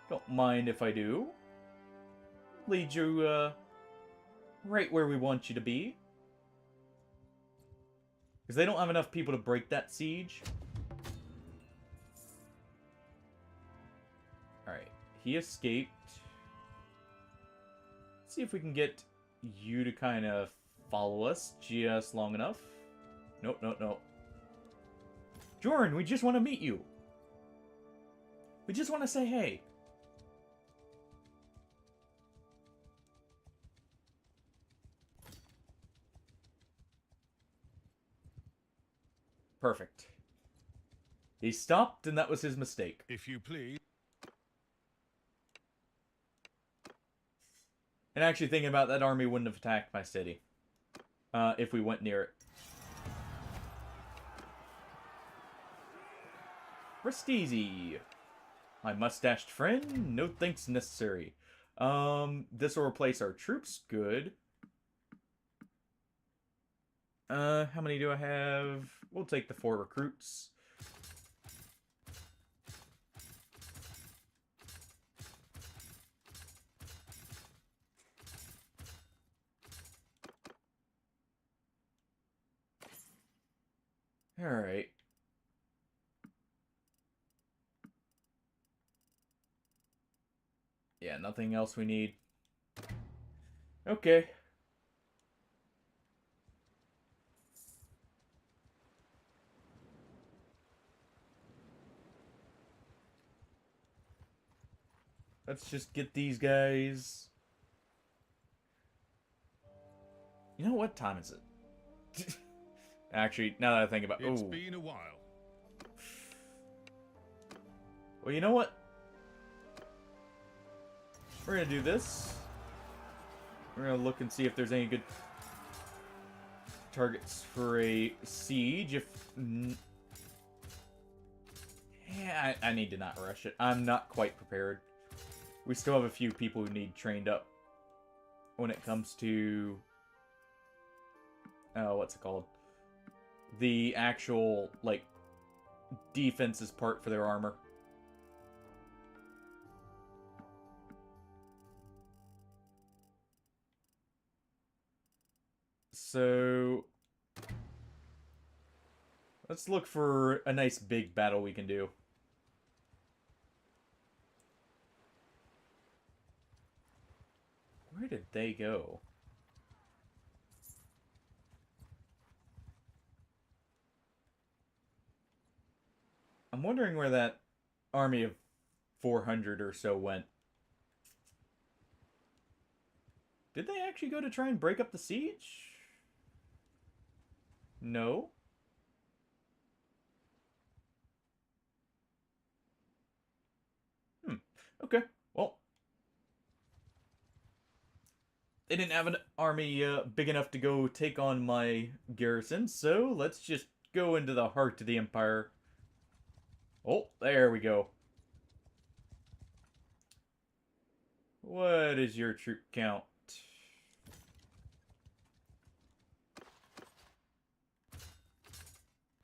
Don't mind if I do. Lead you, right where we want you to be. Because they don't have enough people to break that siege. Alright, he escaped. Let's see if we can get you to kind of follow us just long enough. Nope, nope, nope. Jordan, we just want to meet you. We just want to say hey. Perfect. He stopped, and that was his mistake. If you please. And actually thinking about that army wouldn't have attacked my city. If we went near it. Prestizi. My mustached friend? No thanks necessary. This will replace our troops. Good. How many do I have? We'll take the 4 recruits. Alright. Yeah, nothing else we need. Okay. Let's just get these guys. You know what time is it? Actually, now that I think about it. It's been a while. Well, you know what? We're gonna do this. We're gonna look and see if there's any good targets for a siege. If yeah, I need to not rush it. I'm not quite prepared. We still have a few people who need trained up when it comes to what's it called? The actual like defenses part for their armor. So let's look for a nice big battle we can do. Where did they go? I'm wondering where that army of 400 or so went. Did they actually go to try and break up the siege? No. Okay. Well, they didn't have an army big enough to go take on my garrison, so let's just go into the heart of the Empire. Oh, there we go. What is your troop count?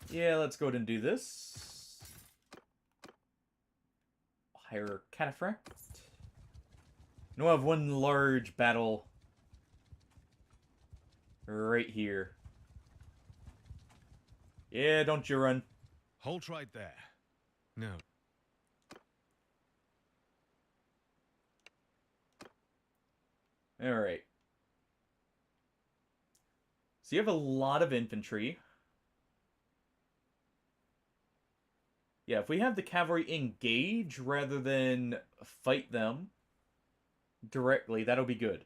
Yeah, let's go ahead and do this. Hire Cataphract. And we'll have one large battle right here. Yeah, don't you run. Halt right there. No. Alright. So you have a lot of infantry. Yeah, if we have the cavalry engage rather than fight them directly, that'll be good.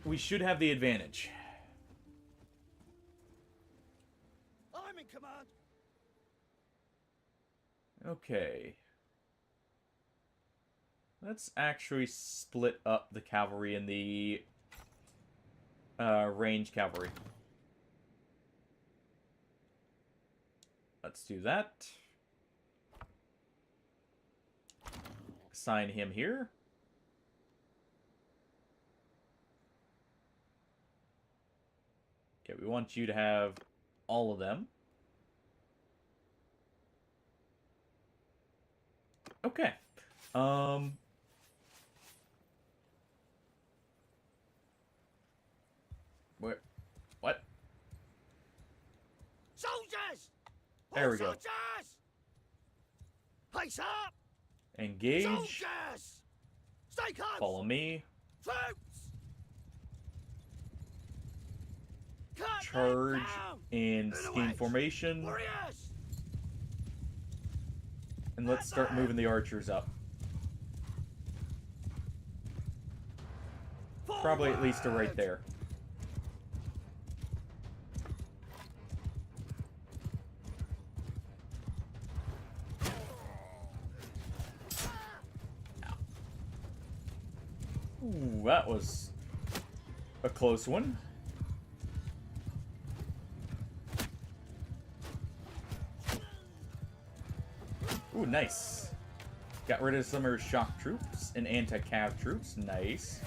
We should have the advantage. I'm in command. Okay. Let's actually split up the cavalry and the range cavalry. Let's do that. Assign him here. Okay, we want you to have all of them. Okay. Where? What? Soldiers! There we go. Soldiers! Face up! Engage. Soldiers! Stay close! Follow me. Troops! Cut them Charge down! in In the scheme wedge! formation. Warriors! And let's start moving the archers up. Probably at least to right there. Ooh, that was a close one. Ooh, nice. Got rid of some of her shock troops and anti-cav troops. Nice.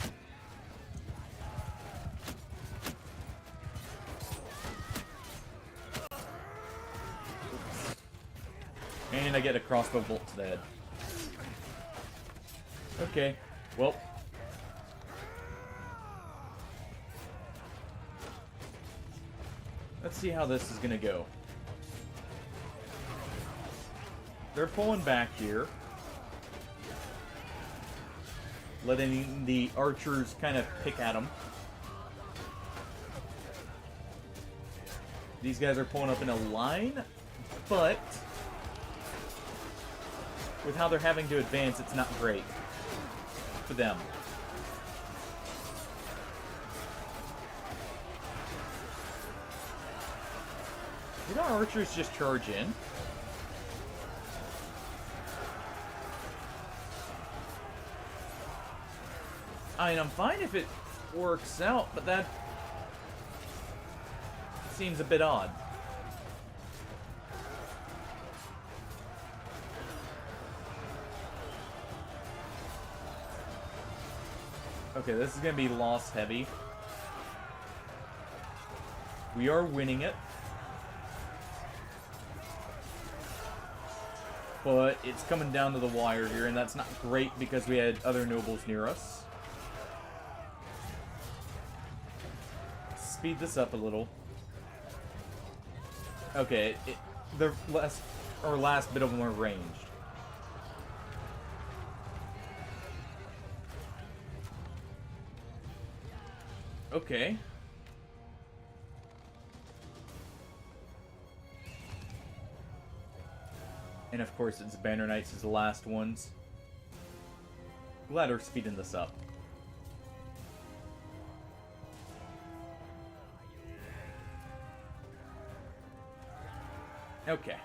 And I get a crossbow bolt to the head. Okay, well. Let's see how this is gonna go. They're pulling back here. Letting the archers kind of pick at them. These guys are pulling up in a line, but with how they're having to advance, it's not great for them. Did our archers just charge in? I mean, I'm fine if it works out, but that seems a bit odd. Okay, this is going to be loss heavy. We are winning it. But it's coming down to the wire here, and that's not great because we had other nobles near us. Speed this up a little. Okay, the last bit of them are ranged. Okay. And of course, it's Banner Knights as the last ones. Glad we're speeding this up. Okay.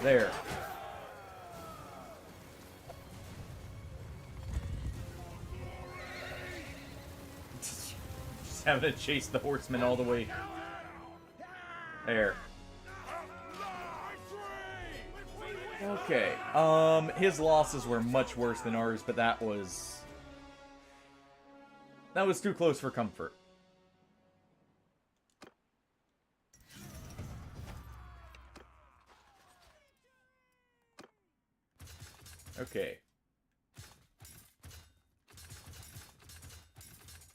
There. Just having to chase the horsemen all the way. There. Okay. His losses were much worse than ours, but that was too close for comfort. Okay.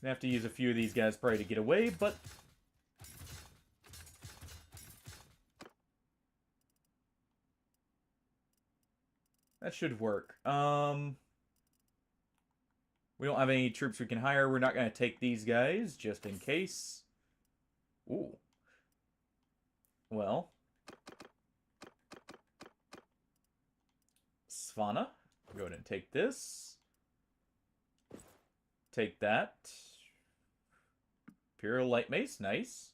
Gonna have to use a few of these guys probably to get away, but that should work. We don't have any troops we can hire. We're not gonna take these guys just in case. Ooh. Well. Svana. Go ahead and take this. Take that. Imperial Light Mace, nice.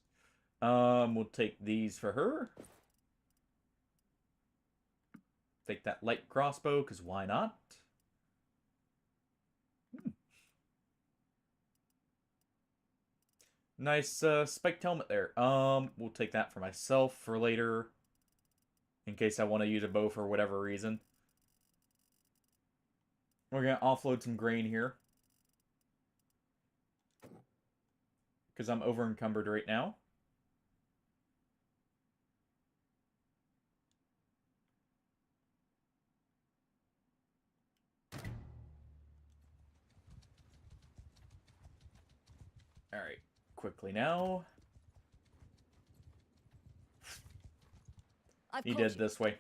We'll take these for her. Take that light crossbow, because why not? Nice spiked helmet there. We'll take that for myself for later. In case I want to use a bow for whatever reason. We're going to offload some grain here. Because I'm over encumbered right now. Alright, quickly now. He did this way.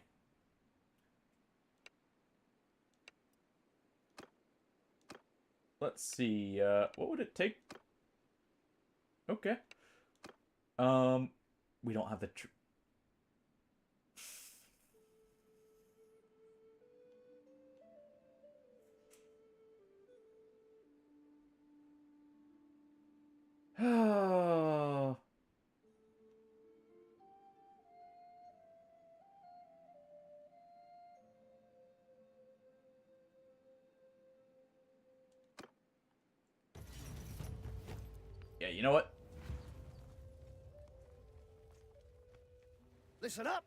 Let's see, what would it take? Okay. We don't have the Oh. Yeah, you know what? Listen up.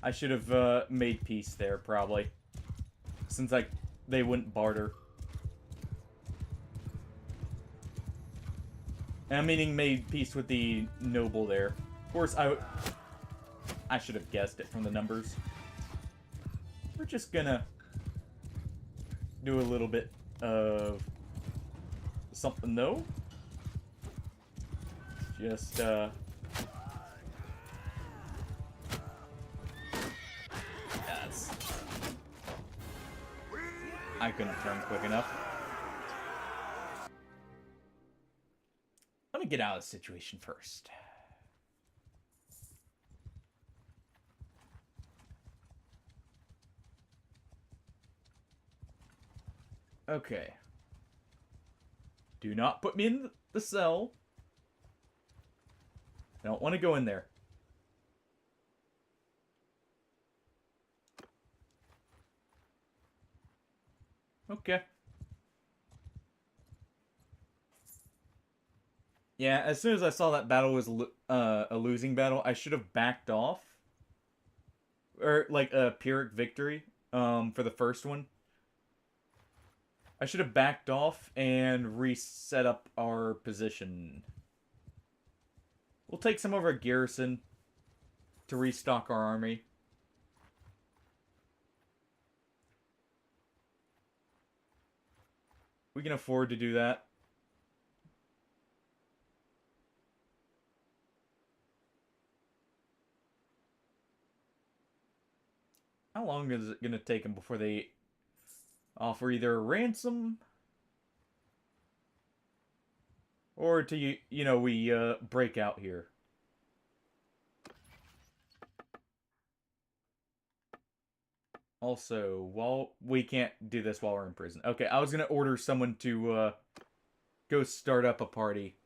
I should have made peace there, probably. Since they wouldn't barter. And I'm meaning made peace with the noble there. Of course, I should have guessed it from the numbers. We're just gonna do a little bit of something though. Just yes. I couldn't turn quick enough. Let me get out of the situation first. Okay. Do not put me in the cell. I don't want to go in there. Okay. Yeah, as soon as I saw that battle was a losing battle, I should have backed off. Or, like, a Pyrrhic victory, for the first one. I should have backed off and reset up our position. We'll take some of our garrison to restock our army. We can afford to do that. How long is it gonna take them before they offer either a ransom or to we break out here? Also, while we can't do this while we're in prison. Okay, I was gonna order someone to go start up a party.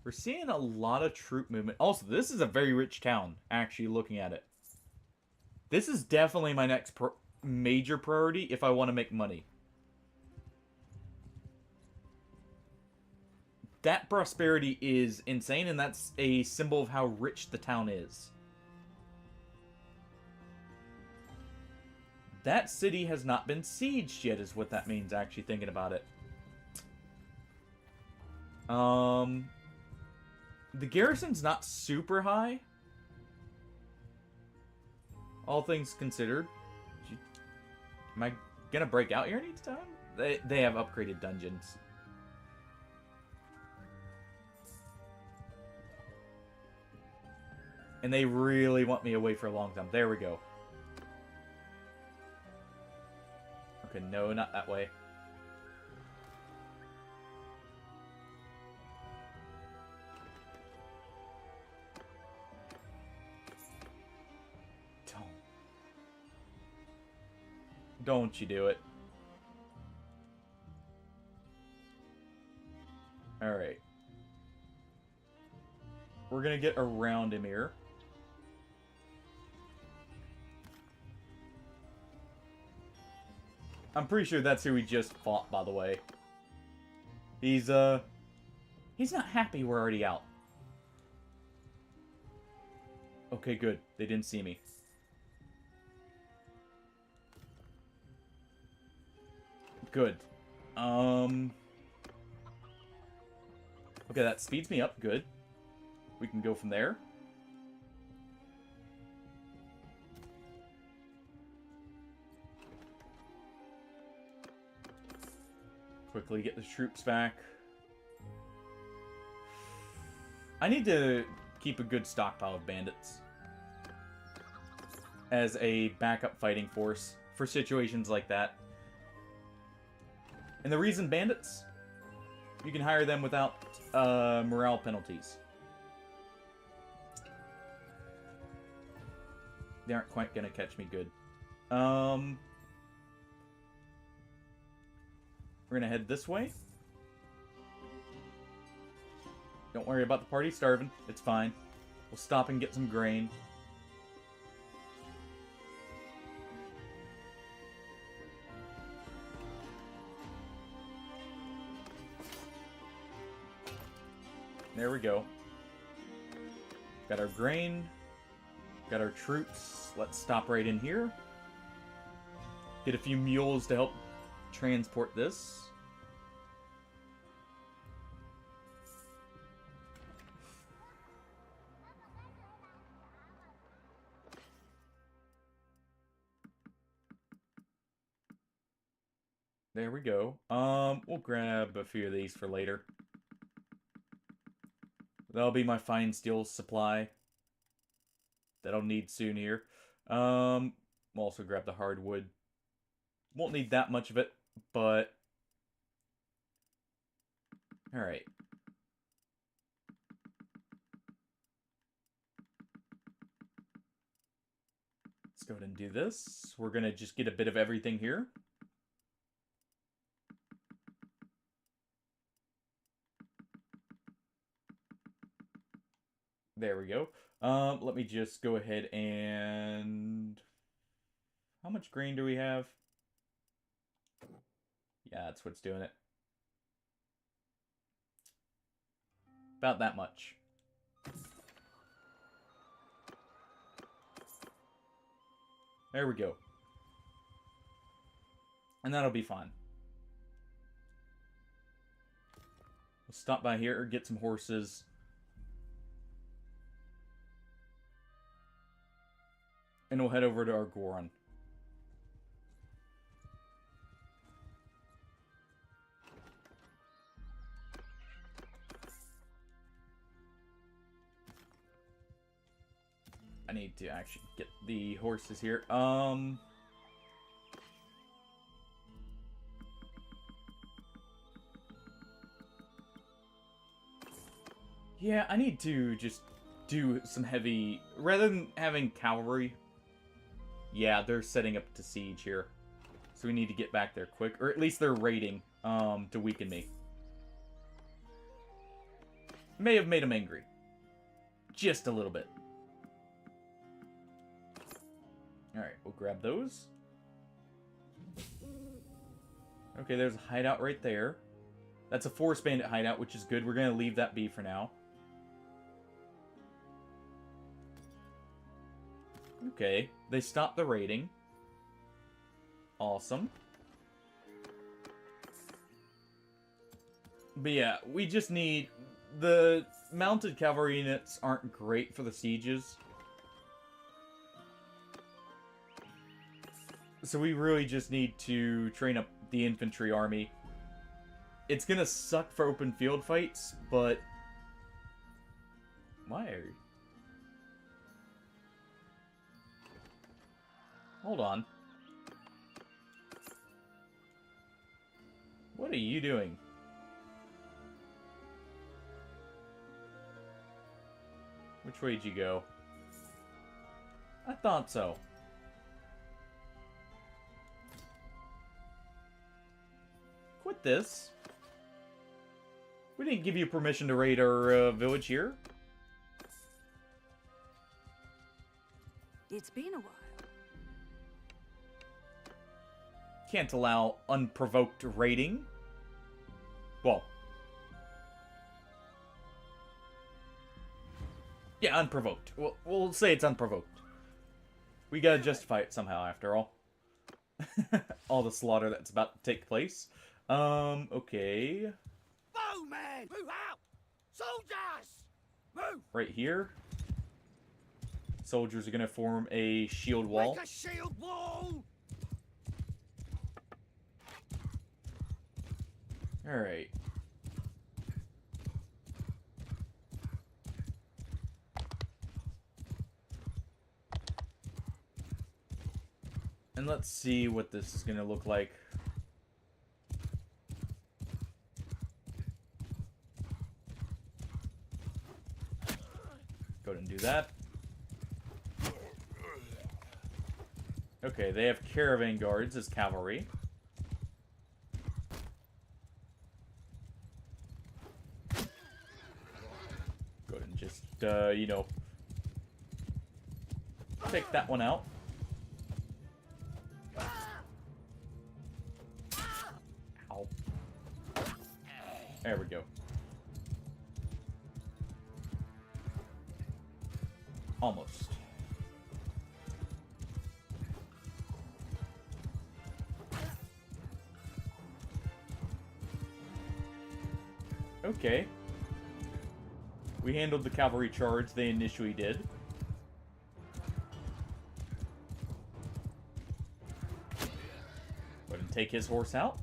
We're seeing a lot of troop movement. Also, this is a very rich town, actually, looking at it. This is definitely my next major priority if I want to make money. That prosperity is insane, and that's a symbol of how rich the town is. That city has not been sieged yet, is what that means, actually, thinking about it. The garrison's not super high. All things considered. Am I gonna break out here anytime? They have upgraded dungeons. And they really want me away for a long time. There we go. Okay, no, not that way. Don't you do it. Alright. We're gonna get around him here. I'm pretty sure that's who we just fought, by the way. He's not happy we're already out. Okay, good. They didn't see me. Good. Okay, that speeds me up. Good. We can go from there. Quickly get the troops back. I need to keep a good stockpile of bandits as a backup fighting force for situations like that. And the reason bandits, you can hire them without morale penalties. They aren't quite gonna catch me good. We're gonna head this way. Don't worry about the party starving. It's fine. We'll stop and get some grain. There we go. Got our grain. Got our troops. Let's stop right in here. Get a few mules to help transport this. There we go. We'll grab a few of these for later. That'll be my fine steel supply that I'll need soon here. We'll also grab the hardwood. Won't need that much of it, but... Alright. Let's go ahead and do this. We're gonna just get a bit of everything here. There we go. Let me just go ahead and... How much grain do we have? Yeah, that's what's doing it. About that much. There we go. And that'll be fine. We'll stop by here, get some horses. And we'll head over to our Goron. I need to actually get the horses here. Yeah, I need to just do some heavy... Rather than having cavalry... Yeah, they're setting up to siege here. So we need to get back there quick. Or at least they're raiding to weaken me. May have made them angry. Just a little bit. Alright, we'll grab those. Okay, there's a hideout right there. That's a forest bandit hideout, which is good. We're going to leave that be for now. Okay, they stopped the raiding. Awesome. But yeah, we just need... The mounted cavalry units aren't great for the sieges. So we really just need to train up the infantry army. It's gonna suck for open field fights, but... Why are you... Hold on. What are you doing? Which way did you go? I thought so. Quit this. We didn't give you permission to raid our village here. It's been a while. Can't allow unprovoked raiding. Well. Yeah, unprovoked. We'll say it's unprovoked. We gotta justify it somehow, after all. All the slaughter that's about to take place. Okay. Bowmen! Move out! Soldiers! Move! Right here. Soldiers are gonna form a shield wall. Make a shield wall! Alright. And let's see what this is gonna look like. Go ahead and do that. Okay, they have caravan guards as cavalry. Go ahead and just, you know, take that one out. Ow. There we go. Almost. Okay. We handled the cavalry charge they initially did. Go ahead and take his horse out.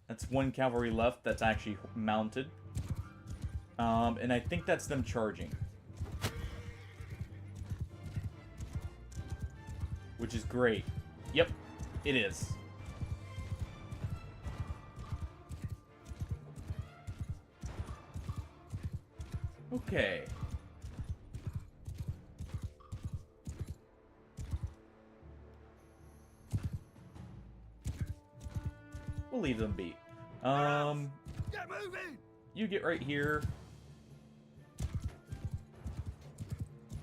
That's one cavalry left that's actually mounted. And I think that's them charging. Which is great. Yep, it is. Okay. We'll leave them be. Get moving! You get right here.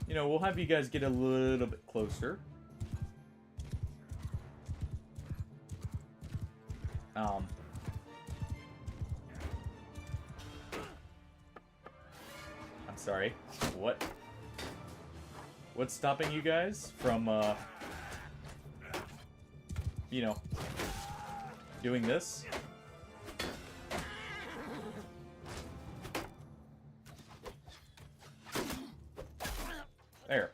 You know, we'll have you guys get a little bit closer. I'm sorry. What? What's stopping you guys from, you know, doing this? There.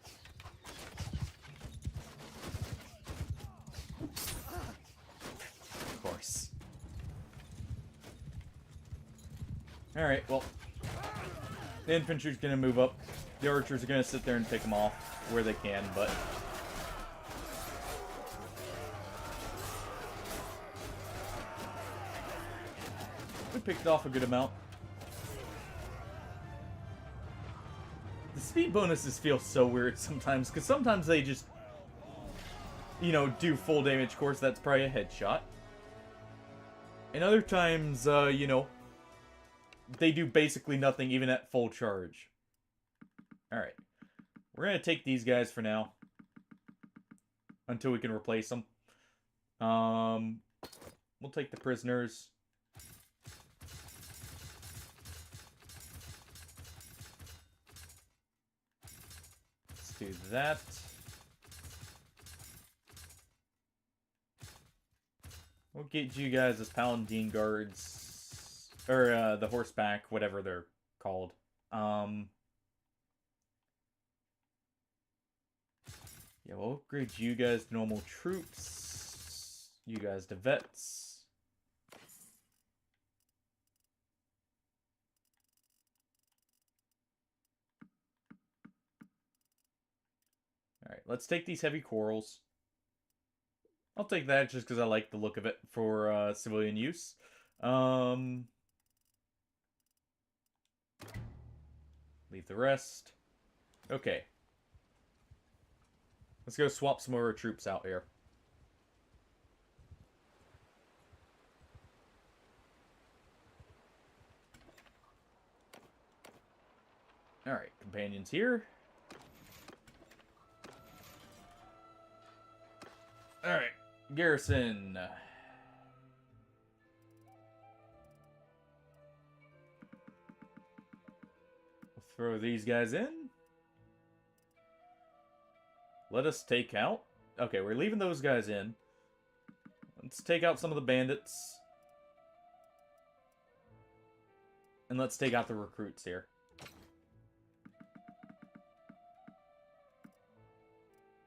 Of course. Alright, well. The infantry's gonna move up. The archers are going to sit there and pick them off where they can, but... we picked off a good amount. The speed bonuses feel so weird sometimes, because sometimes they just, you know, do full damage. Of course, that's probably a headshot. And other times, you know, they do basically nothing even at full charge. Alright. We're going to take these guys for now. Until we can replace them. We'll take the prisoners. Let's do that. We'll get you guys as Paladin guards. Or, the horseback, whatever they're called. Yeah, we'll upgrade you guys to normal troops. You guys to vets. Alright, let's take these heavy corals. I'll take that just because I like the look of it for civilian use. Leave the rest. Okay. Let's go swap some of our troops out here. Alright, companions here. Alright, garrison. We'll throw these guys in. Let us take out... okay, we're leaving those guys in. Let's take out some of the bandits. And let's take out the recruits here.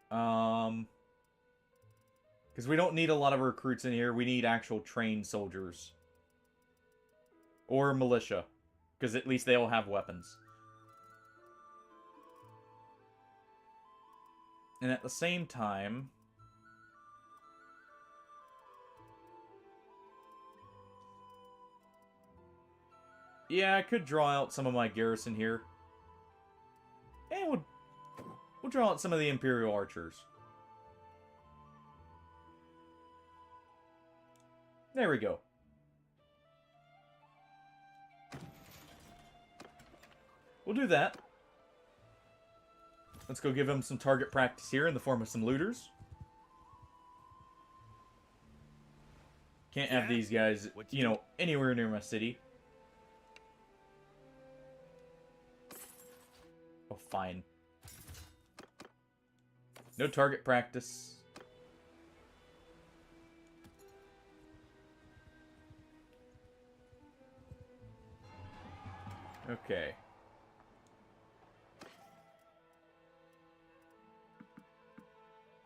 Because we don't need a lot of recruits in here. We need actual trained soldiers. Or militia. Because at least they all have weapons. And at the same time... yeah, I could draw out some of my garrison here. And we'll draw out some of the Imperial archers. There we go. We'll do that. Let's go give them some target practice here in the form of some looters. Can't have these guys, you know, anywhere near my city. Oh, fine. No target practice. Okay.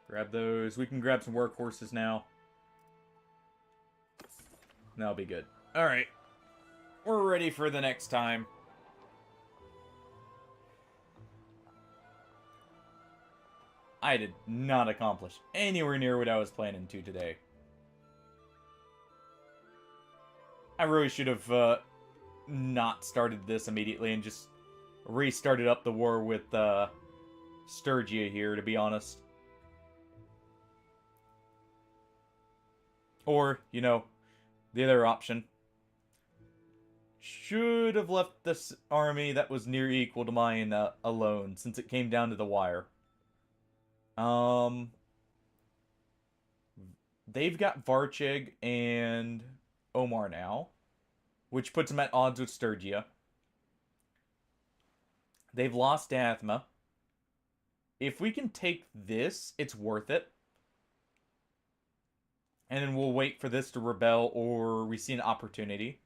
Grab those. We can grab some workhorses now. That'll be good. Alright. We're ready for the next time. I did not accomplish anywhere near what I was planning to today. I really should have not started this immediately and just restarted up the war with Sturgia here, to be honest. Or, you know, the other option. Should have left this army that was near equal to mine alone, since it came down to the wire. They've got Varchig and Omar now, which puts them at odds with Sturgia. They've lost Dathma. If we can take this, it's worth it. And then we'll wait for this to rebel or we see an opportunity.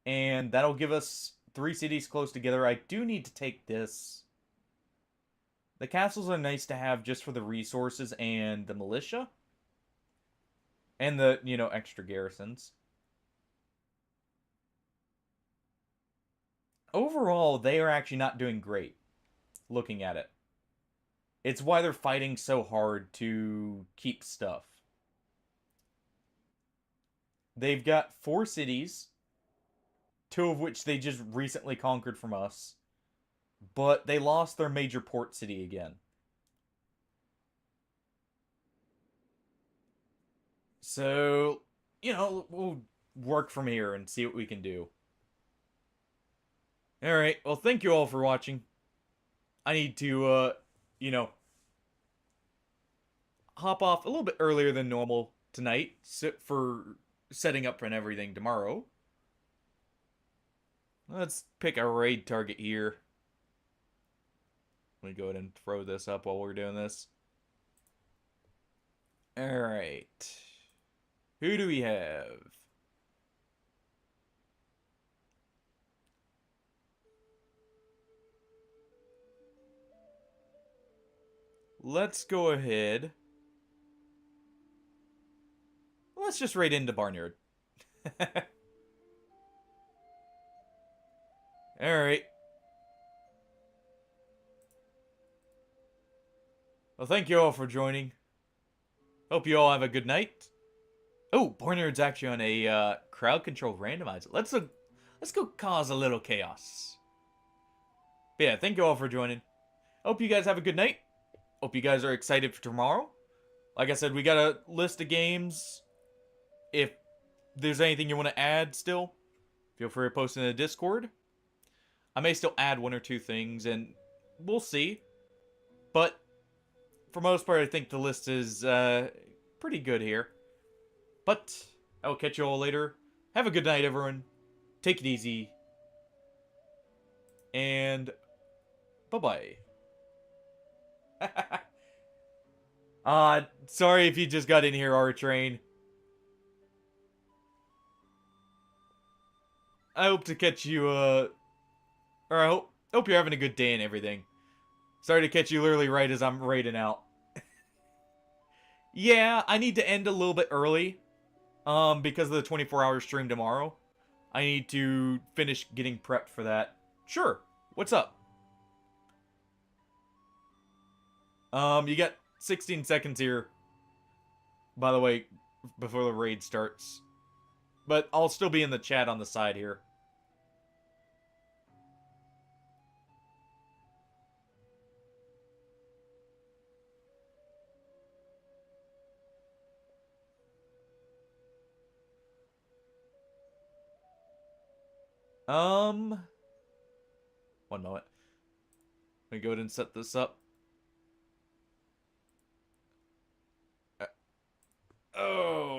And that'll give us 3 cities close together. I do need to take this. The castles are nice to have just for the resources and the militia. And the, you know, extra garrisons. Overall, they are actually not doing great. looking at it. It's why they're fighting so hard to keep stuff. They've got 4 cities, 2 of which they just recently conquered from us. But they lost their major port city again. So, you know, we'll work from here and see what we can do. Alright, well, thank you all for watching. I need to, you know, hop off a little bit earlier than normal tonight for setting up and everything tomorrow. Let's pick a raid target here. Let me go ahead and throw this up while we're doing this. Alright. Who do we have? Let's go ahead. Let's just raid into Barnyard. Alright. Well, thank you all for joining. Hope you all have a good night. Oh, Barnyard's actually on a crowd control randomizer. Let's go cause a little chaos. But yeah, thank you all for joining. Hope you guys have a good night. Hope you guys are excited for tomorrow. Like I said, we got a list of games. If there's anything you want to add still, feel free to post in the Discord. I may still add 1 or 2 things, and we'll see. But for most part, I think the list is pretty good here. But I will catch you all later. Have a good night, everyone. Take it easy. And bye-bye. Sorry if you just got in here, R-Train. I hope to catch you, or I hope you're having a good day and everything. Sorry to catch you literally right as I'm raiding out. Yeah, I need to end a little bit early. Because of the 24-hour stream tomorrow. I need to finish getting prepped for that. Sure. What's up? You got 16 seconds here. By the way, before the raid starts. But I'll still be in the chat on the side here. One moment. Let me go ahead and set this up. Oh.